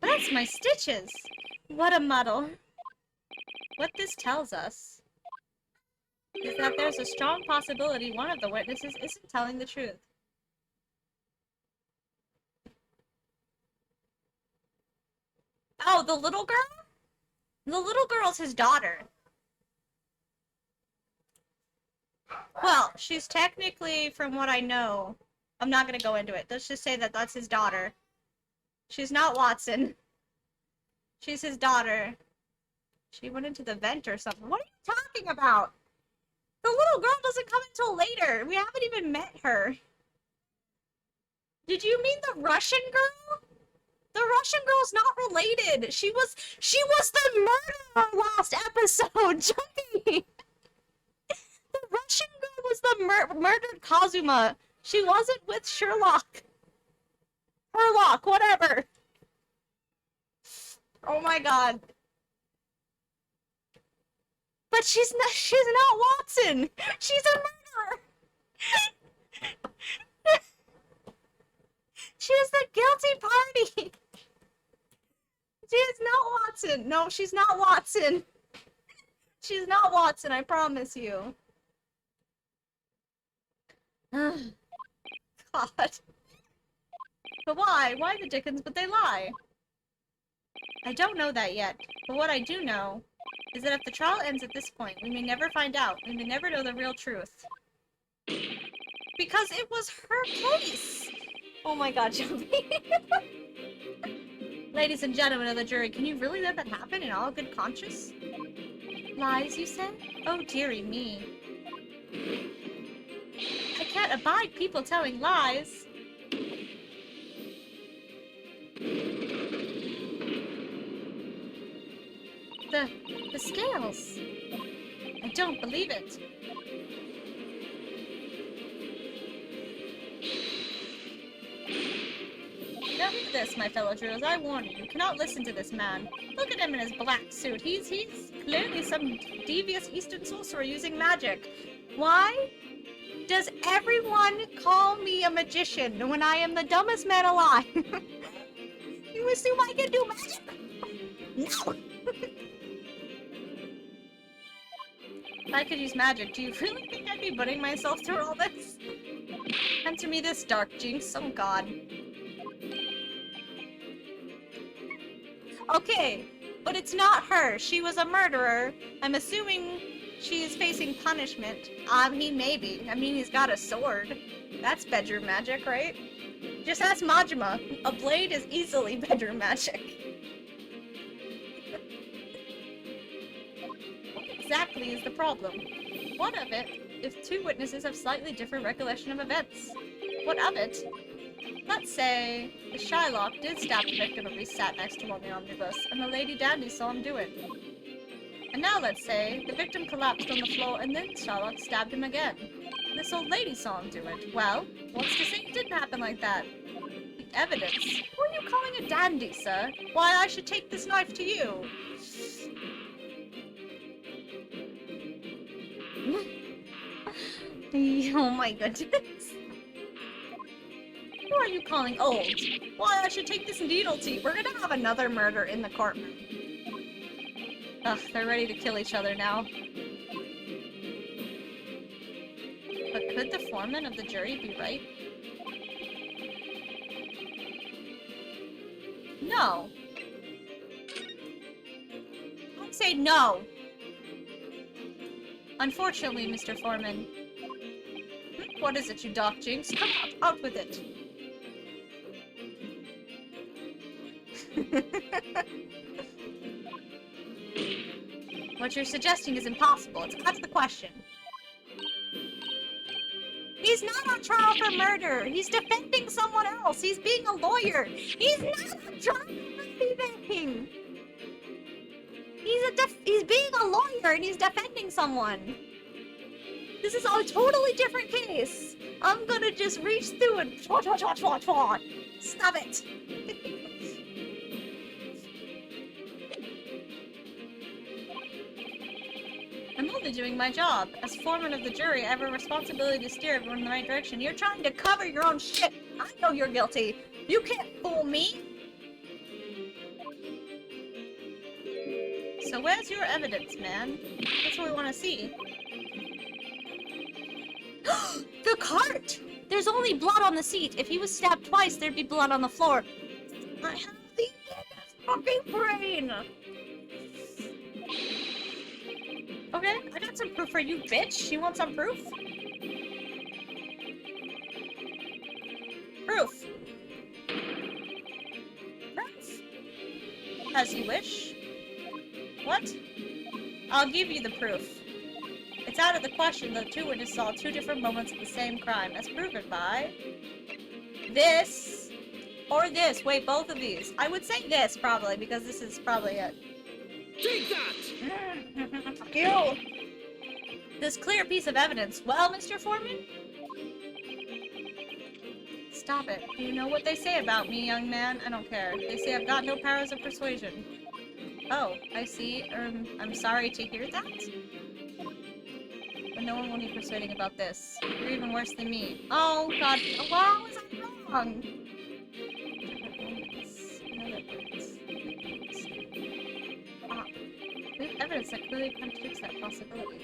S1: That's my stitches! What a muddle. What this tells us is that there's a strong possibility one of the witnesses isn't telling the truth. Oh, the little girl? The little girl's his daughter. Well, she's technically, from what I know, I'm not gonna go into it. Let's just say that that's his daughter. She's not Watson. She's his daughter. She went into the vent or something. What are you talking about? The little girl doesn't come until later. We haven't even met her. Did you mean the Russian girl? The Russian girl's not related. She was the murderer last episode, Jumpy. The Russian girl was the murdered Kazuma. She wasn't with Sherlock. Herlock, whatever. Oh my god. But she's not Watson. She's a murderer. She's the guilty party. She is not Watson. No, she's not Watson. She's not Watson, I promise you. God. But why? Why the dickens would they lie? I don't know that yet, but what I do know is that if the trial ends at this point, we may never find out. We may never know the real truth. Because it was her case! Oh my god, Jumpy. Ladies and gentlemen of the jury, can you really let that happen in all good conscience? Lies, you said? Oh dearie me. I can't abide people telling lies. The scales. I don't believe it. Now read this, my fellow jurors. I warn you, you cannot listen to this man. Look at him in his black suit. He's clearly some devious Eastern sorcerer using magic. Why does everyone call me a magician when I am the dumbest man alive? You assume I can do magic? No! If I could use magic, do you really think I'd be putting myself through all this? Answer me this, Dark Jinx. Oh god. Okay, but it's not her. She was a murderer. I'm assuming she's facing punishment. I mean, maybe. I mean, he's got a sword. That's bedroom magic, right? Just ask Majima. A blade is easily bedroom magic. What exactly is the problem? What of it if two witnesses have slightly different recollection of events? What of it? Let's say the Shylock did stab the victim if he sat next to him on the omnibus, and the Lady Dandy saw him do it. And now let's say the victim collapsed on the floor and then Shylock stabbed him again. This old lady saw him do it. Well, what's to say it didn't happen like that? The evidence. Who are you calling a dandy, sir? Why, I should take this knife to you. Oh my goodness. Who are you calling old? Why, I should take this needle to you. We're gonna have another murder in the courtroom. Ugh, they're ready to kill each other now. But could the foreman of the jury be right? No. I'd say no. Unfortunately, Mr. Foreman. What is it, you Doc Jinx? Come out with it. What you're suggesting is impossible. It's out of the question. He's not on trial for murder. He's defending someone else. He's being a lawyer. He's not on trial for anything. He's being a lawyer and he's defending someone. This is a totally different case. I'm gonna just reach through and twat. Stop it. I'm only doing my job. As foreman of the jury, I have a responsibility to steer everyone in the right direction. You're trying to cover your own shit. I know you're guilty. You can't fool me. So where's your evidence, man? That's what we want to see. The cart! There's only blood on the seat. If he was stabbed twice, there'd be blood on the floor. I have the fucking brain! Okay, I got some proof for you, bitch. You want some proof? Proof. Proof. As you wish. What? I'll give you the proof. It's out of the question that two witnesses saw two different moments of the same crime, as proven by this or this. Wait, both of these. I would say this, probably, because this is probably it.
S5: Take that!
S1: Fuck you! This clear piece of evidence. Well, Mr. Foreman? Stop it. Do you know what they say about me, young man? I don't care. They say I've got no powers of persuasion. Oh, I see. I'm sorry to hear that. But no one will need persuading about this. You're even worse than me. Oh, God. Wow, was I wrong? We have evidence that clearly contradicts that possibility.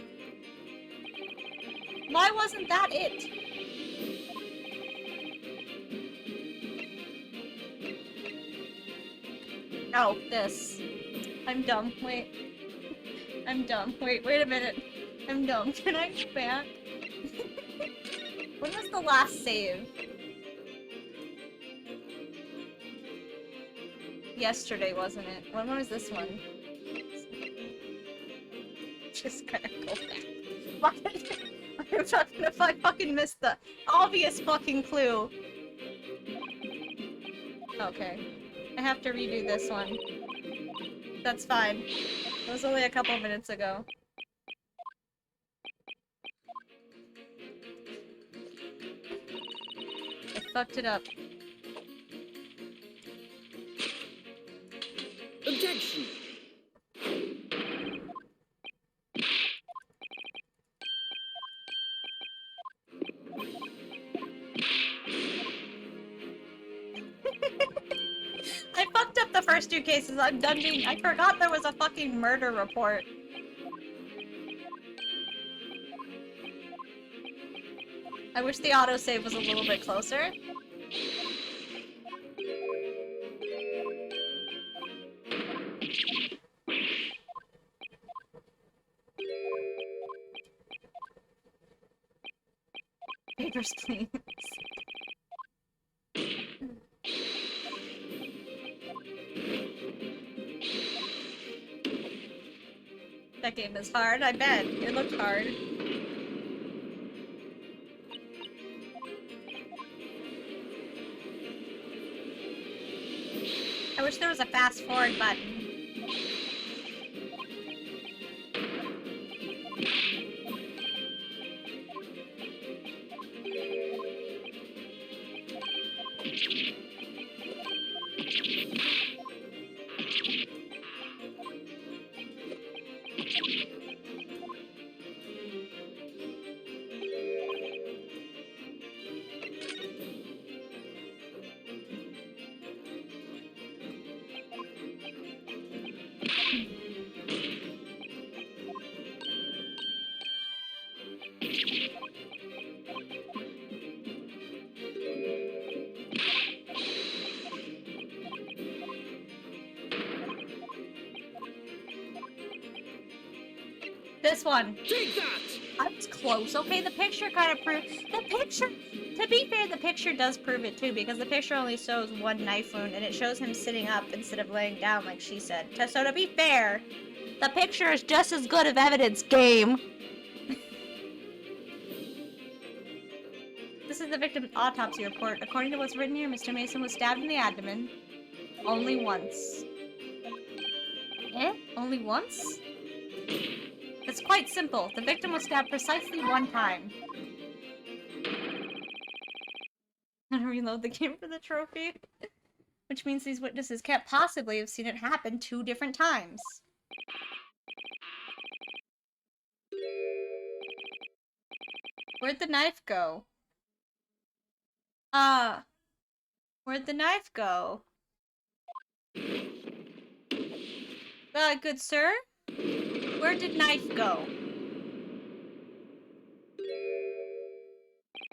S1: Why wasn't that it? Oh, this. I'm dumb. Wait. I'm dumb. Wait a minute. I'm dumb. Can I go back? When was the last save? Yesterday, wasn't it? When was this one? Just gonna go back. I'm talking if I fucking missed the obvious fucking clue. Okay. I have to redo this one. That's fine. It was only a couple minutes ago. I fucked it up.
S5: Objection!
S1: I fucked up the first two cases. I'm done being- I forgot there was a fucking murder report. I wish the autosave was a little bit closer. Papers, please. That game is hard, I bet. It looked hard. I wish there was a fast forward button. This one.
S5: Take that!
S1: I was close, okay? The picture kind of proved- the picture- to be fair, the picture does prove it too, because the picture only shows one knife wound, and it shows him sitting up instead of laying down like she said. So to be fair, the picture is just as good of evidence, game! This is the victim's autopsy report. According to what's written here, Mr. Mason was stabbed in the abdomen. Only once. Eh? Only once? It's quite simple. The victim was stabbed precisely one time. I'm gonna reload the game for the trophy. Which means these witnesses can't possibly have seen it happen 2 different times. Where'd the knife go? Where'd the knife go? Good sir? Where did knife go?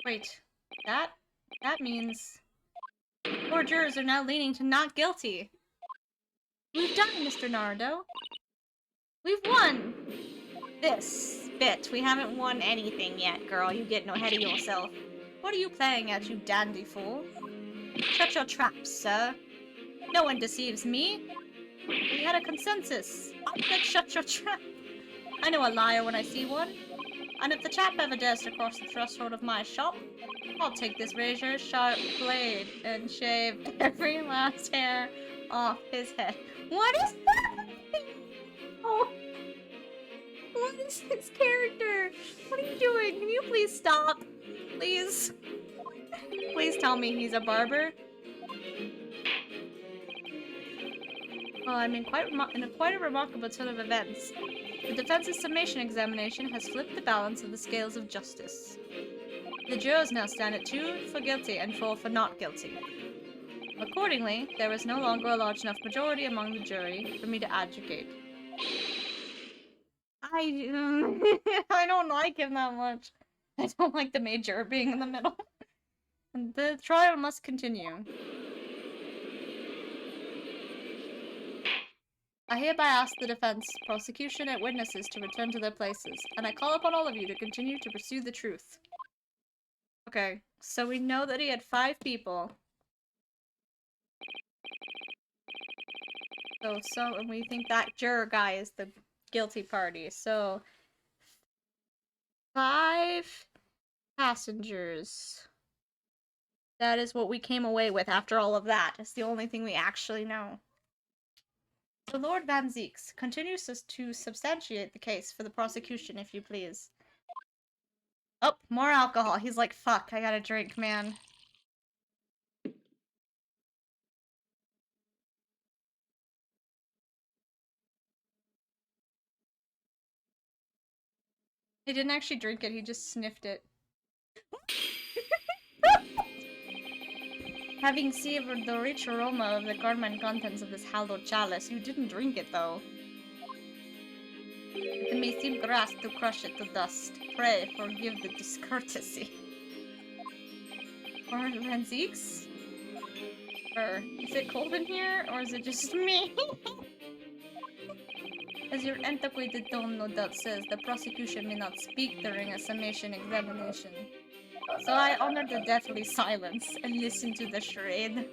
S1: Wait, that means 4 jurors are now leaning to not guilty. We've done it, Mr. Naruto. We've won this bit. We haven't won anything yet, girl. You getting ahead of yourself. What are you playing at, you dandy fool? Shut your traps, sir. No one deceives me. We had a consensus. I said shut your trap. I know a liar when I see one. And if the chap ever dares to cross the threshold of my shop, I'll take this razor-sharp blade and shave every last hair off his head. What is that? Oh. What is this character? What are you doing? Can you please stop? Please. Please tell me he's a barber. Well, I'm in quite a remarkable turn of events. The defense's summation examination has flipped the balance of the scales of justice. The jurors now stand at 2 for guilty and 4 for not guilty. Accordingly, there is no longer a large enough majority among the jury for me to adjudicate. I don't like him that much. I don't like the major being in the middle. The trial must continue. I hereby ask the defense, prosecution, and witnesses to return to their places, and I call upon all of you to continue to pursue the truth. Okay, so we know that he had 5 people. And we think that juror guy is the guilty party, so 5 passengers. That is what we came away with after all of that. It's the only thing we actually know. So Lord Van Zeeks continues to substantiate the case for the prosecution, if you please. Oh, more alcohol. He's like, fuck, I gotta drink, man. He didn't actually drink it, he just sniffed it. Having savored the rich aroma of the garment contents of this hallowed chalice, you didn't drink it, though. It may seem grass to crush it to dust. Pray, forgive the discourtesy. Or Van Zeeks? Or is it cold in here, or is it just me? As your antiquated tone no doubt says, the prosecution may not speak during a summation examination. So I honor the deathly silence and listen to the charade.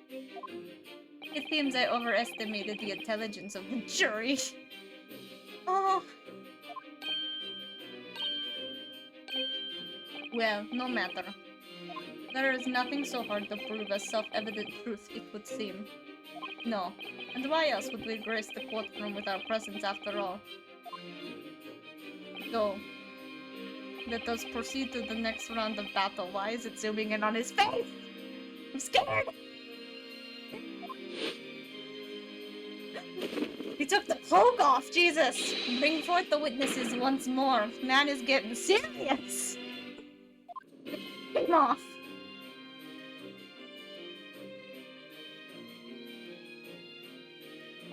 S1: It seems I overestimated the intelligence of the jury. Oh. Well, no matter. There is nothing so hard to prove as self-evident truth, it would seem. No. And why else would we grace the courtroom with our presence after all? So, let us proceed to the next round of battle. Why is it zooming in on his face? I'm scared! He took the cloak off, Jesus! Bring forth the witnesses once more. Man is getting serious! Take him off.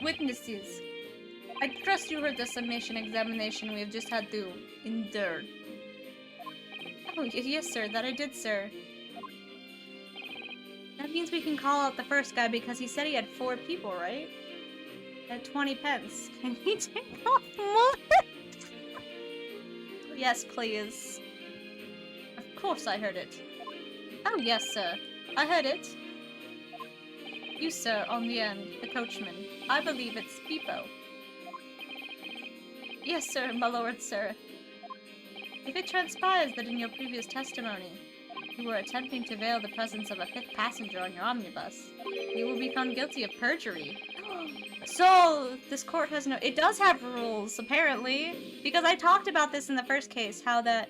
S1: Witnesses, I trust you heard the summation examination we have just had to endure. Oh, yes, sir. That I did, sir. That means we can call out the first guy because he said he had 4 people, right? At 20 pence. Can he take off more? Yes, please. Of course I heard it. Oh, yes, sir. I heard it. You, sir, on the end, the coachman. I believe it's Peepo. Yes, sir, my lord, sir. If it transpires that in your previous testimony, you were attempting to veil the presence of a 5th passenger on your omnibus, you will be found guilty of perjury. So, this court has no- it does have rules, apparently. Because I talked about this in the first case, how that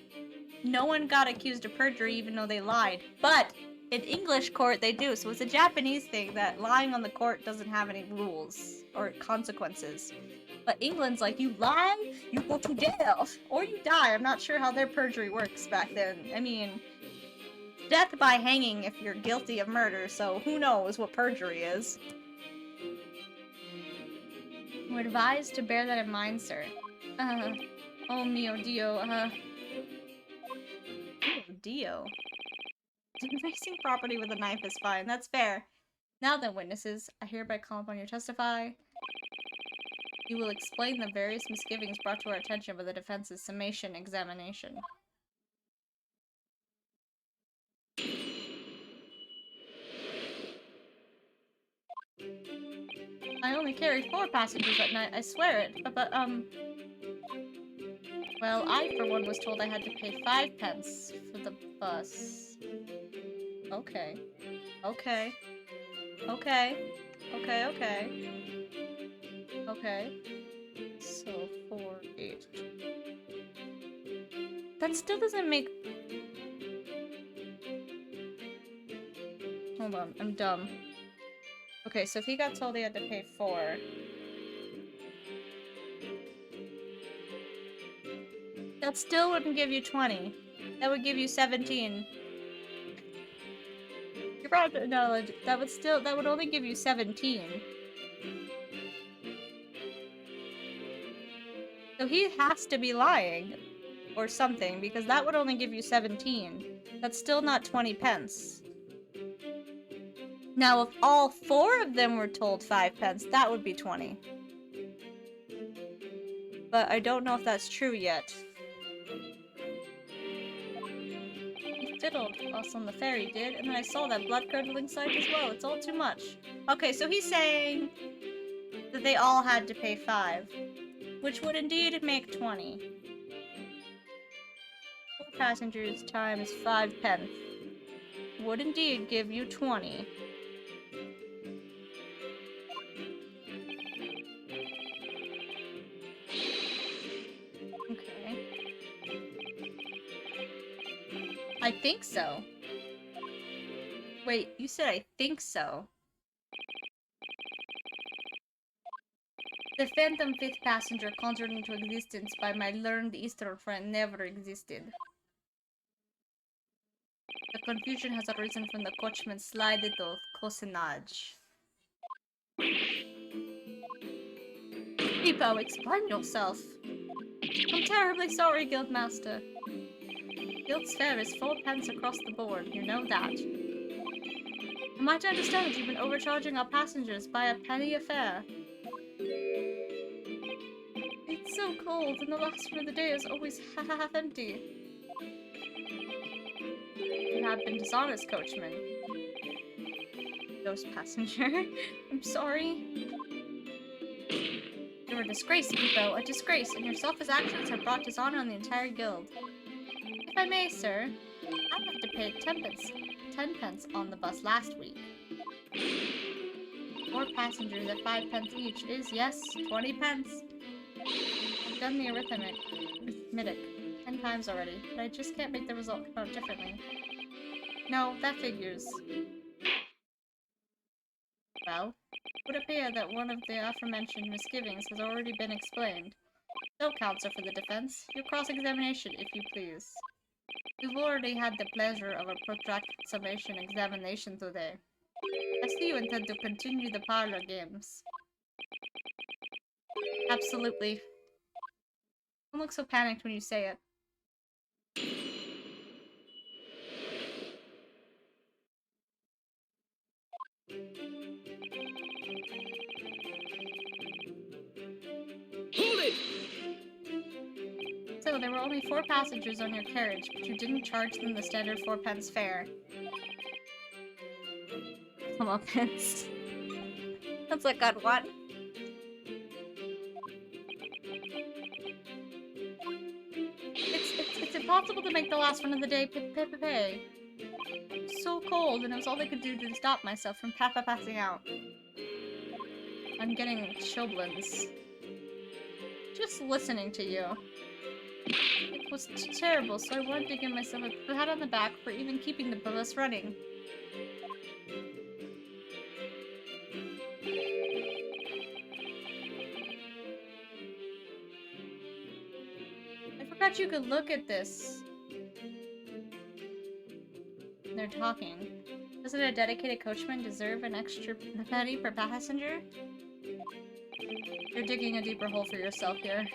S1: no one got accused of perjury even though they lied. But in English court, they do. So it's a Japanese thing that lying on the court doesn't have any rules or consequences. But England's like, you lie, you go to jail, or you die. I'm not sure how their perjury works back then. I mean, death by hanging if you're guilty of murder, so who knows what perjury is. We're advised to bear that in mind, sir. Oh mio Dio, Dio. Defacing property with a knife is fine. That's fair. Now then, witnesses, I hereby call upon you to testify. You will explain the various misgivings brought to our attention by the defense's summation examination. I only carried 4 passengers that night, I swear it. Well, I, for one, was told I had to pay 5 pence for the bus. Okay. Okay. Okay. Okay. So, 4, 8. That still doesn't make... Hold on, I'm dumb. Okay, so if he got told he had to pay 4... That still wouldn't give you 20. That would give you 17. You're proud to acknowledge that would only give you 17. So he has to be lying. Or something, because that would only give you 17. That's still not 20 pence. Now, if all 4 of them were told 5 pence, that would be 20. But I don't know if that's true yet. He fiddled us on the ferry, did, and then I saw that blood-curdling sight as well. It's all too much. Okay, so he's saying that they all had to pay 5, which would indeed make 20. 4 passengers times 5 pence would indeed give you 20. Okay. I think so. Wait, you said I think so. The phantom 5th passenger conjured into existence by my learned Eastern friend never existed. The confusion has arisen from the coachman's sly little cousinage. Pipo, explain yourself. I'm terribly sorry, Guildmaster. Guild's fare is 4 pence across the board, you know that. Am I to understand you've been overcharging our passengers by a penny a fare? It's so cold, and the last one of the day is always half empty. You have been dishonest, coachman. Ghost passenger. I'm sorry. You're a disgrace, Pipo, a disgrace, and your selfish actions have brought dishonor on the entire guild. If I may, sir, I had to pay 10 pence on the bus last week. 4 passengers at 5 pence each is, yes, 20 pence. I've done the arithmetic 10 times already, but I just can't make the result come out differently. No, that figures. Well, it would appear that one of the aforementioned misgivings has already been explained. So, counsel for the defense, your cross-examination, if you please. We've already had the pleasure of a protracted summation examination today. I see you intend to continue the parlor games. Absolutely. Don't look so panicked when you say it.
S5: Hold it!
S1: So, there were only 4 passengers on your carriage, but you didn't charge them the standard 4 pence fare. Come on, pence. That's like God, what? It's impossible to make the last one of the day pay. It's so cold, and it was all I could do to stop myself from passing out. I'm getting chilblains. Just listening to you. It was terrible, so I wanted to give myself a pat on the back for even keeping the bus running. I forgot you could look at this. They're talking. Doesn't a dedicated coachman deserve an extra penny per passenger? You're digging a deeper hole for yourself here.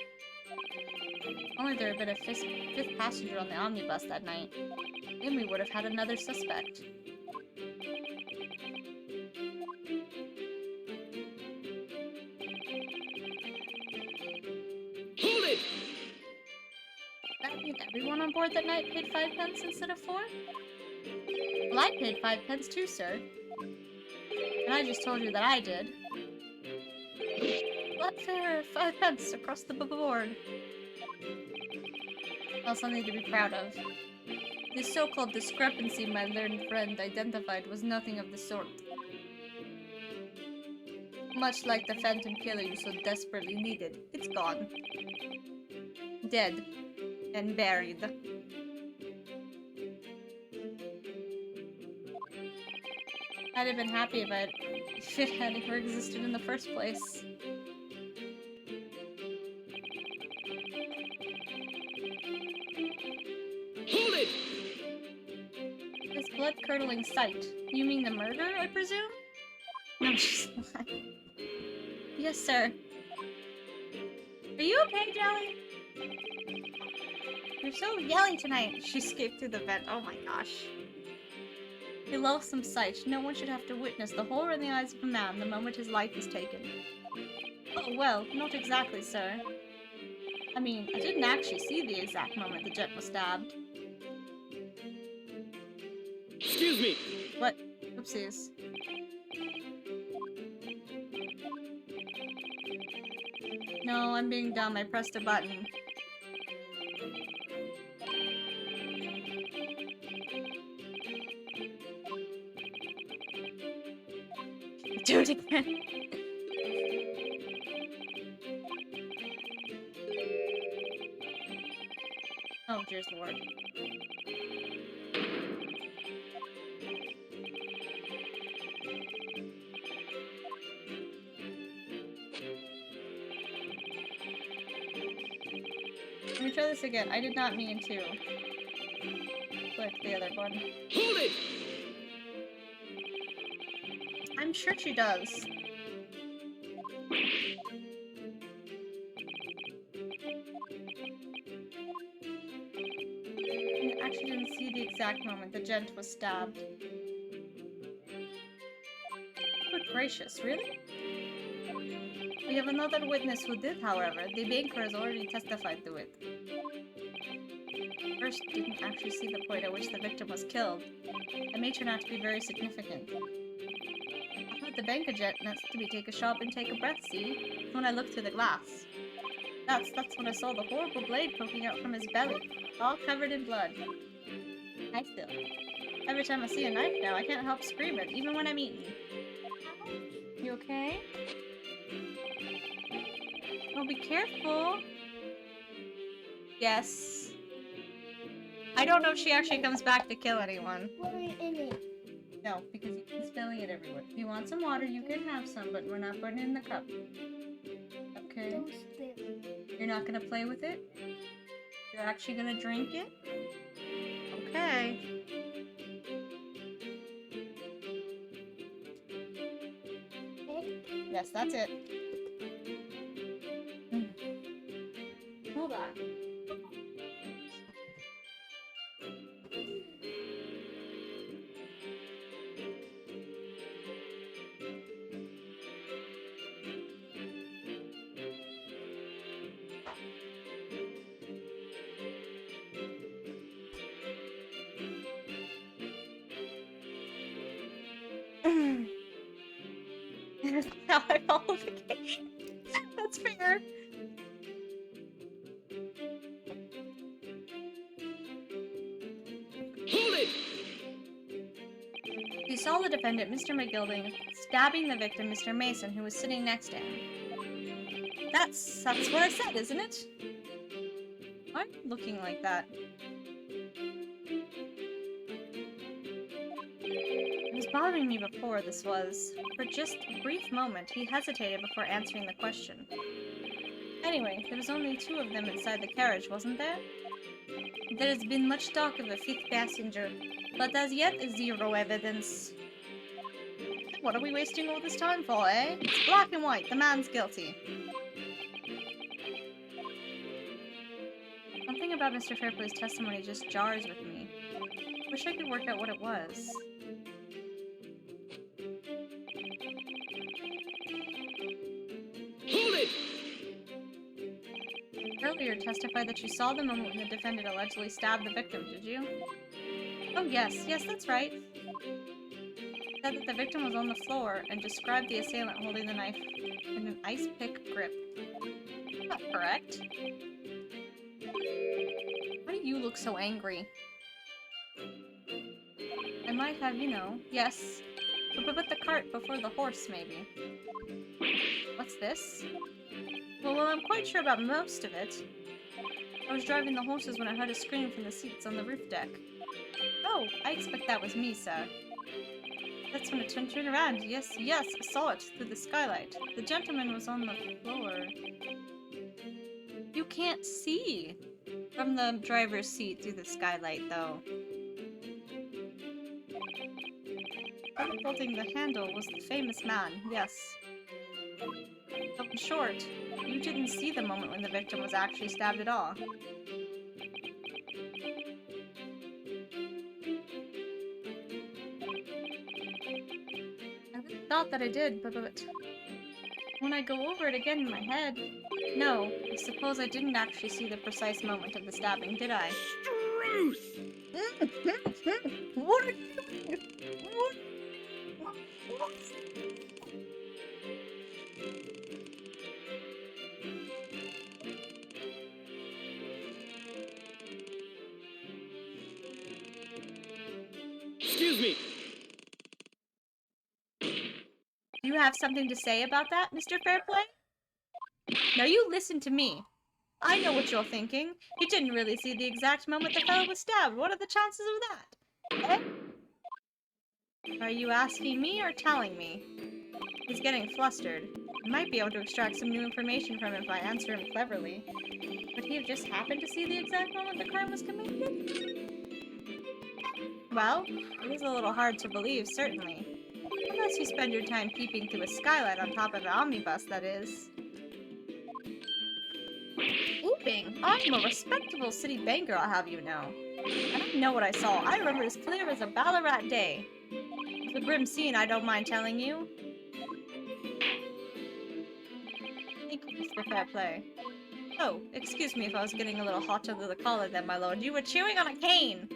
S1: Only there had been a 5th passenger on the omnibus that night. And we would have had another suspect.
S5: Hold it!
S1: That mean everyone on board that night paid 5 pence instead of 4? Well, I paid 5 pence too, sir. And I just told you that I did. Flat fare, 5 pence across the board. Well, something to be proud of. This so-called discrepancy my learned friend identified was nothing of the sort. Much like the phantom killer you so desperately needed, it's gone. Dead. And buried. I'd have been happy if it had ever existed in the first place.
S5: Hold it!
S1: This blood-curdling sight. You mean the murder, I presume? No, she's not. Yes, sir. Are you okay, Jelly? You're so yelly tonight. She escaped through the vent. Oh my gosh. A loathsome sight. No one should have to witness the horror in the eyes of a man the moment his life is taken. Oh, well, not exactly, sir. I mean, I didn't actually see the exact moment the jet was stabbed.
S5: Excuse me!
S1: What? Oopsies. No, I'm being dumb. I pressed a button. Do it again. Oh, dear's the word. Let me try this again. I did not mean to click the other button.
S5: Hold it!
S1: I'm sure she does. I actually didn't see the exact moment the gent was stabbed. Good gracious, really? We have another witness who did, however. The banker has already testified to it. First didn't actually see the point at which the victim was killed. It may turn out to be very significant. I thought the bank agent meant to be take a shop and take a breath, see? When I looked through the glass. That's when I saw the horrible blade poking out from his belly, all covered in blood. I still. Every time I see a knife now, I can't help screaming, even when I'm eating. You okay? Oh, be careful. Yes. I don't know if she actually comes back to kill anyone.
S4: Water in it.
S1: No, because you keep spilling it everywhere. If you want some water, you can have some, but we're not putting it in the cup. Okay?
S4: Don't spill.
S1: You're not gonna play with it? You're actually gonna drink it? Okay. Yes, that's it. Hold on. Now I follow the game. That's fair.
S5: Hold it!
S1: He saw the defendant, Mr. McGilding, stabbing the victim, Mr. Mason, who was sitting next to him. That's what I said, isn't it? Why am I looking like that? It was bothering me before, this was. For just a brief moment, he hesitated before answering the question. Anyway, there was only 2 of them inside the carriage, wasn't there? There has been much talk of a 5th passenger, but as yet, 0 evidence. What are we wasting all this time for, eh? It's black and white, the man's guilty. Something about Mr. Fairplay's testimony just jars with me. Wish I could work out what it was.
S5: Hold it!
S1: Earlier testified that you saw the moment when the defendant allegedly stabbed the victim, did you? Oh yes, that's right. Said that the victim was on the floor and described the assailant holding the knife in an ice pick grip. Not correct. Why do you look so angry? I might have, you know, yes. But put the cart before the horse, maybe. What's this? Well, I'm quite sure about most of it. I was driving the horses when I heard a scream from the seats on the roof deck. Oh, I expect that was me, sir. That's when it turned around. Yes, I saw it through the skylight. The gentleman was on the floor. You can't see from the driver's seat through the skylight, though. Holding the handle was the famous man, yes. So in short, you didn't see the moment when the victim was actually stabbed at all. I really thought that I did, but when I go over it again in my head... No, I suppose I didn't actually see the precise moment of the stabbing, did I?
S5: Truth!
S1: What are you doing? What?
S5: Excuse me!
S1: Do you have something to say about that, Mr. Fairplay? Now you listen to me. I know what you're thinking. You didn't really see the exact moment the fellow was stabbed. What are the chances of that? Eh? Are you asking me or telling me? He's getting flustered. I might be able to extract some new information from him if I answer him cleverly. Would he have just happened to see the exact moment the crime was committed? Well, it is a little hard to believe, certainly. Unless you spend your time peeping through a skylight on top of an omnibus, that is. Peeping? I'm a respectable city banker, I'll have you know. I don't know what I saw. I remember as clear as a Ballarat day. It's a grim scene, I don't mind telling you. Thank you, Mr. Fairplay. Oh, excuse me if I was getting a little hot under the collar then, my lord. You were chewing on a cane!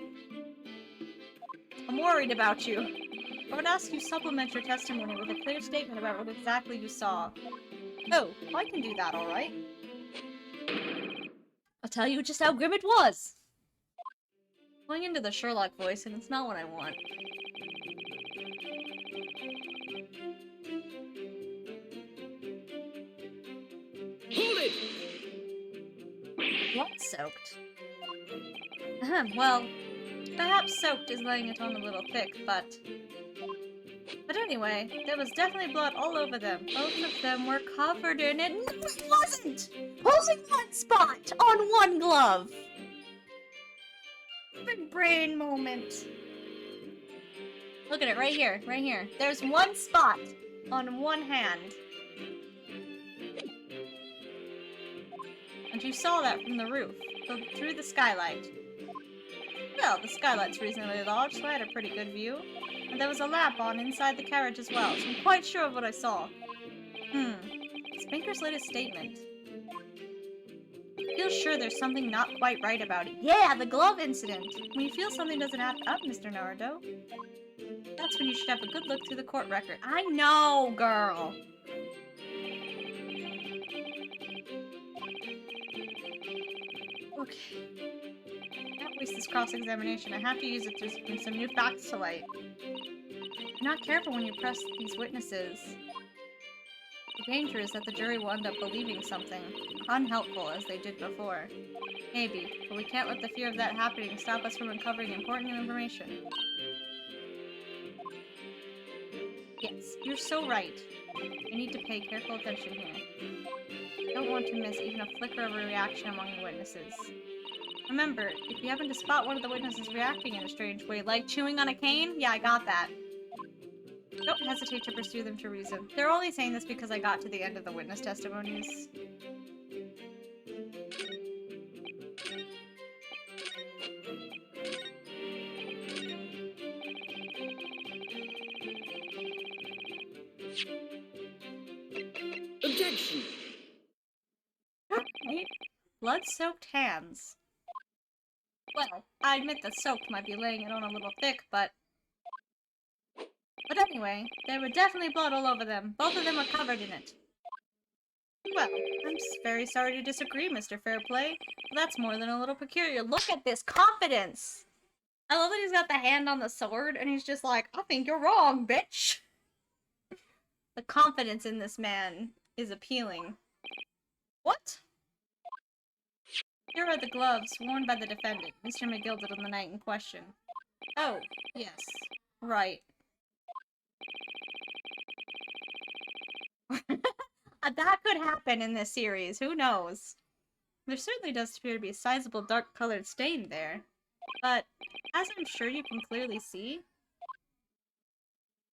S1: I'm worried about you. I would ask you supplement your testimony with a clear statement about what exactly you saw. Oh, I can do that, alright. I'll tell you just how grim it was! Going into the Sherlock voice, and it's not what I want.
S5: Hold it!
S1: Blood-soaked. Well, perhaps soaked is laying it on a little thick, but... But anyway, there was definitely blood all over them. Both of them were covered in it. No, it wasn't! Only one spot on one glove! Big brain moment. Look at it, right here, right here. There's one spot on one hand. And you saw that from the roof, through the skylight. Well, the skylight's reasonably large, so I had a pretty good view. And there was a lamp on inside the carriage as well, so I'm quite sure of what I saw. Spanker's latest statement. I feel sure there's something not quite right about it. Yeah, the glove incident! When you feel something doesn't add up, Mr. Naruto, that's when you should have a good look through the court record. I know, girl! Okay. Can't waste this cross-examination. I have to use it to bring some new facts to light. You're not careful when you press these witnesses. The danger is that the jury will end up believing something unhelpful as they did before. Maybe, but we can't let the fear of that happening stop us from uncovering important information. Yes, you're so right. I need to pay careful attention here. I don't want to miss even a flicker of a reaction among the witnesses. Remember, if you happen to spot one of the witnesses reacting in a strange way, like chewing on a cane, yeah, I got that. Don't hesitate to pursue them to reason. They're only saying this because I got to the end of the witness testimonies. blood-soaked hands. Well, I admit that soaked might be laying it on a little thick, but... But anyway, there were definitely blood all over them. Both of them were covered in it. Well, I'm very sorry to disagree, Mr. Fairplay. But that's more than a little peculiar. Look at this confidence! I love that he's got the hand on the sword, and he's just like, I think you're wrong, bitch! The confidence in this man is appealing. What? Here are the gloves worn by the defendant, Mr. McGilded, on the night in question. Oh, yes. Right. That could happen in this series, who knows? There certainly does appear to be a sizable dark-colored stain there. But, as I'm sure you can clearly see,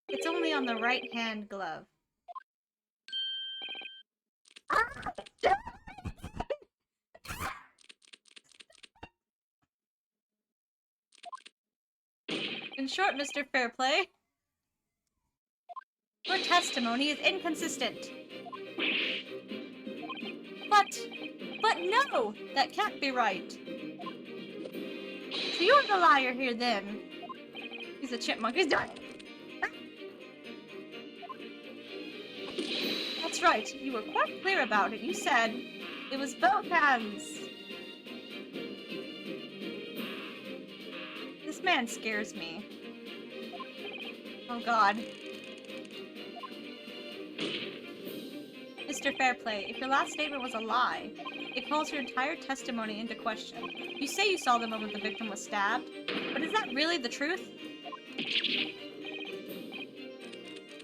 S1: it's only on the right-hand glove. In short, Mr. Fairplay, your testimony is inconsistent. But no! That can't be right. So you're the liar here, then. He's a chipmunk. He's done. That's right. You were quite clear about it. You said it was both hands. This man scares me. Oh god. Mr. Fairplay, if your last statement was a lie, it calls your entire testimony into question. You say you saw the moment the victim was stabbed, but is that really the truth?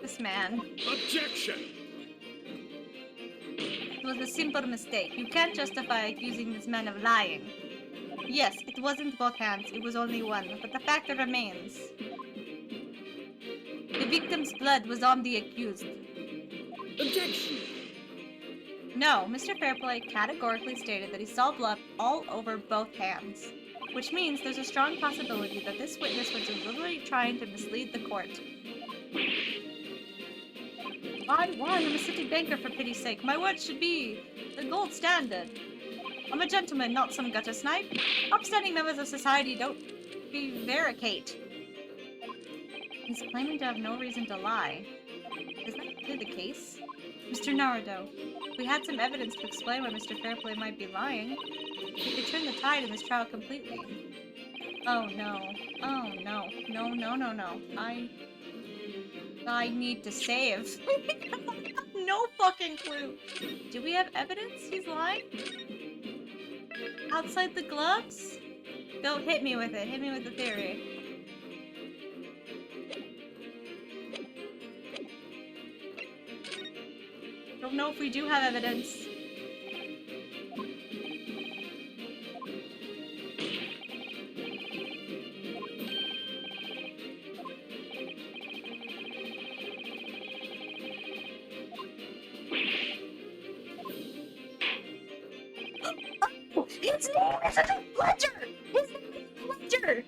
S1: This man.
S5: Objection!
S1: It was a simple mistake. You can't justify accusing this man of lying. Yes, it wasn't both hands, it was only one, but the fact remains. The victim's blood was on the accused.
S5: Objection!
S1: No, Mr. Fairplay categorically stated that he saw blood all over both hands, which means there's a strong possibility that this witness was deliberately trying to mislead the court. Why? I'm a city banker, for pity's sake. My word should be the gold standard. I'm a gentleman, not some gutter snipe. Upstanding members of society don't prevaricate. He's claiming to have no reason to lie. Is that really the case? Mr. Naruto, if we had some evidence to explain why Mr. Fairplay might be lying, we could turn the tide in this trial completely. Oh no. Oh no. No. I need to save. I have no fucking clue. Do we have evidence he's lying? Outside the gloves? Don't hit me with it. Hit me with the theory. Don't know if we do have evidence. Oh, his name is a ledger! His name is a ledger!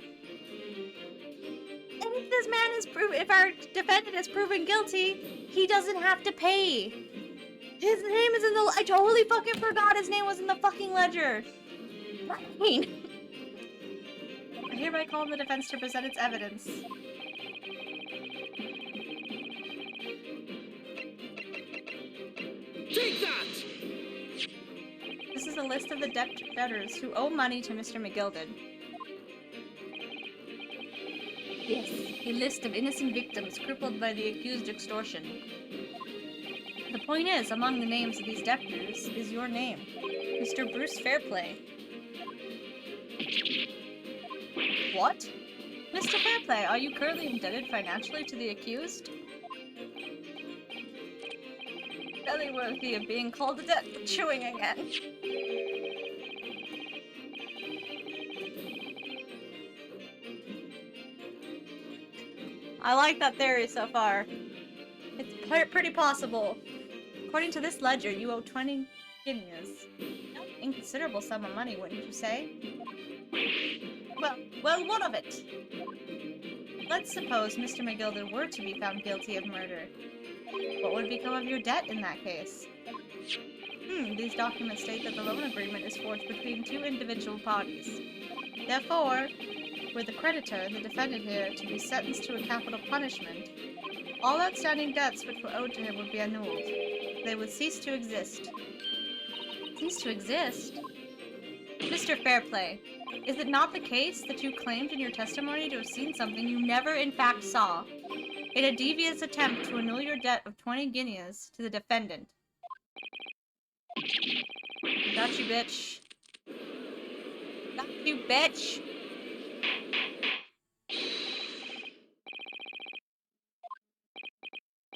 S1: And if this man is if our defendant is proven guilty, he doesn't have to pay. His name is in the. I totally fucking forgot his name was in the fucking ledger. Fine. I hereby call on the defense to present its evidence.
S5: Take that!
S1: This is a list of the debtors who owe money to Mr. McGilded. Yes, a list of innocent victims crippled by the accused extortion. The point is, among the names of these debtors is your name, Mr. Bruce Fairplay. What? Mr. Fairplay, are you currently indebted financially to the accused? Barely worthy of being called a debt for chewing again. I like that theory so far. It's pretty possible. According to this ledger, you owe 20 guineas. An inconsiderable sum of money, wouldn't you say? Well, what of it? Let's suppose Mr. McGilded were to be found guilty of murder. What would become of your debt in that case? These documents state that the loan agreement is forged between two individual parties. Therefore, were the creditor and the defendant here to be sentenced to a capital punishment, all outstanding debts which were owed to him would be annulled. They would cease to exist. Cease to exist? Mr. Fairplay, is it not the case that you claimed in your testimony to have seen something you never in fact saw, in a devious attempt to annul your debt of 20 guineas to the defendant? Got you, bitch. Got you, bitch!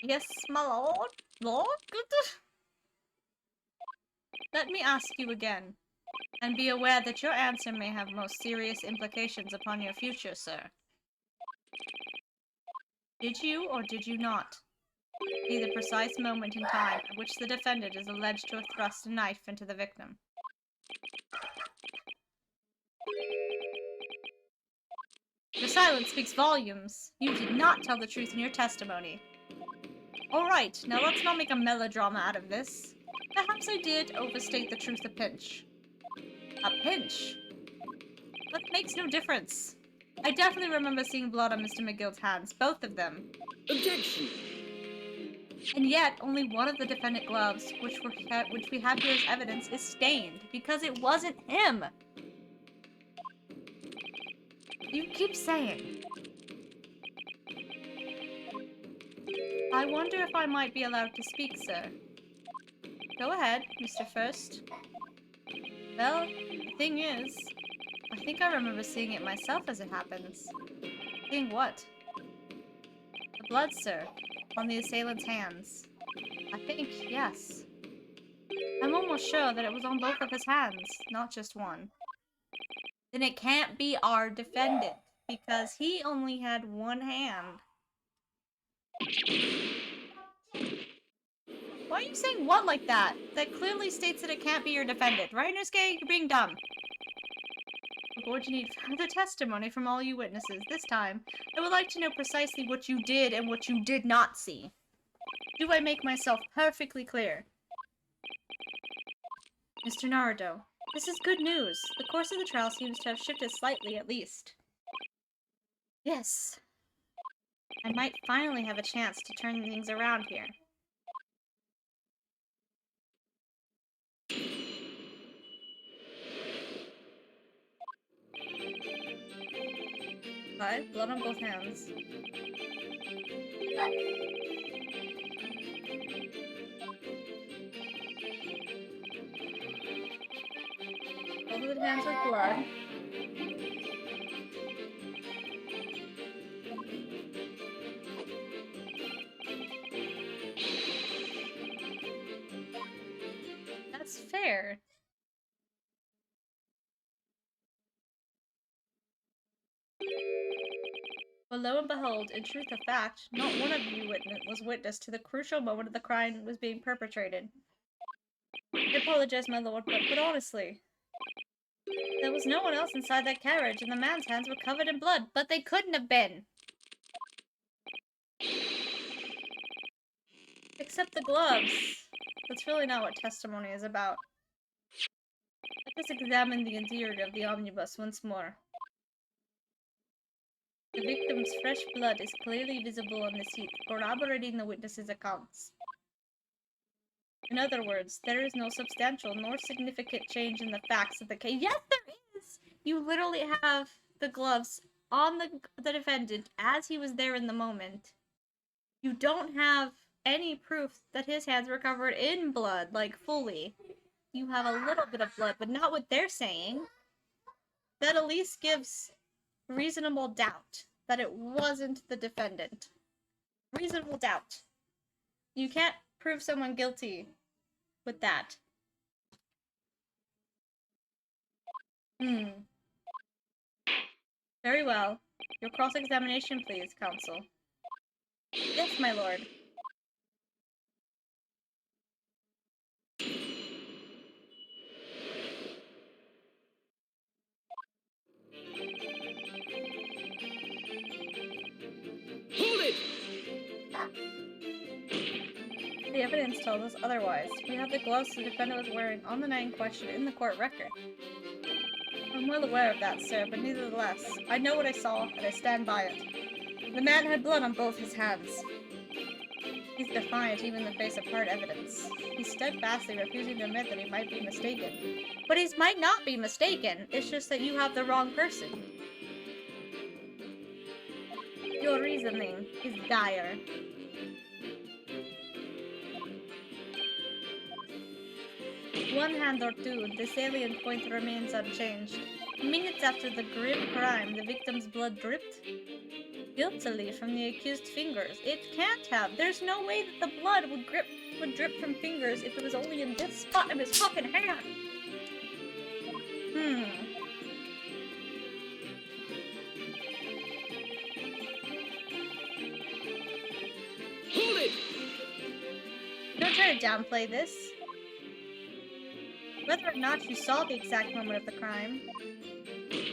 S1: Yes, my lord? Lord? Let me ask you again, and be aware that your answer may have most serious implications upon your future, sir. Did you or did you not see the precise moment in time at which the defendant is alleged to have thrust a knife into the victim? Your silence speaks volumes. You did not tell the truth in your testimony. Alright, now let's not make a melodrama out of this. Perhaps I did overstate the truth a pinch. A pinch? That makes no difference. I definitely remember seeing blood on Mr. McGill's hands, both of them.
S3: Objection!
S1: And yet, only one of the defendant gloves, which we have here as evidence, is stained, because it wasn't him! You keep saying. I wonder if I might be allowed to speak, sir. Go ahead, Mr. First. Well, the thing is, I think I remember seeing it myself as it happens. Seeing what? The blood, sir, on the assailant's hands. I think, yes. I'm almost sure that it was on both of his hands, not just one. Then it can't be our defendant, because he only had one hand. Why are you saying what like that? That clearly states that it can't be your defendant. Right, Nursuke? You're being dumb. We're going to need further testimony from all you witnesses. This time, I would like to know precisely what you did and what you did not see. Do I make myself perfectly clear? Mr. Naruto, this is good news. The course of the trial seems to have shifted slightly, at least. Yes. I might finally have a chance to turn things around here. Okay, blood on both hands. Both of the hands with blood. That's fair. But lo and behold, in truth of fact, not one of you was witness to the crucial moment of the crime was being perpetrated. I apologize, my lord, but honestly, there was no one else inside that carriage, and the man's hands were covered in blood, but they couldn't have been. Except the gloves. That's really not what testimony is about. Let us examine the interior of the omnibus once more. The victim's fresh blood is clearly visible on the seat, corroborating the witnesses' accounts. In other words, there is no substantial nor significant change in the facts of the case. Yes, there is! You literally have the gloves on the defendant as he was there in the moment. You don't have any proof that his hands were covered in blood, like, fully. You have a little bit of blood, but not what they're saying. That at least gives reasonable doubt that it wasn't the defendant. Reasonable doubt. You can't prove someone guilty with that. Very well. Your cross-examination, please, counsel. Yes, my lord.
S5: Hold it!
S1: The evidence tells us otherwise. We have the gloves the defendant was wearing on the night in question in the court record. I'm well aware of that, sir, but nevertheless, I know what I saw, and I stand by it. The man had blood on both his hands. He's defiant even in the face of hard evidence. He's steadfastly refusing to admit that he might be mistaken. But he might not be mistaken, it's just that you have the wrong person. Your reasoning is dire. One hand or two, the salient point remains unchanged. Minutes after the grim crime, the victim's blood dripped guiltily from the accused's fingers. It can't have. There's no way that the blood would drip from fingers if it was only in this spot of his fucking hand.
S5: Hold it!
S1: Don't try to downplay this. Whether or not you saw the exact moment of the crime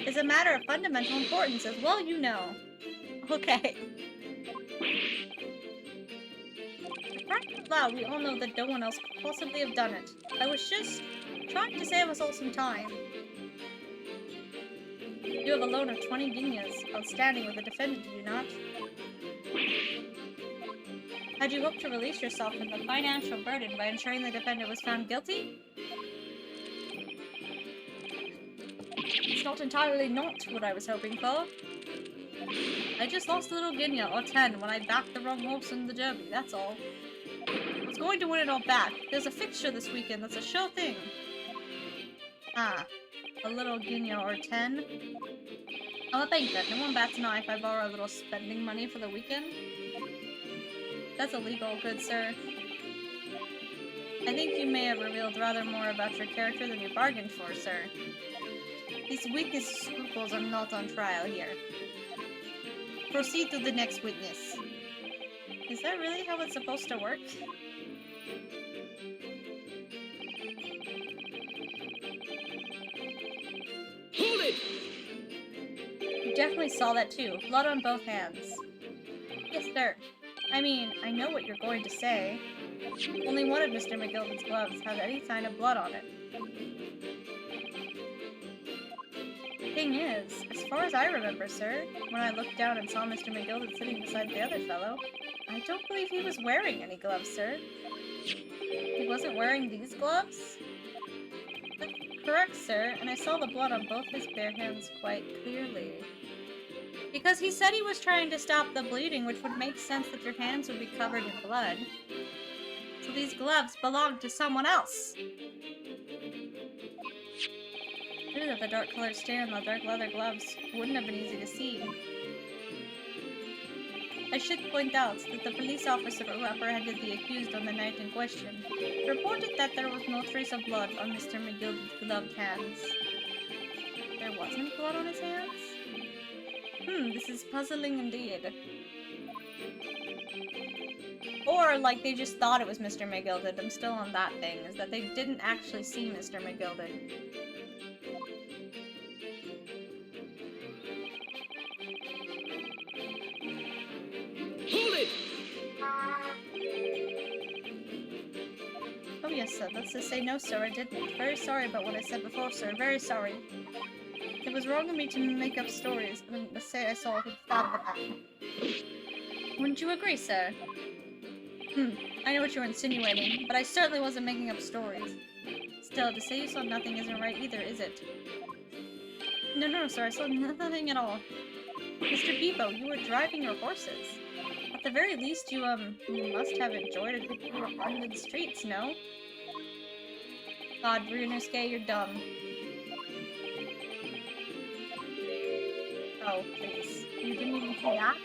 S1: is a matter of fundamental importance, as well you know. Okay. Right out loud, we all know that no one else could possibly have done it. I was just trying to save us all some time. You have a loan of 20 guineas outstanding with the defendant, do you not? Had you hoped to release yourself from the financial burden by ensuring the defendant was found guilty? It's not entirely not what I was hoping for. I just lost a little guinea or 10 when I backed the wrong horse in the derby, that's all. I was going to win it all back. There's a fixture this weekend that's a sure thing. Ah, a little guinea or 10? I'm a banker. No one bats an eye if I borrow a little spending money for the weekend. That's illegal, good sir. I think you may have revealed rather more about your character than you bargained for, sir. These witness scruples are not on trial here. Proceed to the next witness. Is that really how it's supposed to work?
S5: Hold it!
S1: You definitely saw that too. Blood on both hands. Yes, sir. I mean, I know what you're going to say. Only one of Mr. McGilden's gloves has any sign of blood on it. Thing is, as far as I remember, sir, when I looked down and saw Mr. McGilden sitting beside the other fellow, I don't believe he was wearing any gloves, sir. He wasn't wearing these gloves? That's correct, sir, and I saw the blood on both his bare hands quite clearly. Because he said he was trying to stop the bleeding, which would make sense that your hands would be covered in blood. So these gloves belonged to someone else. I knew that the dark-colored stain on the dark leather gloves wouldn't have been easy to see. I should point out that the police officer who apprehended the accused on the night in question reported that there was no trace of blood on Mr. McGilden's gloved hands. There wasn't blood on his hands? This is puzzling indeed. Or, like, they just thought it was Mr. McGilden. I'm still on that thing, is that they didn't actually see Mr. McGilden.
S5: Hold it!
S1: Oh yes, sir. That's to say no, sir, I didn't. Very sorry about what I said before, sir. Very sorry. It was wrong of me to make up stories and to say I saw who thought of that. Wouldn't you agree, sir? I know what you're insinuating, but I certainly wasn't making up stories. Still, to say you saw nothing isn't right either, is it? No, sir, I saw nothing at all. Mr. Bebo, you were driving your horses. At the very least, you must have enjoyed a good view of London streets, no? God, Brunosuke, you're dumb. Oh, please. You didn't even see that?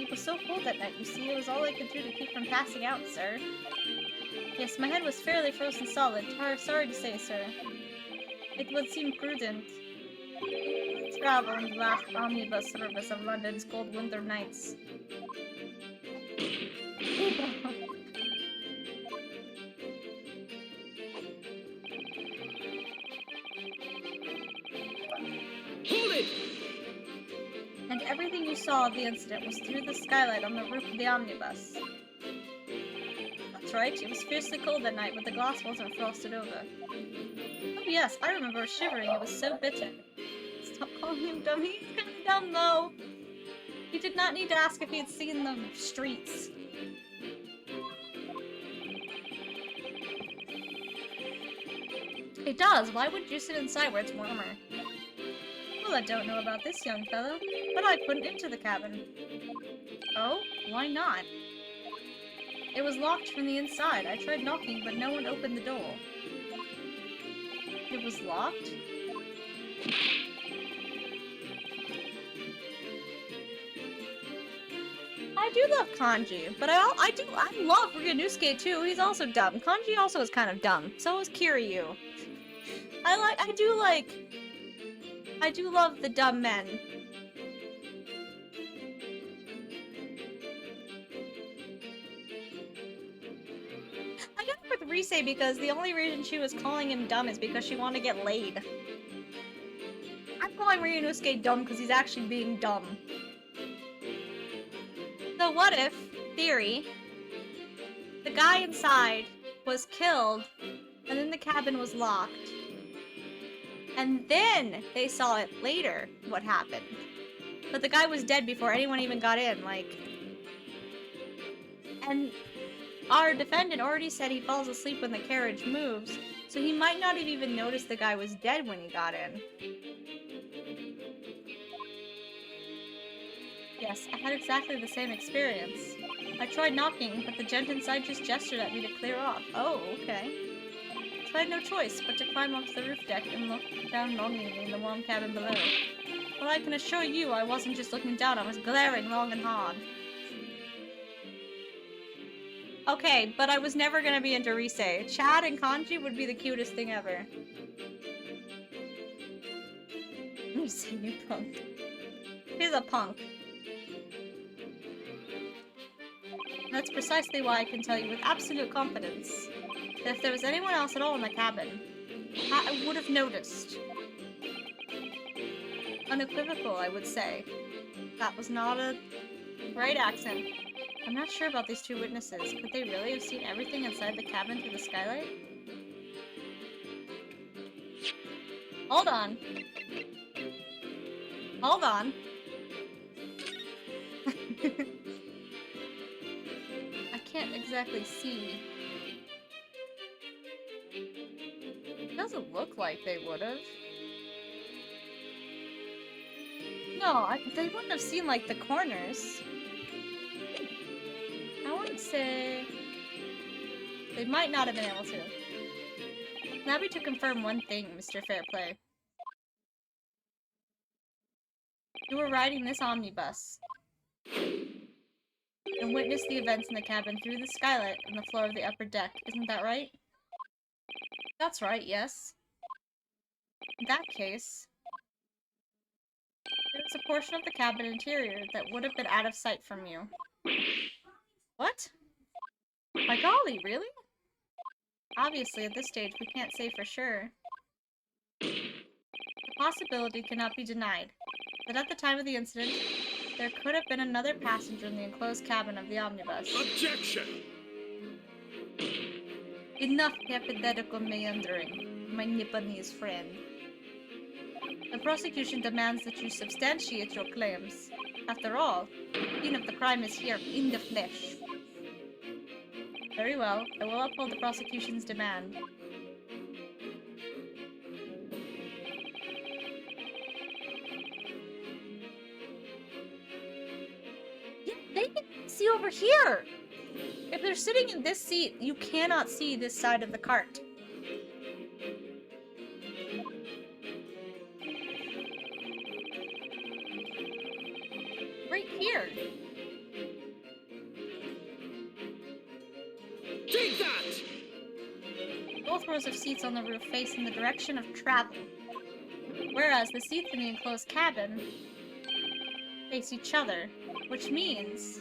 S1: It was so cold that night, you see. It was all I could do to keep from passing out, sir. Yes, my head was fairly frozen solid. Sorry to say, sir. It would seem prudent to travel in the last omnibus service of London's cold winter nights.
S5: Hold it!
S1: And everything you saw of the incident was through the skylight on the roof of the omnibus. That's right, it was fiercely cold that night, but the glass wasn't frosted over. Oh yes, I remember shivering, it was so bitter. Stop calling him dumb, he's kinda dumb though! He did not need to ask if he had seen the streets. It does, why would you sit inside where it's warmer? Well, I don't know about this young fellow, but I couldn't enter the cabin. Oh? Why not? It was locked from the inside. I tried knocking, but no one opened the door. It was locked? I do love Kanji, but I love Ryunosuke too. He's also dumb. Kanji also is kind of dumb. So is Kiryu. I do love the dumb men. I got it with Rise because the only reason she was calling him dumb is because she wanted to get laid. I'm calling Ryunosuke dumb because he's actually being dumb. So what if, theory, the guy inside was killed and then the cabin was locked? And then they saw it later, what happened. But the guy was dead before anyone even got in, like... And our defendant already said he falls asleep when the carriage moves, so he might not have even noticed the guy was dead when he got in. Yes, I had exactly the same experience. I tried knocking, but the gent inside just gestured at me to clear off. Oh, okay. So I had no choice but to climb onto the roof deck and look down longingly in the warm cabin below. But I can assure you I wasn't just looking down, I was glaring long and hard. Okay, but I was never gonna be into Rise. Chad and Kanji would be the cutest thing ever. Rise, you punk. He's a punk. That's precisely why I can tell you with absolute confidence that if there was anyone else at all in the cabin, I would have noticed. Unequivocal, I would say. That was not a right accent. I'm not sure about these two witnesses. Could they really have seen everything inside the cabin through the skylight? Hold on. Hold on. I can't exactly see. It doesn't look like they would have. No, they wouldn't have seen, like, the corners. I wouldn't say... They might not have been able to. Allow me to confirm one thing, Mr. Fairplay. You were riding this omnibus and witnessed the events in the cabin through the skylight on the floor of the upper deck, isn't that right? That's right, yes. In that case, there is a portion of the cabin interior that would have been out of sight from you. What? My golly, really? Obviously, at this stage, we can't say for sure. The possibility cannot be denied that at the time of the incident, there could have been another passenger in the enclosed cabin of the omnibus.
S2: Objection!
S1: Enough hypothetical meandering, my Nipponese friend. The prosecution demands that you substantiate your claims. After all, the scene of the crime is here in the flesh. Very well, I will uphold the prosecution's demand. Yeah, they can see over here! If they're sitting in this seat, you cannot see this side of the cart. Right here.
S5: Take that!
S1: Both rows of seats on the roof face in the direction of travel, whereas the seats in the enclosed cabin face each other, which means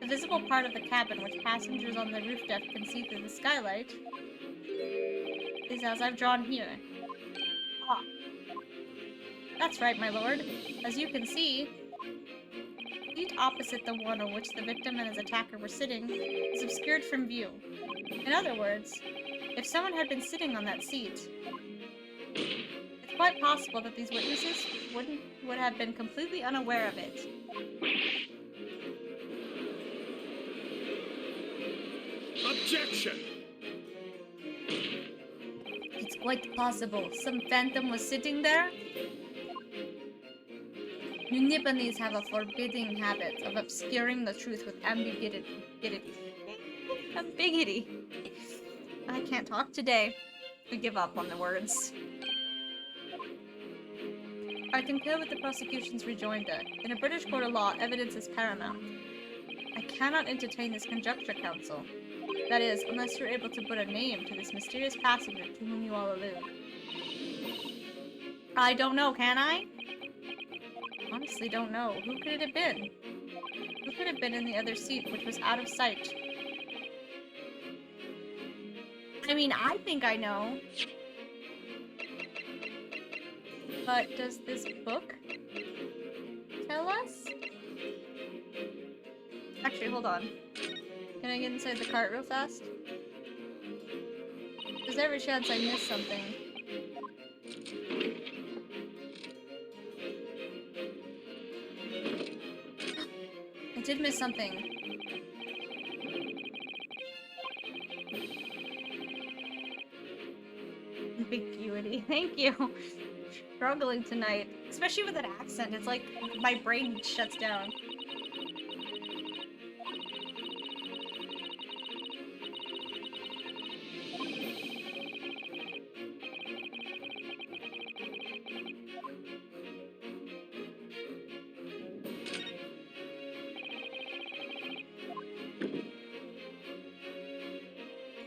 S1: the visible part of the cabin which passengers on the roof deck can see through the skylight is as I've drawn here. Ah. That's right, my lord. As you can see, seat opposite the one on which the victim and his attacker were sitting is obscured from view. In other words, if someone had been sitting on that seat, it's quite possible that these witnesses would have been completely unaware of it.
S5: Objection!
S1: It's quite possible some phantom was sitting there. You Nipponese have a forbidding habit of obscuring the truth with ambiguity. Ambiguity. I can't talk today. I give up on the words. I concur with the prosecution's rejoinder. In a British court of law, evidence is paramount. I cannot entertain this conjecture, counsel. That is, unless you're able to put a name to this mysterious passenger to whom you all allude. I don't know, can I? Honestly, don't know. Who could it have been? Who could have been in the other seat, which was out of sight? I mean, I think I know. But does this book tell us? Actually, hold on. Can I get inside the cart real fast? There's every chance I missed something. I did miss something. Ambiguity. Thank you. Struggling tonight. Especially with an accent. It's like my brain shuts down.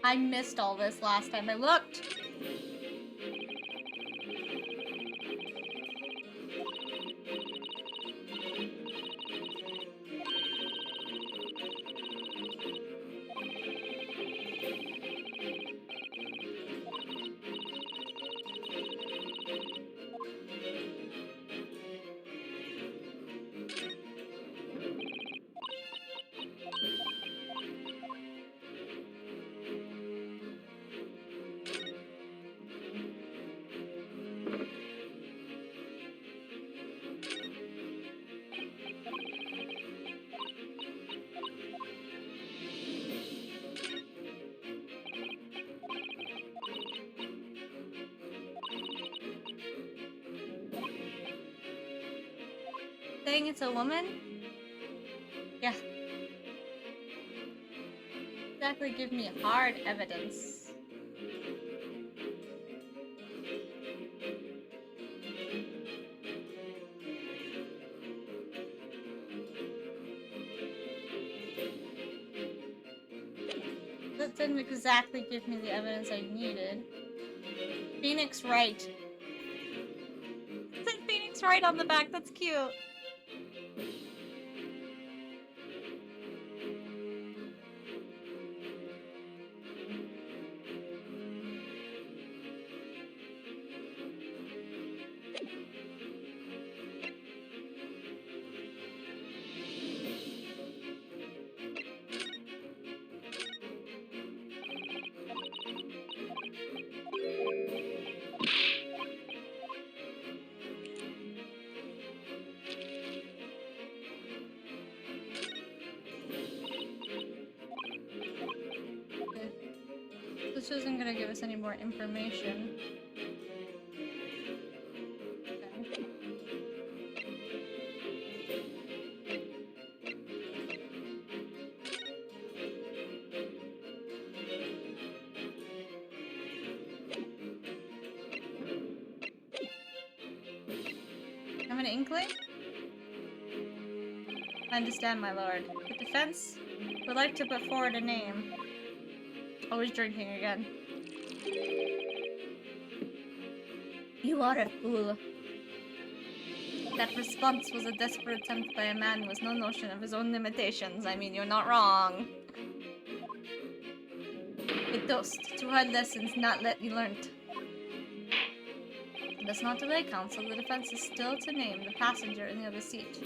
S1: I missed all this last time I looked. Saying it's a woman? Yeah. Exactly give me hard evidence. That didn't exactly give me the evidence I needed. Phoenix Wright. It said Phoenix Wright on the back, that's cute. This isn't gonna give us any more information. Okay. Have an inkling? I understand, my lord. The defense would like to put forward a name. Always drinking again. You are a fool. That response was a desperate attempt by a man with no notion of his own limitations. I mean, you're not wrong. A toast to hard lessons not let you learnt. Let's not delay, counsel. The defense is still to name the passenger in the other seat.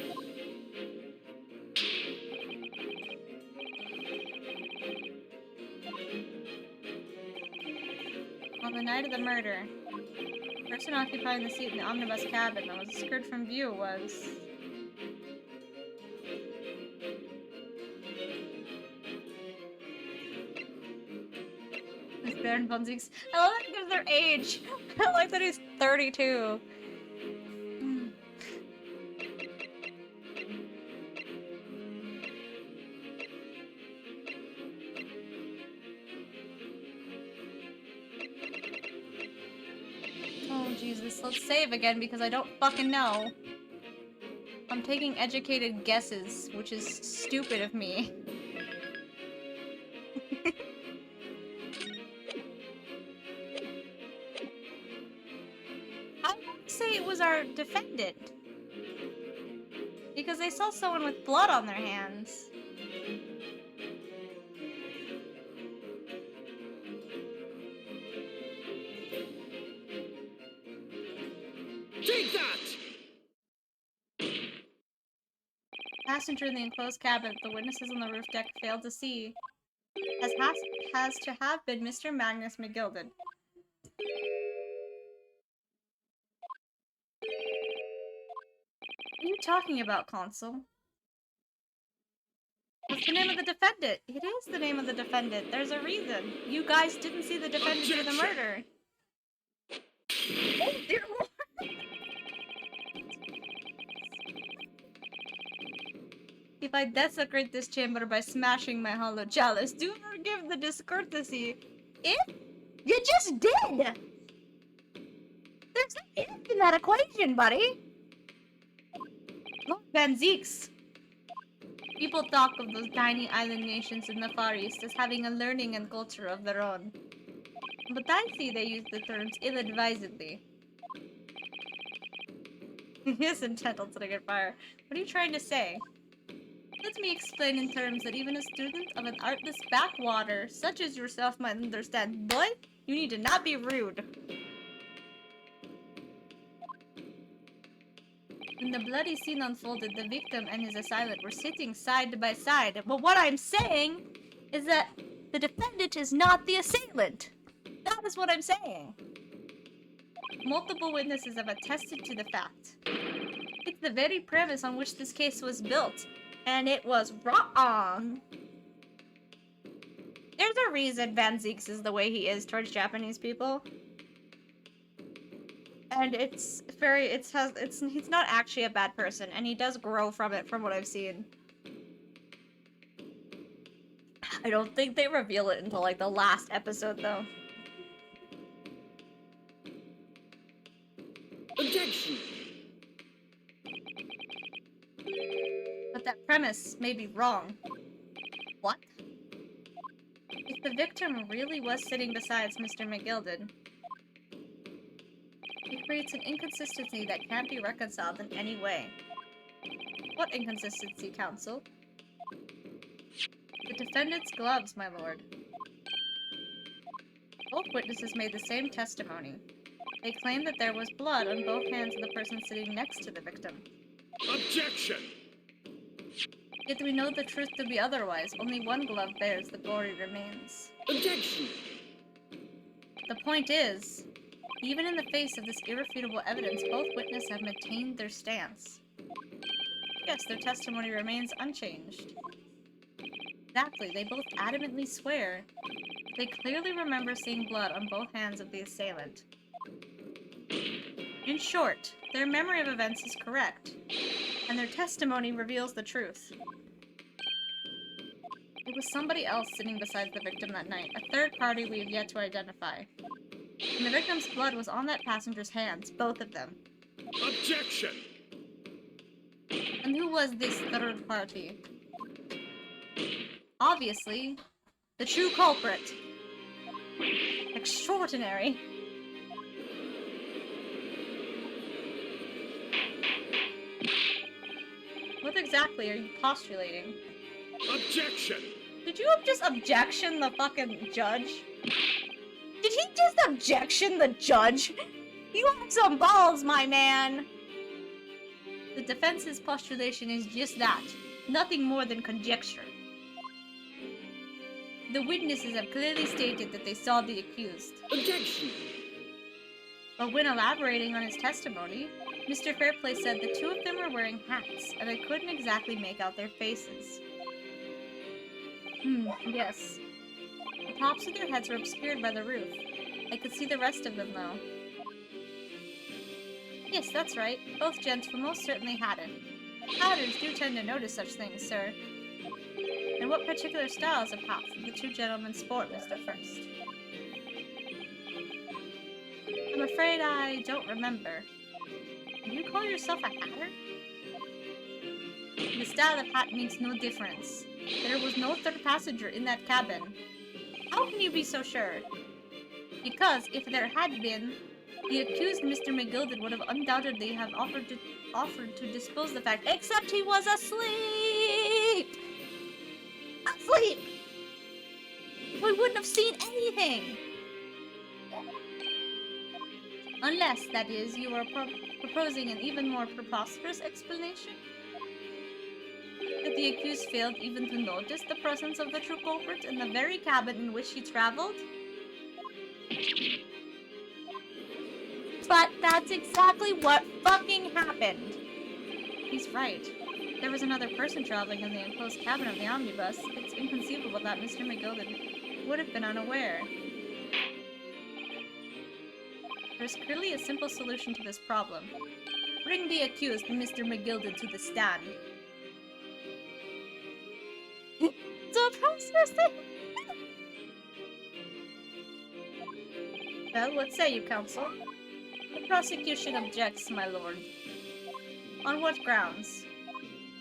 S1: night of the murder, the person occupying the seat in the omnibus cabin that was screwed from view was... Baron von Zieks. I love that because their age. I like that he's 32. Oh Jesus, let's save again because I don't fucking know. I'm taking educated guesses, which is stupid of me. I want to say it was our defendant. Because they saw someone with blood on their hands.
S5: Take that!
S1: Passenger in the enclosed cabin that the witnesses on the roof deck failed to see has to have been Mr. Magnus McGilden. What are you talking about, Consul? What's the name of the defendant? It is the name of the defendant. There's a reason. You guys didn't see the defendant do the murder. Oh dear Lord! If I desecrate this chamber by smashing my hollow chalice, do forgive the discourtesy. If? You just did! There's no if in that equation, buddy! Look, Van Zieks. People talk of those tiny island nations in the Far East as having a learning and culture of their own. But I see they use the terms ill-advisedly. He is entitled to get fire. What are you trying to say? Let me explain in terms that even a student of an artless backwater such as yourself might understand. Boy, you need to not be rude. When the bloody scene unfolded, the victim and his assailant were sitting side by side. But what I'm saying is that the defendant is not the assailant. That is what I'm saying. Multiple witnesses have attested to the fact. It's the very premise on which this case was built. And it was wrong. There's a reason Van Zieks is the way he is towards Japanese people. And he's not actually a bad person, and he does grow from it from what I've seen. I don't think they reveal it until like the last episode though.
S5: Objection!
S1: But that premise may be wrong. What? If the victim really was sitting beside Mr. McGilden, it creates an inconsistency that can't be reconciled in any way. What inconsistency, counsel? The defendant's gloves, my lord. Both witnesses made the same testimony. They claimed that there was blood on both hands of the person sitting next to the victim.
S5: Objection!
S1: Yet we know the truth to be otherwise. Only one glove bears the gory remains.
S5: Objection!
S1: The point is, even in the face of this irrefutable evidence, both witnesses have maintained their stance. Yes, their testimony remains unchanged. Exactly, they both adamantly swear. They clearly remember seeing blood on both hands of the assailant. In short, their memory of events is correct, and their testimony reveals the truth. It was somebody else sitting beside the victim that night, a third party we have yet to identify. And the victim's blood was on that passenger's hands, both of them.
S5: Objection!
S1: And who was this third party? Obviously, the true culprit. Extraordinary. What exactly are you postulating?
S5: Objection!
S1: Did you just objection the fucking judge? Did he just objection the judge? You have some balls, my man! The defense's postulation is just that. Nothing more than conjecture. The witnesses have clearly stated that they saw the accused.
S5: Objection!
S1: But when elaborating on his testimony, Mr. Fairplay said the two of them were wearing hats, and I couldn't exactly make out their faces. Yes. The tops of their heads were obscured by the roof. I could see the rest of them, though. Yes, that's right. Both gents were most certainly hatted. Hatters do tend to notice such things, sir. And what particular styles of hats did the two gentlemen sport, Mr. First? I'm afraid I don't remember. Do you call yourself a hatter? The style of hat makes no difference. There was no third passenger in that cabin. How can you be so sure? Because if there had been, the accused Mr. McGilded would have undoubtedly have offered to dispose the fact, except he was asleep! Asleep! We wouldn't have seen anything! Unless, that is, you are proposing an even more preposterous explanation? That the accused failed even to notice the presence of the true culprit in the very cabin in which he traveled? But that's exactly what fucking happened! He's right. There was another person traveling in the enclosed cabin of the omnibus. It's inconceivable that Mr. McGilded would have been unaware. There's clearly a simple solution to this problem. Bring the accused, Mr. McGilded, to the stand. The process. Well, what say you, counsel? The prosecution objects, my lord. On what grounds?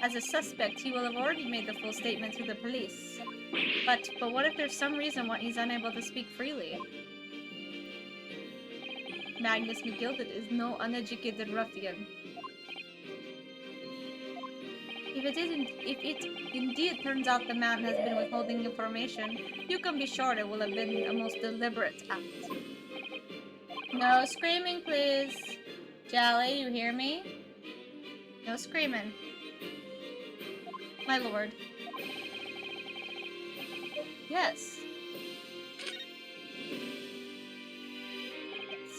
S1: As a suspect, he will have already made the full statement to the police. But what if there's some reason why he's unable to speak freely? Magnus McGilded is no uneducated ruffian. If it indeed turns out the man has been withholding information, you can be sure it will have been a most deliberate act. No screaming, please. Jolly, you hear me? No screaming. My lord. Yes.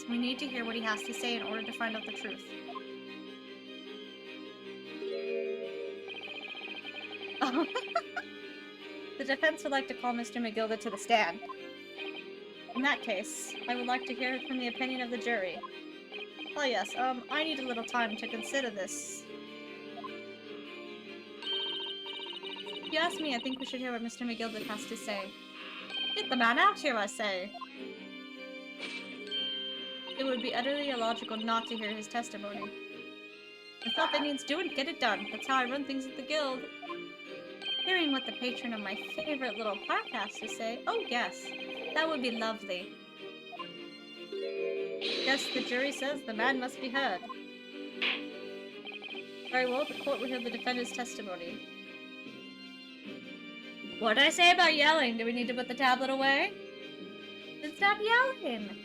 S1: We need to hear what he has to say in order to find out the truth. Oh. The defense would like to call Mr. McGilded to the stand. In that case, I would like to hear from the opinion of the jury. Oh yes, I need a little time to consider this. If you ask me, I think we should hear what Mr. McGilded has to say. Get the man out here, I say! It would be utterly illogical not to hear his testimony. If that means doing, get it done. That's how I run things at the guild. Hearing what the patron of my favorite little park has to say, oh yes, that would be lovely. Yes, the jury says the man must be heard. Very well, the court will hear the defendant's testimony. What did I say about yelling? Do we need to put the tablet away? Then stop yelling!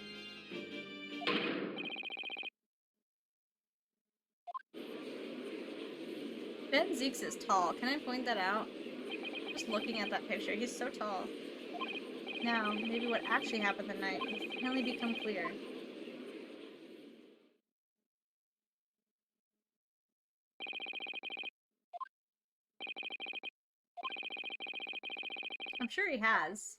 S1: Ben Zeeks is tall. Can I point that out? Just looking at that picture, he's so tall. Now, maybe what actually happened that night will finally become clear. I'm sure he has.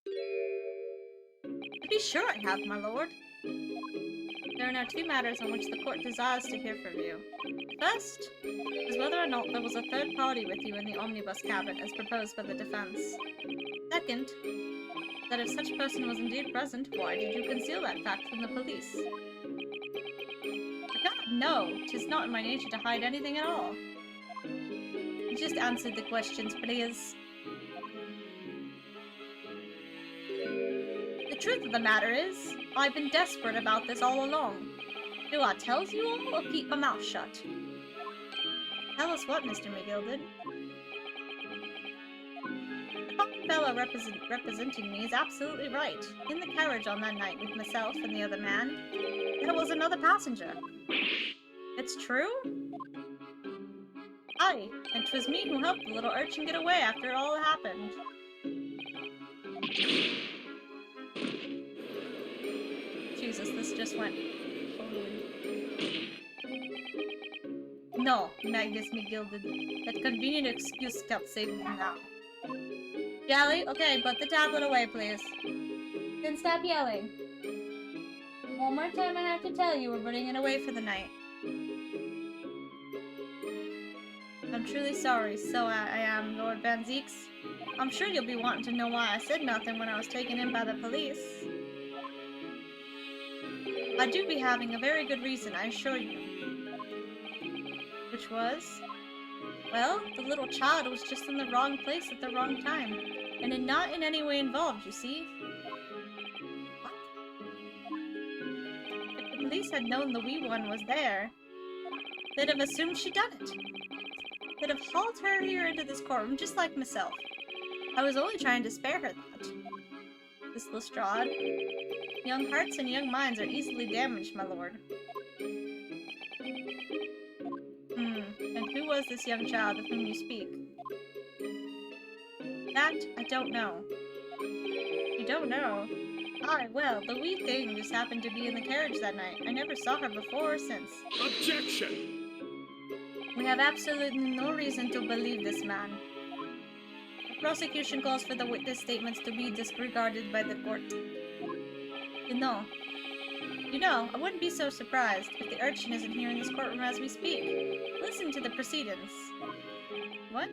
S1: To be sure I have, my lord. There are now two matters on which the court desires to hear from you. First is whether or not there was a third party with you in the omnibus cabin as proposed by the defense. Second, that if such person was indeed present, why did you conceal that fact from the police? God, no! 'Tis not in my nature to hide anything at all. Just answer the questions, please. The truth of the matter is, I've been desperate about this all along. Do I tell you all, or keep my mouth shut? Tell us what, Mr. McGilded? The fine fellow representing me is absolutely right. In the carriage on that night with myself and the other man, there was another passenger. It's true? Aye, and 'twas me who helped the little urchin get away after it all happened. Jesus, this just went. No, Magnus me gilded. That convenient excuse can't save me now. Jelly? Okay, put the tablet away, please. Then stop yelling. One more time I have to tell you, we're putting it away for the night. I'm truly sorry, so I am, Lord Van Zeeks. I'm sure you'll be wanting to know why I said nothing when I was taken in by the police. I do be having a very good reason, I assure you. Which was? Well, the little child was just in the wrong place at the wrong time. And not in any way involved, you see. What? If the police had known the wee one was there, they'd have assumed she'd done it. They'd have hauled her here into this courtroom just like myself. I was only trying to spare her that. This Lestrade. Young hearts and young minds are easily damaged, my lord. And who was this young child of whom you speak? That, I don't know. You don't know? Aye, well, the wee thing just happened to be in the carriage that night. I never saw her before or since.
S2: Objection!
S1: We have absolutely no reason to believe this man. The prosecution calls for the witness statements to be disregarded by the court. You know, I wouldn't be so surprised if the urchin isn't here in this courtroom as we speak. Listen to the proceedings. What?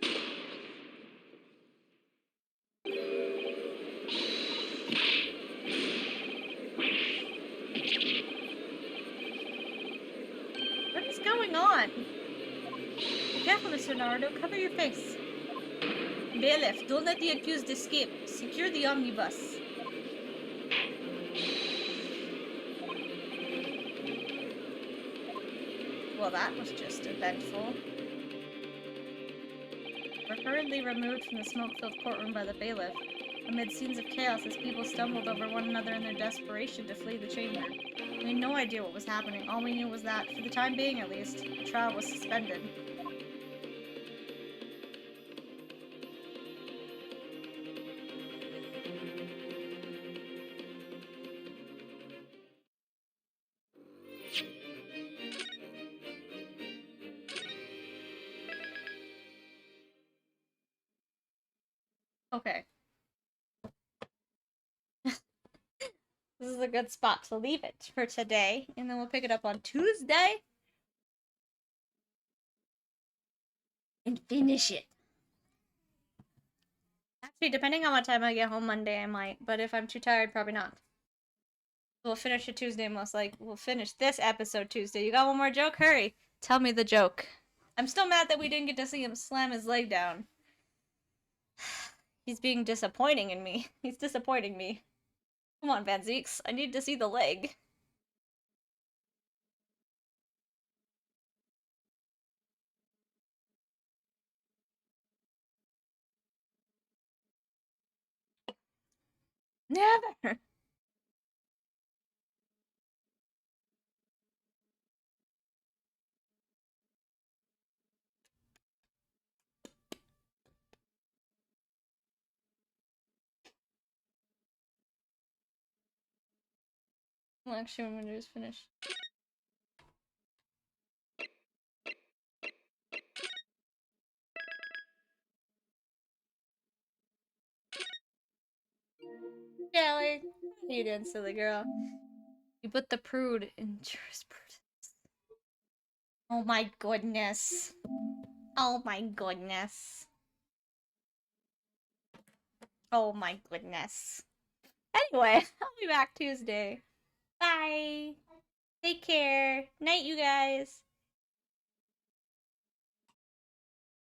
S1: What is going on? Be careful, Mr. Nardo. Cover your face. Bailiff, don't let the accused escape. Secure the omnibus. Well, that was just eventful. We're hurriedly removed from the smoke-filled courtroom by the bailiff, amid scenes of chaos as people stumbled over one another in their desperation to flee the chamber. We had no idea what was happening. All we knew was that, for the time being at least, the trial was suspended. Okay. This is a good spot to leave it for today, and then we'll pick it up on Tuesday. And finish it. Actually, depending on what time I get home Monday, I might. But if I'm too tired, probably not. We'll finish it Tuesday, most likely. We'll finish this episode Tuesday. You got one more joke? Hurry. Tell me the joke. I'm still mad that we didn't get to see him slam his leg down. He's being disappointing in me. He's disappointing me. Come on, Van Zeeks. I need to see the leg. Never! Well, actually, I'm gonna do is finish. Jelly! What are you doing, silly girl? You put the prude in jurisprudence. Oh my goodness. Oh my goodness. Oh my goodness. Anyway, I'll be back Tuesday. Bye. Take care. Night, you guys.